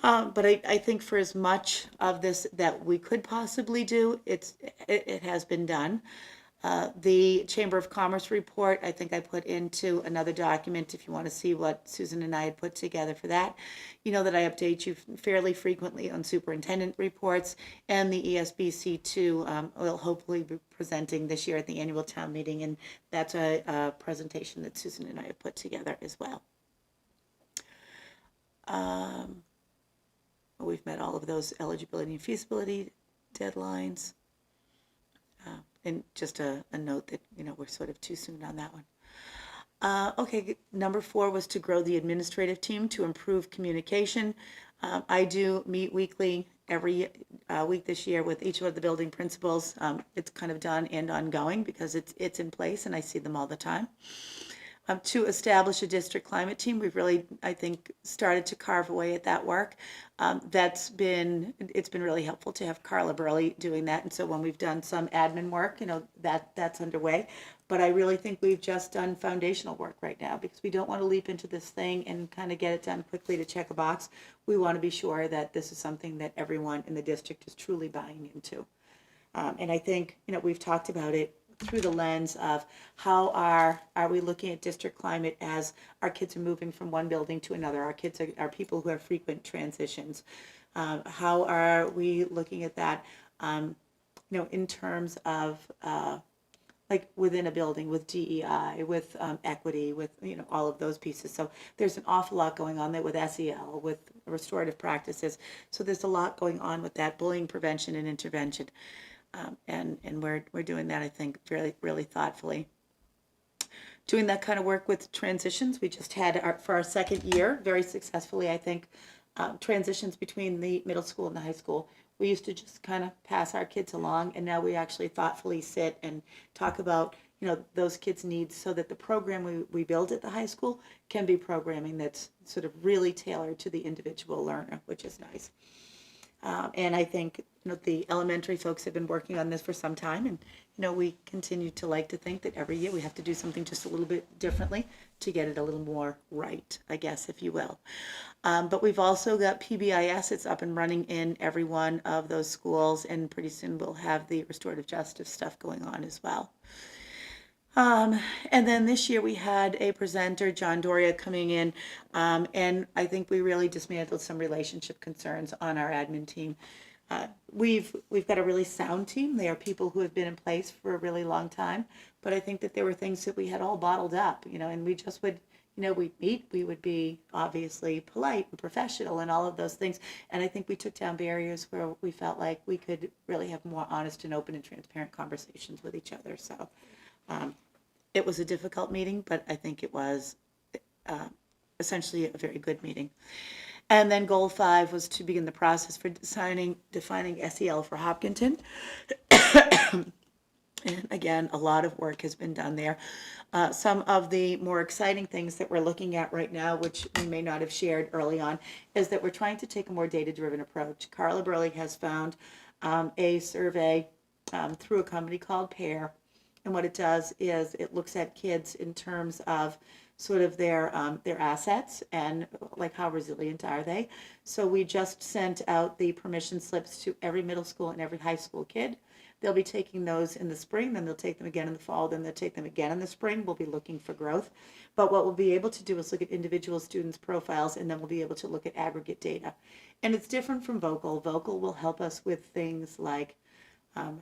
But I think for as much of this that we could possibly do, it has been done. The Chamber of Commerce report, I think I put into another document if you want to see what Susan and I had put together for that. You know that I update you fairly frequently on superintendent reports, and the ESBC2 will hopefully be presenting this year at the annual town meeting, and that's a presentation that Susan and I have put together as well. We've met all of those eligibility and feasibility deadlines. And just a note that, you know, we're sort of too soon on that one. Okay, number 4 was to grow the administrative team to improve communication. I do meet weekly, every week this year, with each of the building principals. It's kind of done and ongoing because it's in place and I see them all the time. To establish a district climate team, we've really, I think, started to carve away at that work. It's been really helpful to have Carla Burley doing that, and so when we've done some admin work, you know, that's underway. But I really think we've just done foundational work right now, because we don't want to leap into this thing and kind of get it done quickly to check a box. We want to be sure that this is something that everyone in the district is truly buying into. And I think, you know, we've talked about it through the lens of how are we looking at district climate as our kids are moving from one building to another. Our kids are people who have frequent transitions. How are we looking at that, you know, in terms of like within a building with DEI, with equity, with, you know, all of those pieces. So there's an awful lot going on there with SEL, with restorative practices. So there's a lot going on with that, bullying prevention and intervention. And we're doing that, I think, really, really thoughtfully. Doing that kind of work with transitions. We just had for our second year, very successfully, I think, transitions between the middle school and the high school. We used to just kind of pass our kids along, and now we actually thoughtfully sit and talk about, you know, those kids' needs, so that the program we build at the high school can be programming that's sort of really tailored to the individual learner, which is nice. And I think, you know, the elementary folks have been working on this for some time, and, you know, we continue to like to think that every year we have to do something just a little bit differently to get it a little more right, I guess, if you will. But we've also got PBIS. It's up and running in every one of those schools, and pretty soon we'll have the restorative justice stuff going on as well. And then this year we had a presenter, John Doria, coming in, and I think we really dismantled some relationship concerns on our admin team. We've got a really sound team. They are people who have been in place for a really long time, but I think that there were things that we had all bottled up, you know, and we just would, you know, we'd meet, we would be obviously polite and professional and all of those things, and I think we took down barriers where we felt like we could really have more honest and open and transparent conversations with each other. So it was a difficult meeting, but I think it was essentially a very good meeting. And then goal 5 was to begin the process for defining SEL for Hopkinton. And again, a lot of work has been done there. Some of the more exciting things that we're looking at right now, which we may not have shared early on, is that we're trying to take a more data-driven approach. Carla Burley has found a survey through a company called PAIR. And what it does is it looks at kids in terms of sort of their assets and like how resilient are they. So we just sent out the permission slips to every middle school and every high school kid. They'll be taking those in the spring, then they'll take them again in the fall, then they'll take them again in the spring. We'll be looking for growth. But what we'll be able to do is look at individual students' profiles, and then we'll be able to look at aggregate data. And it's different from Vocal. Vocal will help us with things like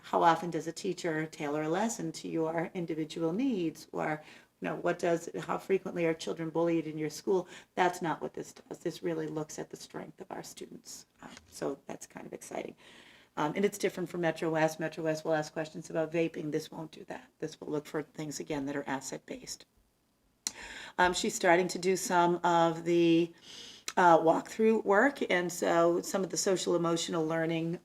how often does a teacher tailor a lesson to your individual needs, or how frequently are children bullied in your school. That's not what this does. This really looks at the strength of our students. So that's kind of exciting. And it's different from Metro West. Metro West will ask questions about vaping. This won't do that. This will look for things, again, that are asset-based. She's starting to do some of the walkthrough work, and so some of the social emotional learning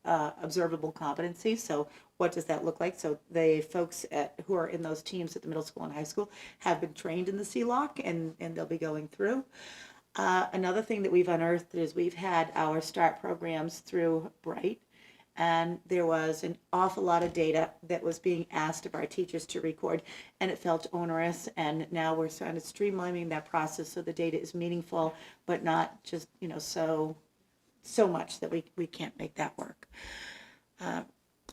observable competencies. So what does that look like? So the folks who are in those teams at the middle school and high school have been trained in the CLOC, and they'll be going through. Another thing that we've unearthed is we've had our START programs through Bright, and there was an awful lot of data that was being asked of our teachers to record, and it felt onerous, and now we're sort of streamlining that process so the data is meaningful, but not just, so much that we can't make that work.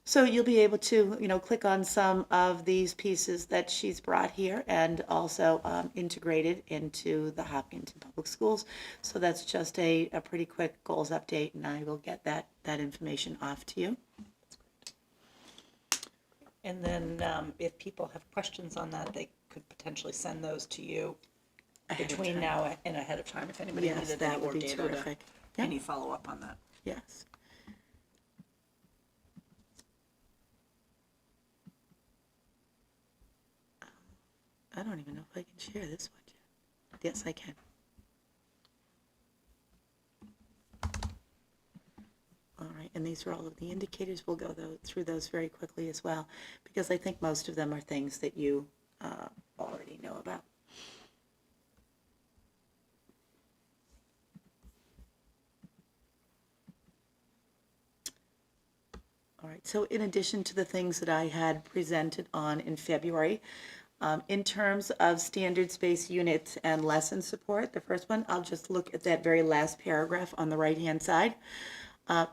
So you'll be able to, click on some of these pieces that she's brought here and also integrated into the Hopkinton Public Schools. So that's just a pretty quick goals update, and I will get that information off to you. And then if people have questions on that, they could potentially send those to you between now and ahead of time if anybody needed any more data. Terrific. Any follow-up on that. Yes. I don't even know if I can share this one yet. Yes, I can. All right, and these are all of the indicators. We'll go through those very quickly as well, because I think most of them are things that you already know about. All right, so in addition to the things that I had presented on in February, in terms of standards-based units and lesson support, the first one, I'll just look at that very last paragraph on the right-hand side.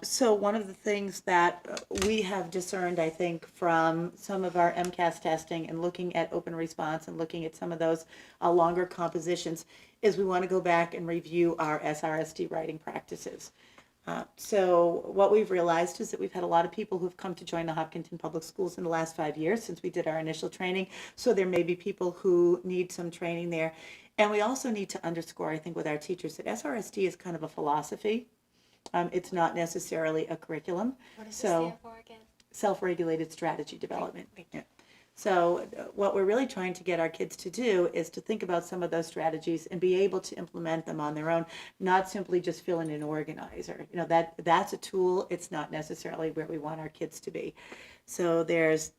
So one of the things that we have discerned, I think, from some of our MCAS testing and looking at open response and looking at some of those longer compositions, is we want to go back and review our SRSD writing practices. So what we've realized is that we've had a lot of people who've come to join the Hopkinton Public Schools in the last 5 years since we did our initial training. So there may be people who need some training there. And we also need to underscore, I think, with our teachers that SRSD is kind of a philosophy. It's not necessarily a curriculum. What does it So stand for again? self-regulated strategy development. Yeah. So what we're really trying to get our kids to do is to think about some of those strategies and be able to implement them on their own, not simply just fill in an organizer. That's a tool. It's not necessarily where we want our kids to be. So there's,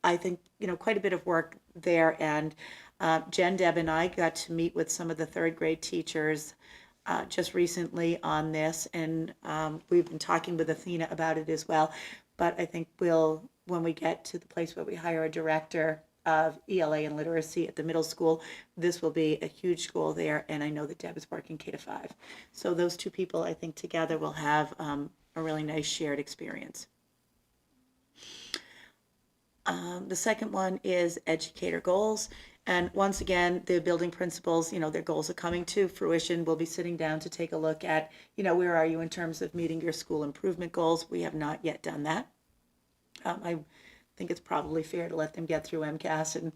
I think, quite a bit of work there. And Jen, Deb, and I got to meet with some of the third grade teachers just recently on this, and we've been talking with Athena about it as well. But I think when we get to the place where we hire a director of ELA and literacy at the middle school, this will be a huge school there, and I know that Deb is working K-5. So those two people, I think, together will have a really nice shared experience. The second one is educator goals. And once again, the building principals, their goals are coming to fruition. We'll be sitting down to take a look at, where are you in terms of meeting your school improvement goals? We have not yet done that. I think it's probably fair to let them get through MCAS and,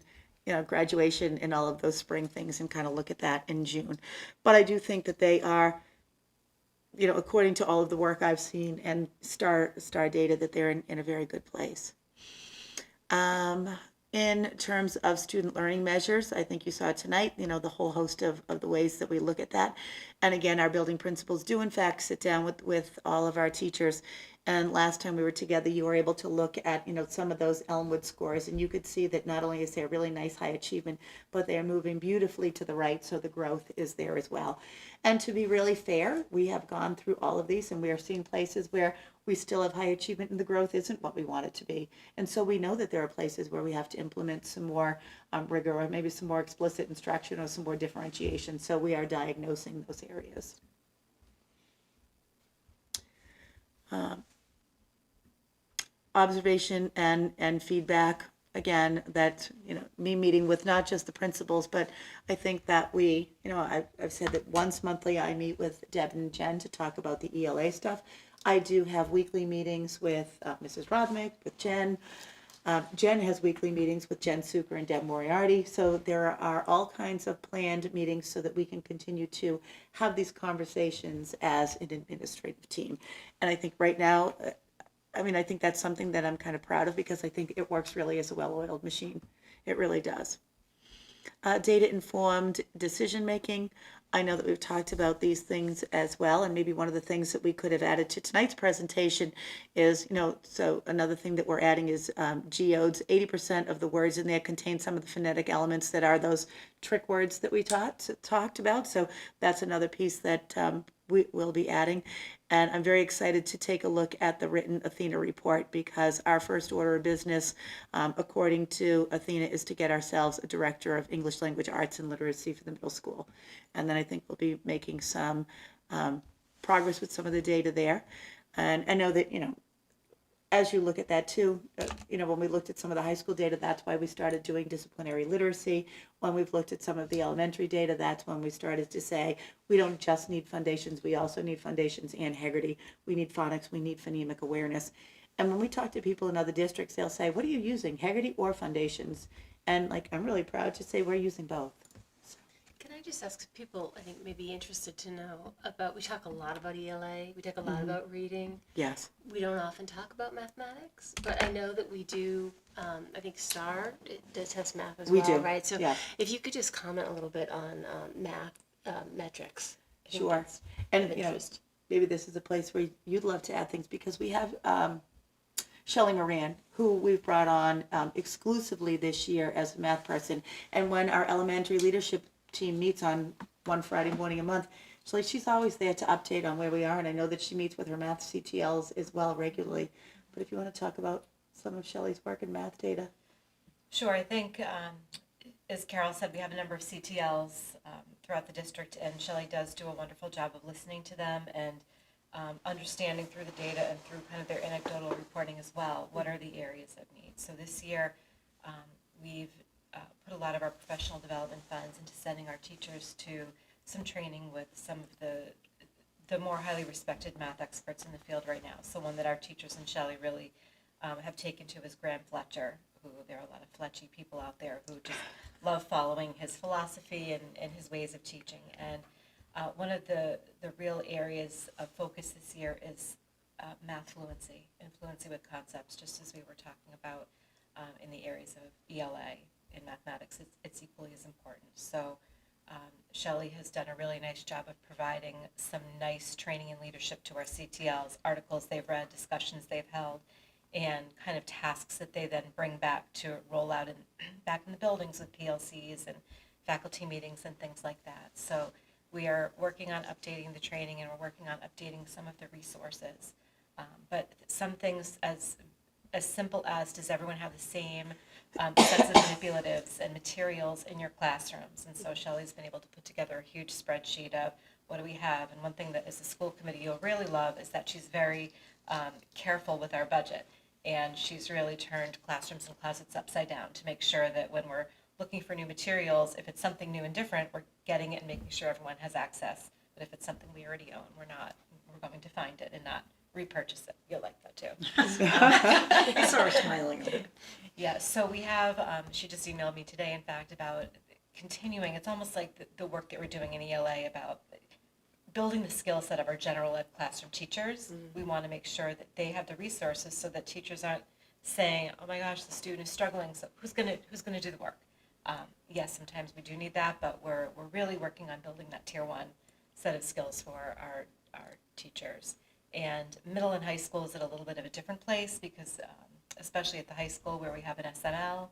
graduation and all of those spring things and kind of look at that in June. But I do think that they are, according to all of the work I've seen and STAR data, that they're in a very good place. In terms of student learning measures, I think you saw tonight, the whole host of the ways that we look at that. And again, our building principals do in fact sit down with all of our teachers. And last time we were together, you were able to look at, some of those Elmwood scores, and you could see that not only is there really nice high achievement, but they are moving beautifully to the right, so the growth is there as well. And to be really fair, we have gone through all of these, and we are seeing places where we still have high achievement and the growth isn't what we want it to be. And so we know that there are places where we have to implement some more rigor, or maybe some more explicit instruction, or some more differentiation. So we are diagnosing those areas. Observation and feedback, again, that, me meeting with not just the principals, but I think that we, I've said that once monthly I meet with Deb and Jen to talk about the ELA stuff. I do have weekly meetings with Mrs. Rodmick, with Jen. Jen has weekly meetings with Jen Suker and Deb Moriarty. So there are all kinds of planned meetings so that we can continue to have these conversations as an administrative team. And I think right now, I think that's something that I'm kind of proud of, because I think it works really as a well-oiled machine. It really does. Data-informed decision-making. I know that we've talked about these things as well, and maybe one of the things that we could have added to tonight's presentation is, so another thing that we're adding is geodes. 80% of the words in there contain some of the phonetic elements that are those trick words that we talked about. So that's another piece that we will be adding. And I'm very excited to take a look at the written Athena report, because our first order of business, according to Athena, is to get ourselves a director of English language arts and literacy for the middle school. And then I think we'll be making some progress with some of the data there. And I know that, as you look at that too, when we looked at some of the high school data, that's why we started doing disciplinary literacy. When we've looked at some of the elementary data, that's when we started to say, we don't just need foundations, we also need foundations and Heggerty. We need phonics, we need phonemic awareness. And when we talk to people in other districts, they'll say, what are you using, Heggerty or foundations? And I'm really proud to say we're using both. Can I just ask people, I think, may be interested to know about, we talk a lot about ELA, we talk a lot about reading. Yes. We don't often talk about mathematics, but I know that we do, I think STAR does test math as well, We do, right? So yeah. if you could just comment a little bit on math metrics. I think Sure. that's And, of interest. maybe this is a place where you'd love to add things, because we have Shelley Moran, who we've brought on exclusively this year as a math person. And when our elementary leadership team meets on one Friday morning a month, she's always there to update on where we are. And I know that she meets with her math CTLs as well regularly. But if you want to talk about some of Shelley's work in math data. Sure, I think, as Carol said, we have a number of CTLs throughout the district, and Shelley does do a wonderful job of listening to them and understanding through the data and through kind of their anecdotal reporting as well, what are the areas of need. So this year, we've put a lot of our professional development funds into sending our teachers to some training with some of the more highly respected math experts in the field right now. So one that our teachers and Shelley really have taken to is Graham Fletcher, who there are a lot of Fletchy people out there who just love following his philosophy and his ways of teaching. And one of the real areas of focus this year is math fluency and fluency with concepts, just as we were talking about in the areas of ELA. In mathematics, it's equally as important. So Shelley has done a really nice job of providing some nice training and leadership to our CTLs, articles they've read, discussions they've held, and kind of tasks that they then bring back to roll out back in the buildings with PLCs and faculty meetings and things like that. So we are working on updating the training, and we're working on updating some of the resources. But some things as simple as, does everyone have the same sets of manipulatives and materials in your classrooms? And so Shelley's been able to put together a huge spreadsheet of what do we have. And one thing that as a school committee you'll really love is that she's very careful with our budget. And she's really turned classrooms and closets upside down to make sure that when we're looking for new materials, if it's something new and different, we're getting it and making sure everyone has access. But if it's something we already own, we're going to find it and not repurchase it. You'll like that too. I saw her smiling. Yeah, so we have, she just emailed me today, in fact, about continuing. It's almost like the work that we're doing in ELA about building the skill set of our general ed classroom teachers. We want to make sure that they have the resources so that teachers aren't saying, oh my gosh, the student is struggling, so who's gonna do the work? Yes, sometimes we do need that, but we're really working on building that tier 1 set of skills for our teachers. And middle and high school is at a little bit of a different place because especially at the high school where we have an SNL,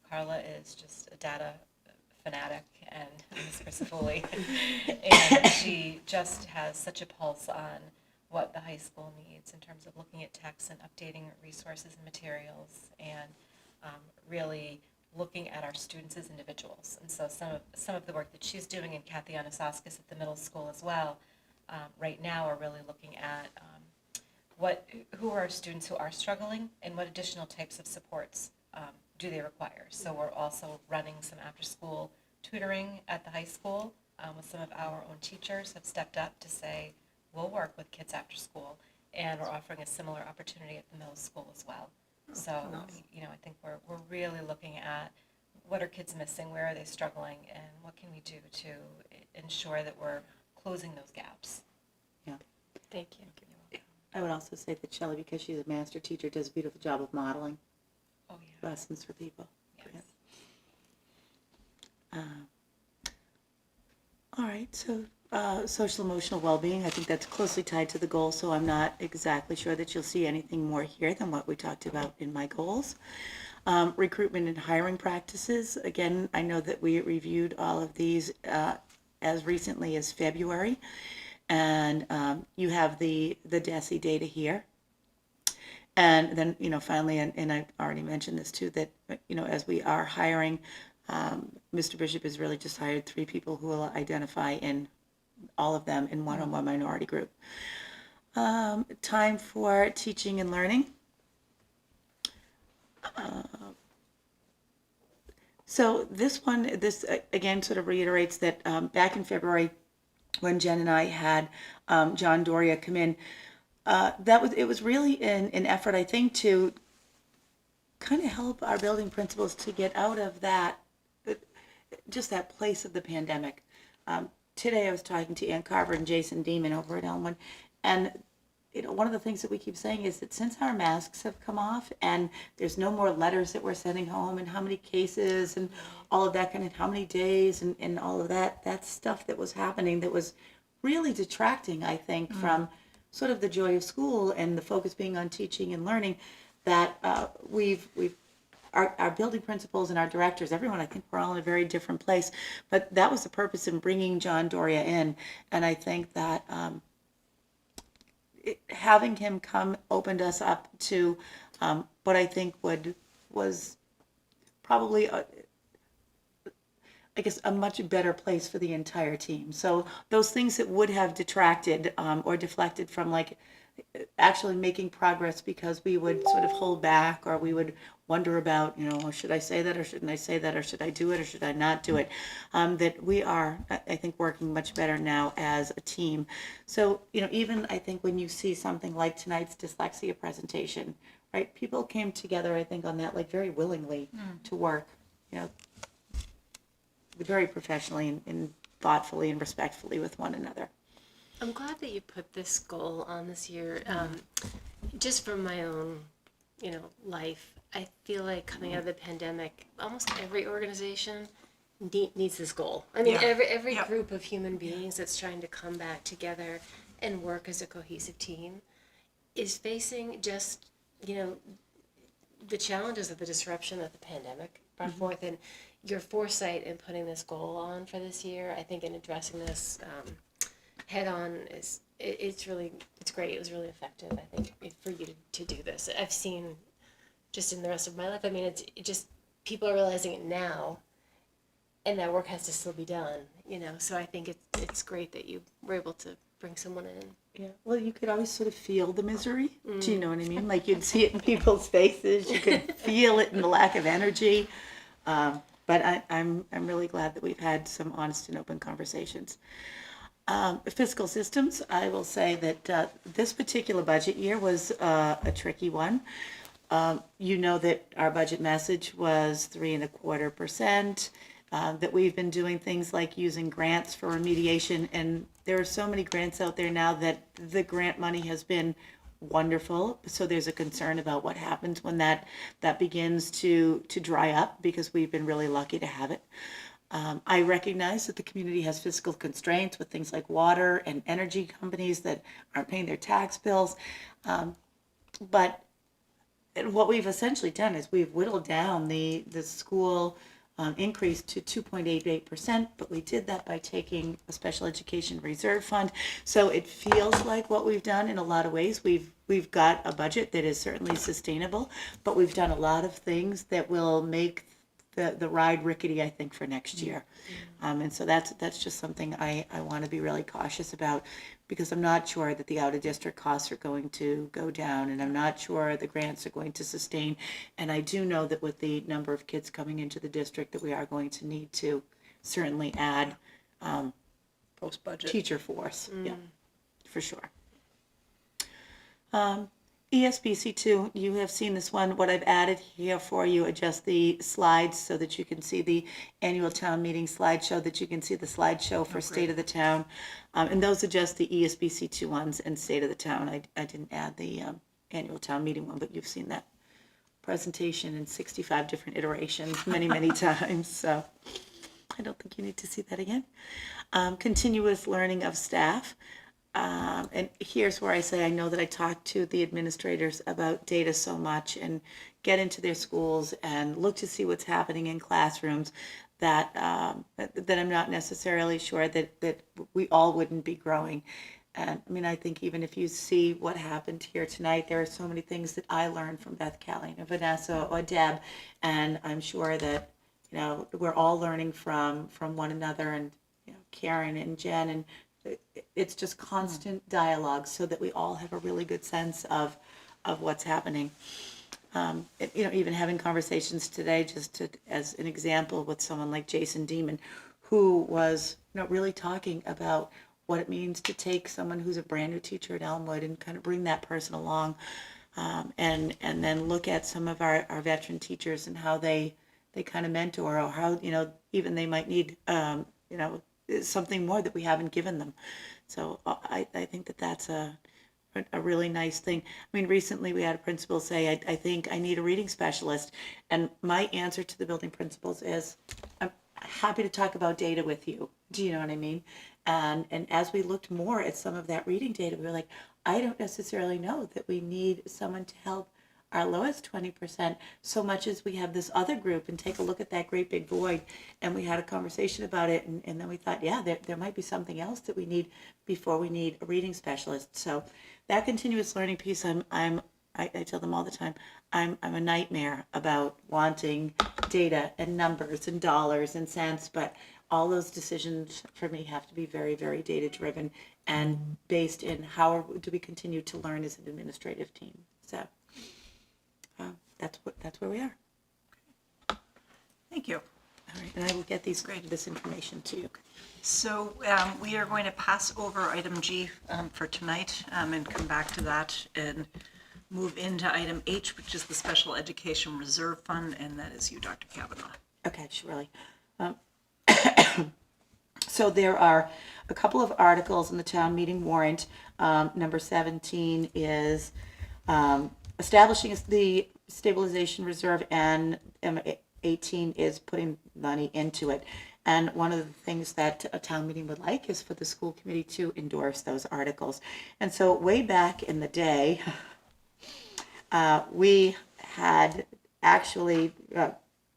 Carla is just a data fanatic, and Ms. Crisafulli, and she just has such a pulse on what the high school needs in terms of looking at texts and updating resources and materials, and really looking at our students as individuals. And so some of the work that she's doing, and Kathy Anasaskis at the middle school as well, right now are really looking at who are our students who are struggling and what additional types of supports do they require. So we're also running some after-school tutoring at the high school with some of our own teachers have stepped up to say, we'll work with kids after school, and we're offering a similar opportunity at the middle school as well. So, I think we're really looking at what are kids missing, where are they struggling, and what can we do to ensure that we're closing those gaps. Yeah. Thank you. I would also say that Shelley, because she's a master teacher, does a beautiful job of modeling lessons for people. Yes. All right, so social emotional well-being, I think that's closely tied to the goal, so I'm not exactly sure that you'll see anything more here than what we talked about in my goals. Recruitment and hiring practices, again, I know that we reviewed all of these as recently as February, and you have the DESE data here. And then, finally, and I already mentioned this too, that, as we are hiring, Mr. Bishop has really just hired 3 people who will identify in all of them in one-on-one minority group. Time for teaching and learning. So this again sort of reiterates that back in February when Jen and I had John Doria come in, it was really an effort, I think, to kind of help our building principals to get out of that place of the pandemic. Today I was talking to Ann Carver and Jason Deeman over at Elmwood, and one of the things that we keep saying is that since our masks have come off and there's no more letters that we're sending home and how many cases and all of that kind of how many days and all of that's stuff that was happening that was really detracting, I think, from sort of the joy of school and the focus being on teaching and learning, that our building principals and our directors, everyone, I think we're all in a very different place. But that was the purpose in bringing John Doria in. And I think that having him come opened us up to what I think was probably a much better place for the entire team. So those things that would have detracted or deflected from actually making progress because we would sort of hold back or we would wonder about, should I say that or shouldn't I say that or should I do it or should I not do it, that we are, I think, working much better now as a team. So, even I think when you see something like tonight's dyslexia presentation, right, people came together, I think, on that very willingly to work, very professionally and thoughtfully and respectfully with one another. I'm glad that you put this goal on this year. Just from my own, life, I feel like coming out of the pandemic, almost every organization needs this goal. I mean, every group of human beings that's trying to come back together and work as a cohesive team is facing just, the challenges of the disruption that the pandemic brought forth, and your foresight in putting this goal on for this year, I think, in addressing this head on it's great. It was really effective, I think, for you to do this. I've seen just in the rest of my life, I mean, it just people are realizing it now, and that work has to still be done, so I think it's great that you were able to bring someone in. Yeah, well, you could always sort of feel the misery. Do you know what I mean? You'd see it in people's faces. You could feel it in the lack of energy. But I'm really glad that we've had some honest and open conversations. Fiscal systems, I will say that this particular budget year was a tricky one. That our budget message was 3.25%, that we've been doing things like using grants for remediation, and there are so many grants out there now that the grant money has been wonderful. So there's a concern about what happens when that begins to dry up, because we've been really lucky to have it. I recognize that the community has fiscal constraints with things like water and energy companies that aren't paying their tax bills. But what we've essentially done is we've whittled down the school increase to 2.88%, but we did that by taking a special education reserve fund. So it feels like what we've done in a lot of ways. We've got a budget that is certainly sustainable, but we've done a lot of things that will make the ride rickety, I think, for next year. And so that's just something I want to be really cautious about, because I'm not sure that the out-of-district costs are going to go down, and I'm not sure the grants are going to sustain. And I do know that with the number of kids coming into the district, that we are going to need to certainly add Post-budget. teacher force. Yeah, for sure. ESBC2, you have seen this one. What I've added here for you are just the slides so that you can see the annual town meeting slideshow, that you can see the slideshow for State of the Town. And those are just the ESBC2 ones and State of the Town. I didn't add the annual town meeting one, but you've seen that presentation in 65 different iterations many, many times. So I don't think you need to see that again. Continuous learning of staff. And here's where I say I know that I talk to the administrators about data so much and get into their schools and look to see what's happening in classrooms, that that I'm not necessarily sure that we all wouldn't be growing. And I mean, I think even if you see what happened here tonight, there are so many things that I learned from Beth Kelly or Vanessa or Deb, and I'm sure that, you know, we're all learning from one another, and, you know, Karen and Jen, and it's just constant dialogue so that we all have a really good sense of what's happening. You know, even having conversations today, as an example, with someone like Jason Deeman, who was, you know, really talking about what it means to take someone who's a brand new teacher at Elmwood and kind of bring that person along, and then look at some of our veteran teachers and how they kind of mentor, or how, you know, even they might need, you know, something more that we haven't given them. So I think that's a really nice thing. I mean, recently we had a principal say, I think I need a reading specialist. And my answer to the building principals is, I'm happy to talk about data with you. Do you know what I mean? And as we looked more at some of that reading data, we were like, I don't necessarily know that we need someone to help our lowest 20% so much as we have this other group, and take a look at that great big void. And we had a conversation about it, and then we thought, yeah, there might be something else that we need before we need a reading specialist. So that continuous learning piece, I tell them all the time, I'm a nightmare about wanting data and numbers and dollars and cents, but all those decisions for me have to be very, very data driven and based in how do we continue to learn as an administrative team. So that's where we are. Thank you. All right, and I will get this information to you. So we are going to pass over item G for tonight, and come back to that and move into item H, which is the Special Education Reserve Fund, and that is you, Dr. Kavanaugh. Okay, Shirley. So there are a couple of articles in the town meeting warrant. Number 17 is establishing the stabilization reserve, and 18 is putting money into it. And one of the things that a town meeting would like is for the school committee to endorse those articles. And so way back in the day, we had actually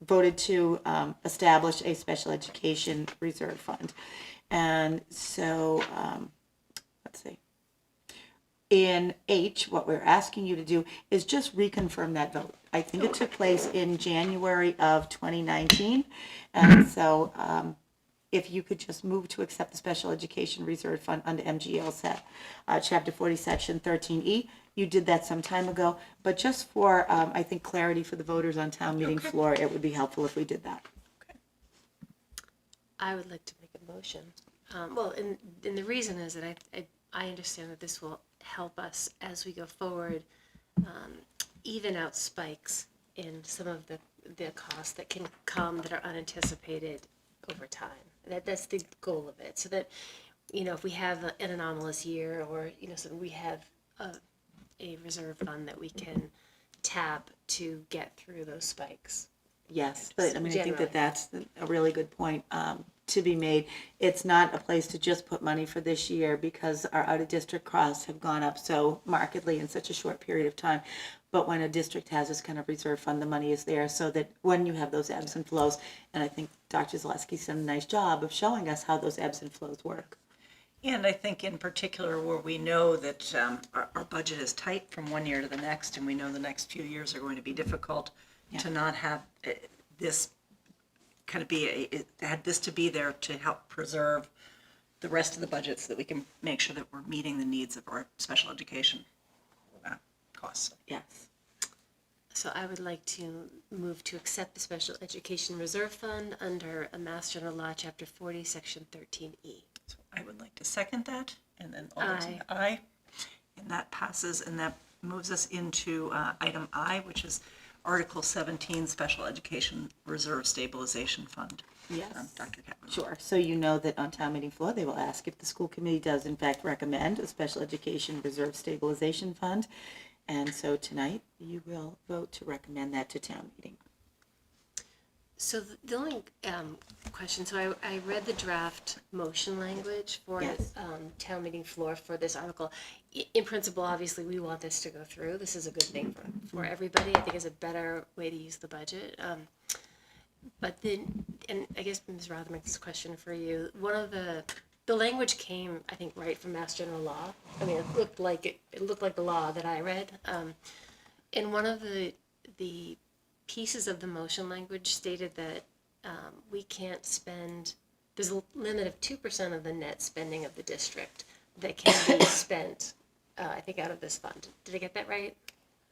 voted to establish a special education reserve fund. And so, let's see. In H, what we're asking you to do is just reconfirm that vote. I think it took place in January of 2019. And so if you could just move to accept the Special Education Reserve Fund under MGL Chapter 40, Section 13E. You did that some time ago, but just for, I think, clarity for the voters on town meeting floor, it would be helpful if we did that. I would like to make a motion. And the reason is that I understand that this will help us as we go forward, even out spikes in some of the costs that can come that are unanticipated over time. That's the goal of it, so that, you know, if we have an anomalous year, or, you know, so we have a reserve fund that we can tap to get through those spikes. Yes, but I mean, I think Generally. that that's a really good point to be made. It's not a place to just put money for this year because our out-of-district costs have gone up so markedly in such a short period of time. But when a district has this kind of reserve fund, the money is there so that when you have those ebbs and flows, and I think Dr. Zaleski's done a nice job of showing us how those ebbs and flows work. And I think in particular where we know that our budget is tight from one year to the next, and we know the next few years are going to be difficult, to not have this kind of had this to be there to help preserve the rest of the budget so that we can make sure that we're meeting the needs of our special education costs. Yes. So I would like to move to accept the Special Education Reserve Fund under a Mass General Law, Chapter 40, Section 13E. So I would like to second that, and then all those in aye. And that passes, and that moves us into item I, which is Article 17, Special Education Reserve Stabilization Fund. Yes. Dr. Kaplan. Sure. So you know that on town meeting floor, they will ask if the school committee does in fact recommend a special education reserve stabilization fund. And so tonight you will vote to recommend that to town meeting. So the only question, so I read the draft motion language for Yes. town meeting floor for this article. In principle, obviously, we want this to go through. This is a good thing for everybody. I think it's a better way to use the budget. But then, and I guess Ms. Rotherman, this is a question for you. One of the language came, I think, right from Mass General Law. I mean, it looked like the law that I read. And one of the pieces of the motion language stated that we can't spend, there's a limit of 2% of the net spending of the district that can be spent, I think, out of this fund. Did I get that right?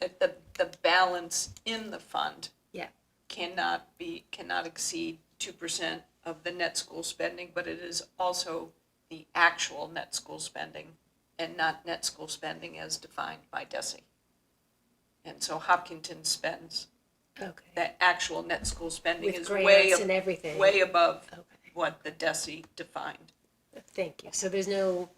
The balance in the fund Yeah. cannot exceed 2% of the net school spending, but it is also the actual net school spending and not net school spending as defined by DESE. And so Hopkinton spends, Okay. the actual net school spending With is grants and everything. way above Okay. what the DESE defined. Thank you. So there's no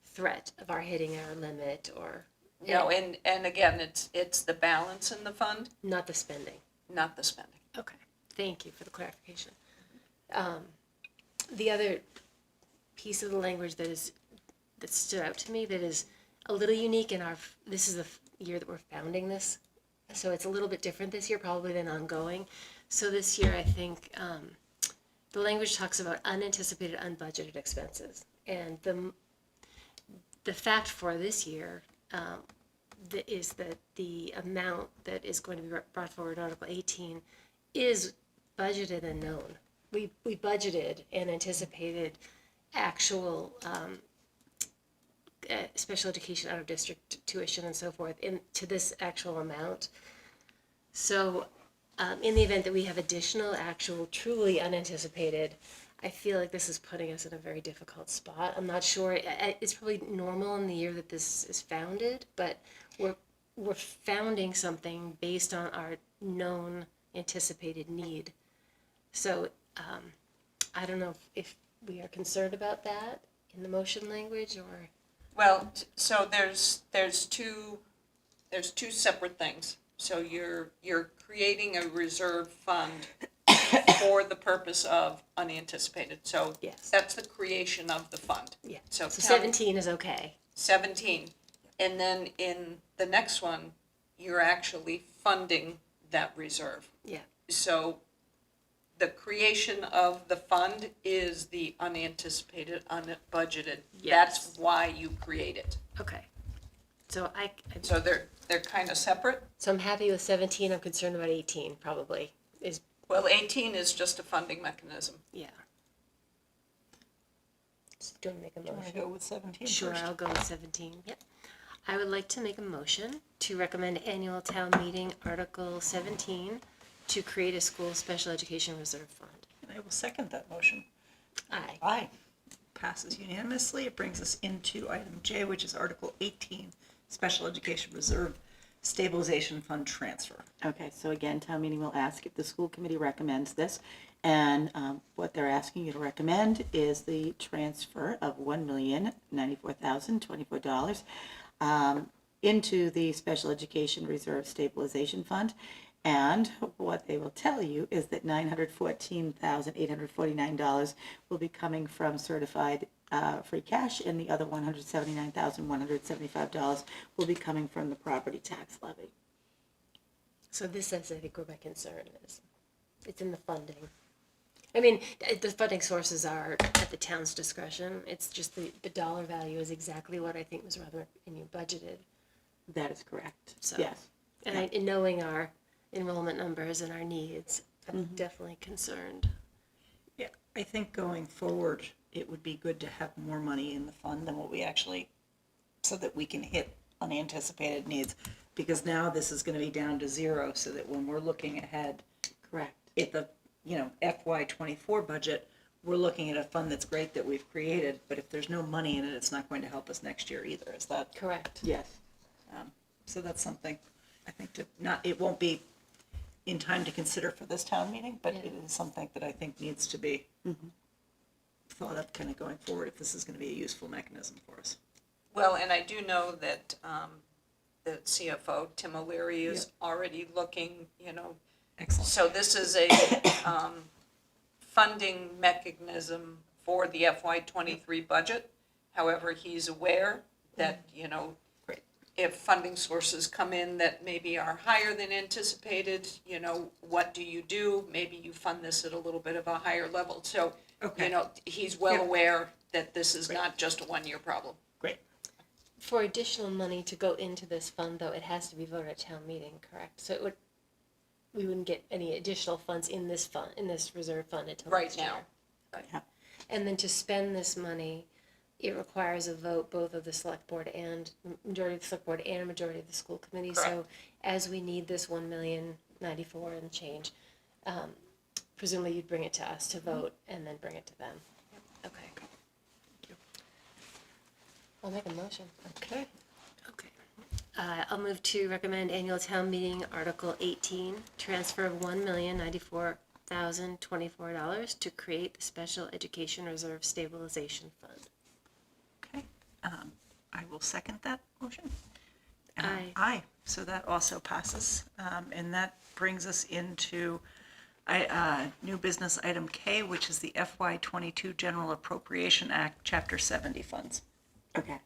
threat of our hitting our limit or No, and again, it's the balance in the fund, not the spending. not the spending. Okay, thank you for the clarification. The other piece of the language that stood out to me that is a little unique in this is the year that we're founding this, so it's a little bit different this year probably than ongoing. So this year, I think the language talks about unanticipated, unbudgeted expenses, and the fact for this year is that the amount that is going to be brought forward in Article 18 is budgeted and known. We budgeted and anticipated actual special education out of district tuition and so forth to this actual amount. So in the event that we have additional actual truly unanticipated, I feel like this is putting us in a very difficult spot. I'm not sure, it's probably normal in the year that this is founded, but we're founding something based on our known anticipated need. So I don't know if we are concerned about that in the motion language or. Well, so there's two separate things. So you're creating a reserve fund for the purpose of unanticipated. So Yes. that's the creation of the fund. Yeah. So So 17 is okay. 17. And then in the next one, you're actually funding that reserve. Yeah. So the creation of the fund is the unanticipated, unbudgeted. Yes. That's why you create it. Okay. So So they're kind of separate. So I'm happy with 17. I'm concerned about 18 probably is. Well, 18 is just a funding mechanism. Yeah. Do you want to make a Do you want to motion? go with 17 Sure, first? I'll go with 17. Yep. I would like to make a motion to recommend annual town meeting Article 17 to create a school special education reserve fund. And I will second that motion. Aye. Aye. Passes unanimously. It brings us into item J, which is Article 18, Special Education Reserve Stabilization Fund Transfer. Okay, so again, town meeting will ask if the school committee recommends this. And what they're asking you to recommend is the transfer of $1,094,024 into the Special Education Reserve Stabilization Fund. And what they will tell you is that $914,849 will be coming from certified free cash, and the other $179,175 will be coming from the property tax levy. So this is, I think, where my concern is. It's in the funding. I mean, the funding sources are at the town's discretion. It's just the dollar value is exactly what I think Ms. Rutherford and you budgeted. That is correct. So, yes. And in knowing our enrollment numbers and our needs, I'm definitely concerned. Yeah, I think going forward, it would be good to have more money in the fund than what we actually, so that we can hit unanticipated needs. Because now this is going to be down to zero, so that when we're looking ahead, correct, at the FY24 budget, we're looking at a fund that's great that we've created, but if there's no money in it, it's not going to help us next year either. Is that correct? Yes. So that's something I think it won't be in time to consider for this town meeting, but it is something that I think needs to be thought of kind of going forward if this is going to be a useful mechanism for us. Well, and I do know that the CFO, Tim O'Leary, is already looking, Excellent. So this is a funding mechanism for the FY23 budget. However, he's aware that, if funding sources come in that maybe are higher than anticipated, what do you do? Maybe you fund this at a little bit of a higher level. So, he's well aware that this is not just a one-year problem. Great. For additional money to go into this fund, though, it has to be voted at town meeting, correct? So we wouldn't get any additional funds in this fund, in this reserve fund until next year. Right now. And then to spend this money, it requires a vote both of the select board and majority of the select board and a majority of the school committee. Correct. So as we need this $1,094,000 and change, presumably you'd bring it to us to vote and then bring it to them. Okay. I'll make a motion. Okay. I'll move to recommend annual town meeting Article 18, transfer of $1,094,024 to create the Special Education Reserve Stabilization Fund. Okay. I will second that motion. Aye. Aye. So that also passes. And that brings us into new business item K, which is the FY22 General Appropriation Act, Chapter 70 funds. Okay.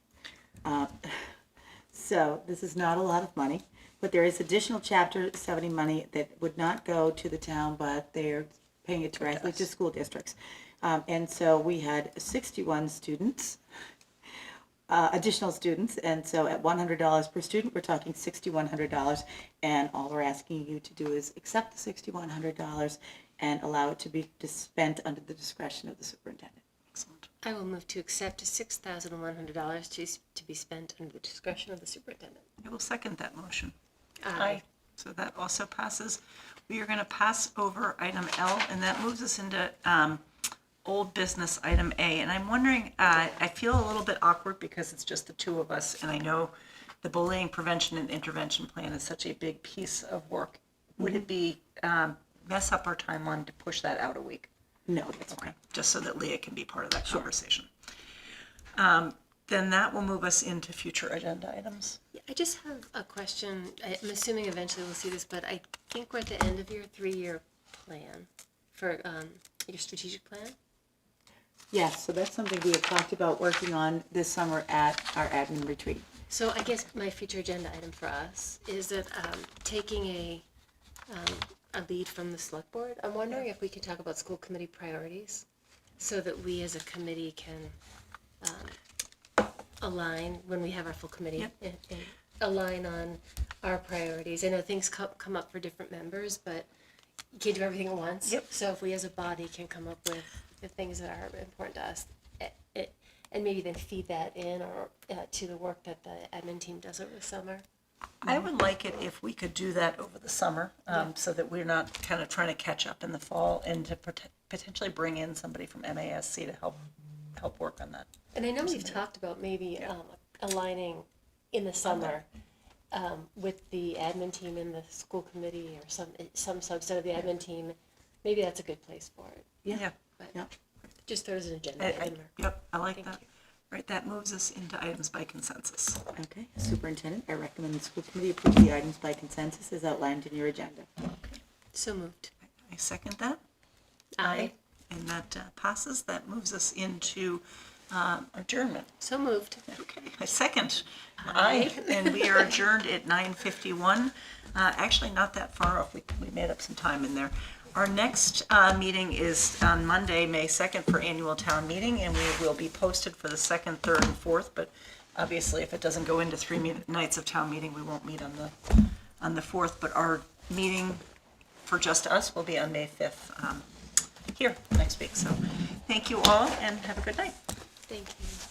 So this is not a lot of money, but there is additional Chapter 70 money that would not go to the town, but they're paying it directly to school districts. And so we had 61 students, additional students, and so at $100 per student, we're talking $6,100, and all we're asking you to do is accept the $6,100 and allow it to be spent under the discretion of the superintendent. Excellent. I will move to accept $6,100 to be spent under the discretion of the superintendent. I will second that motion. Aye. So that also passes. We are going to pass over item L, and that moves us into old business item A. And I'm wondering, I feel a little bit awkward because it's just the two of us, and I know the bullying prevention and intervention plan is such a big piece of work. Would it be mess up our timeline to push that out a week? No, that's okay. Just so that Leah can be part of that conversation. Then that will move us into future agenda items. I just have a question. I'm assuming eventually we'll see this, but I think we're at the end of your 3-year plan for your strategic plan. Yes, so that's something we had talked about working on this summer at our admin retreat. So I guess my future agenda item for us is that taking a lead from the select board. I'm wondering if we could talk about school committee priorities so that we as a committee can align when we have our full committee and align on our priorities. I know things come up for different members, but you can't do everything at once. Yep. So if we as a body can come up with the things that are important to us, and maybe then feed that in or to the work that the admin team does over the summer. I would like it if we could do that over the summer, so that we're not kind of trying to catch up in the fall, and to potentially bring in somebody from MASC to help work on that. And I know we've talked about maybe aligning in the summer with the admin team and the school committee or some subset of the admin team. Maybe that's a good place for it. Yeah. But just throw it as an agenda item. Yep, I like that. Right, that moves us into items by consensus. Okay, Superintendent, I recommend the school committee approve the items by consensus as outlined in your agenda. So moved. I second that. Aye. And that passes. That moves us into adjournment. So moved. Okay, I second. Aye. And we are adjourned at 9:51. Actually, not that far off. We made up some time in there. Our next meeting is on Monday, May 2nd for annual town meeting, and we will be posted for the 2nd, 3rd, and 4th, but obviously if it doesn't go into 3 nights of town meeting, we won't meet on the 4th, but our meeting for just us will be on May 5th here next week. So thank you all and have a good night. Thank you.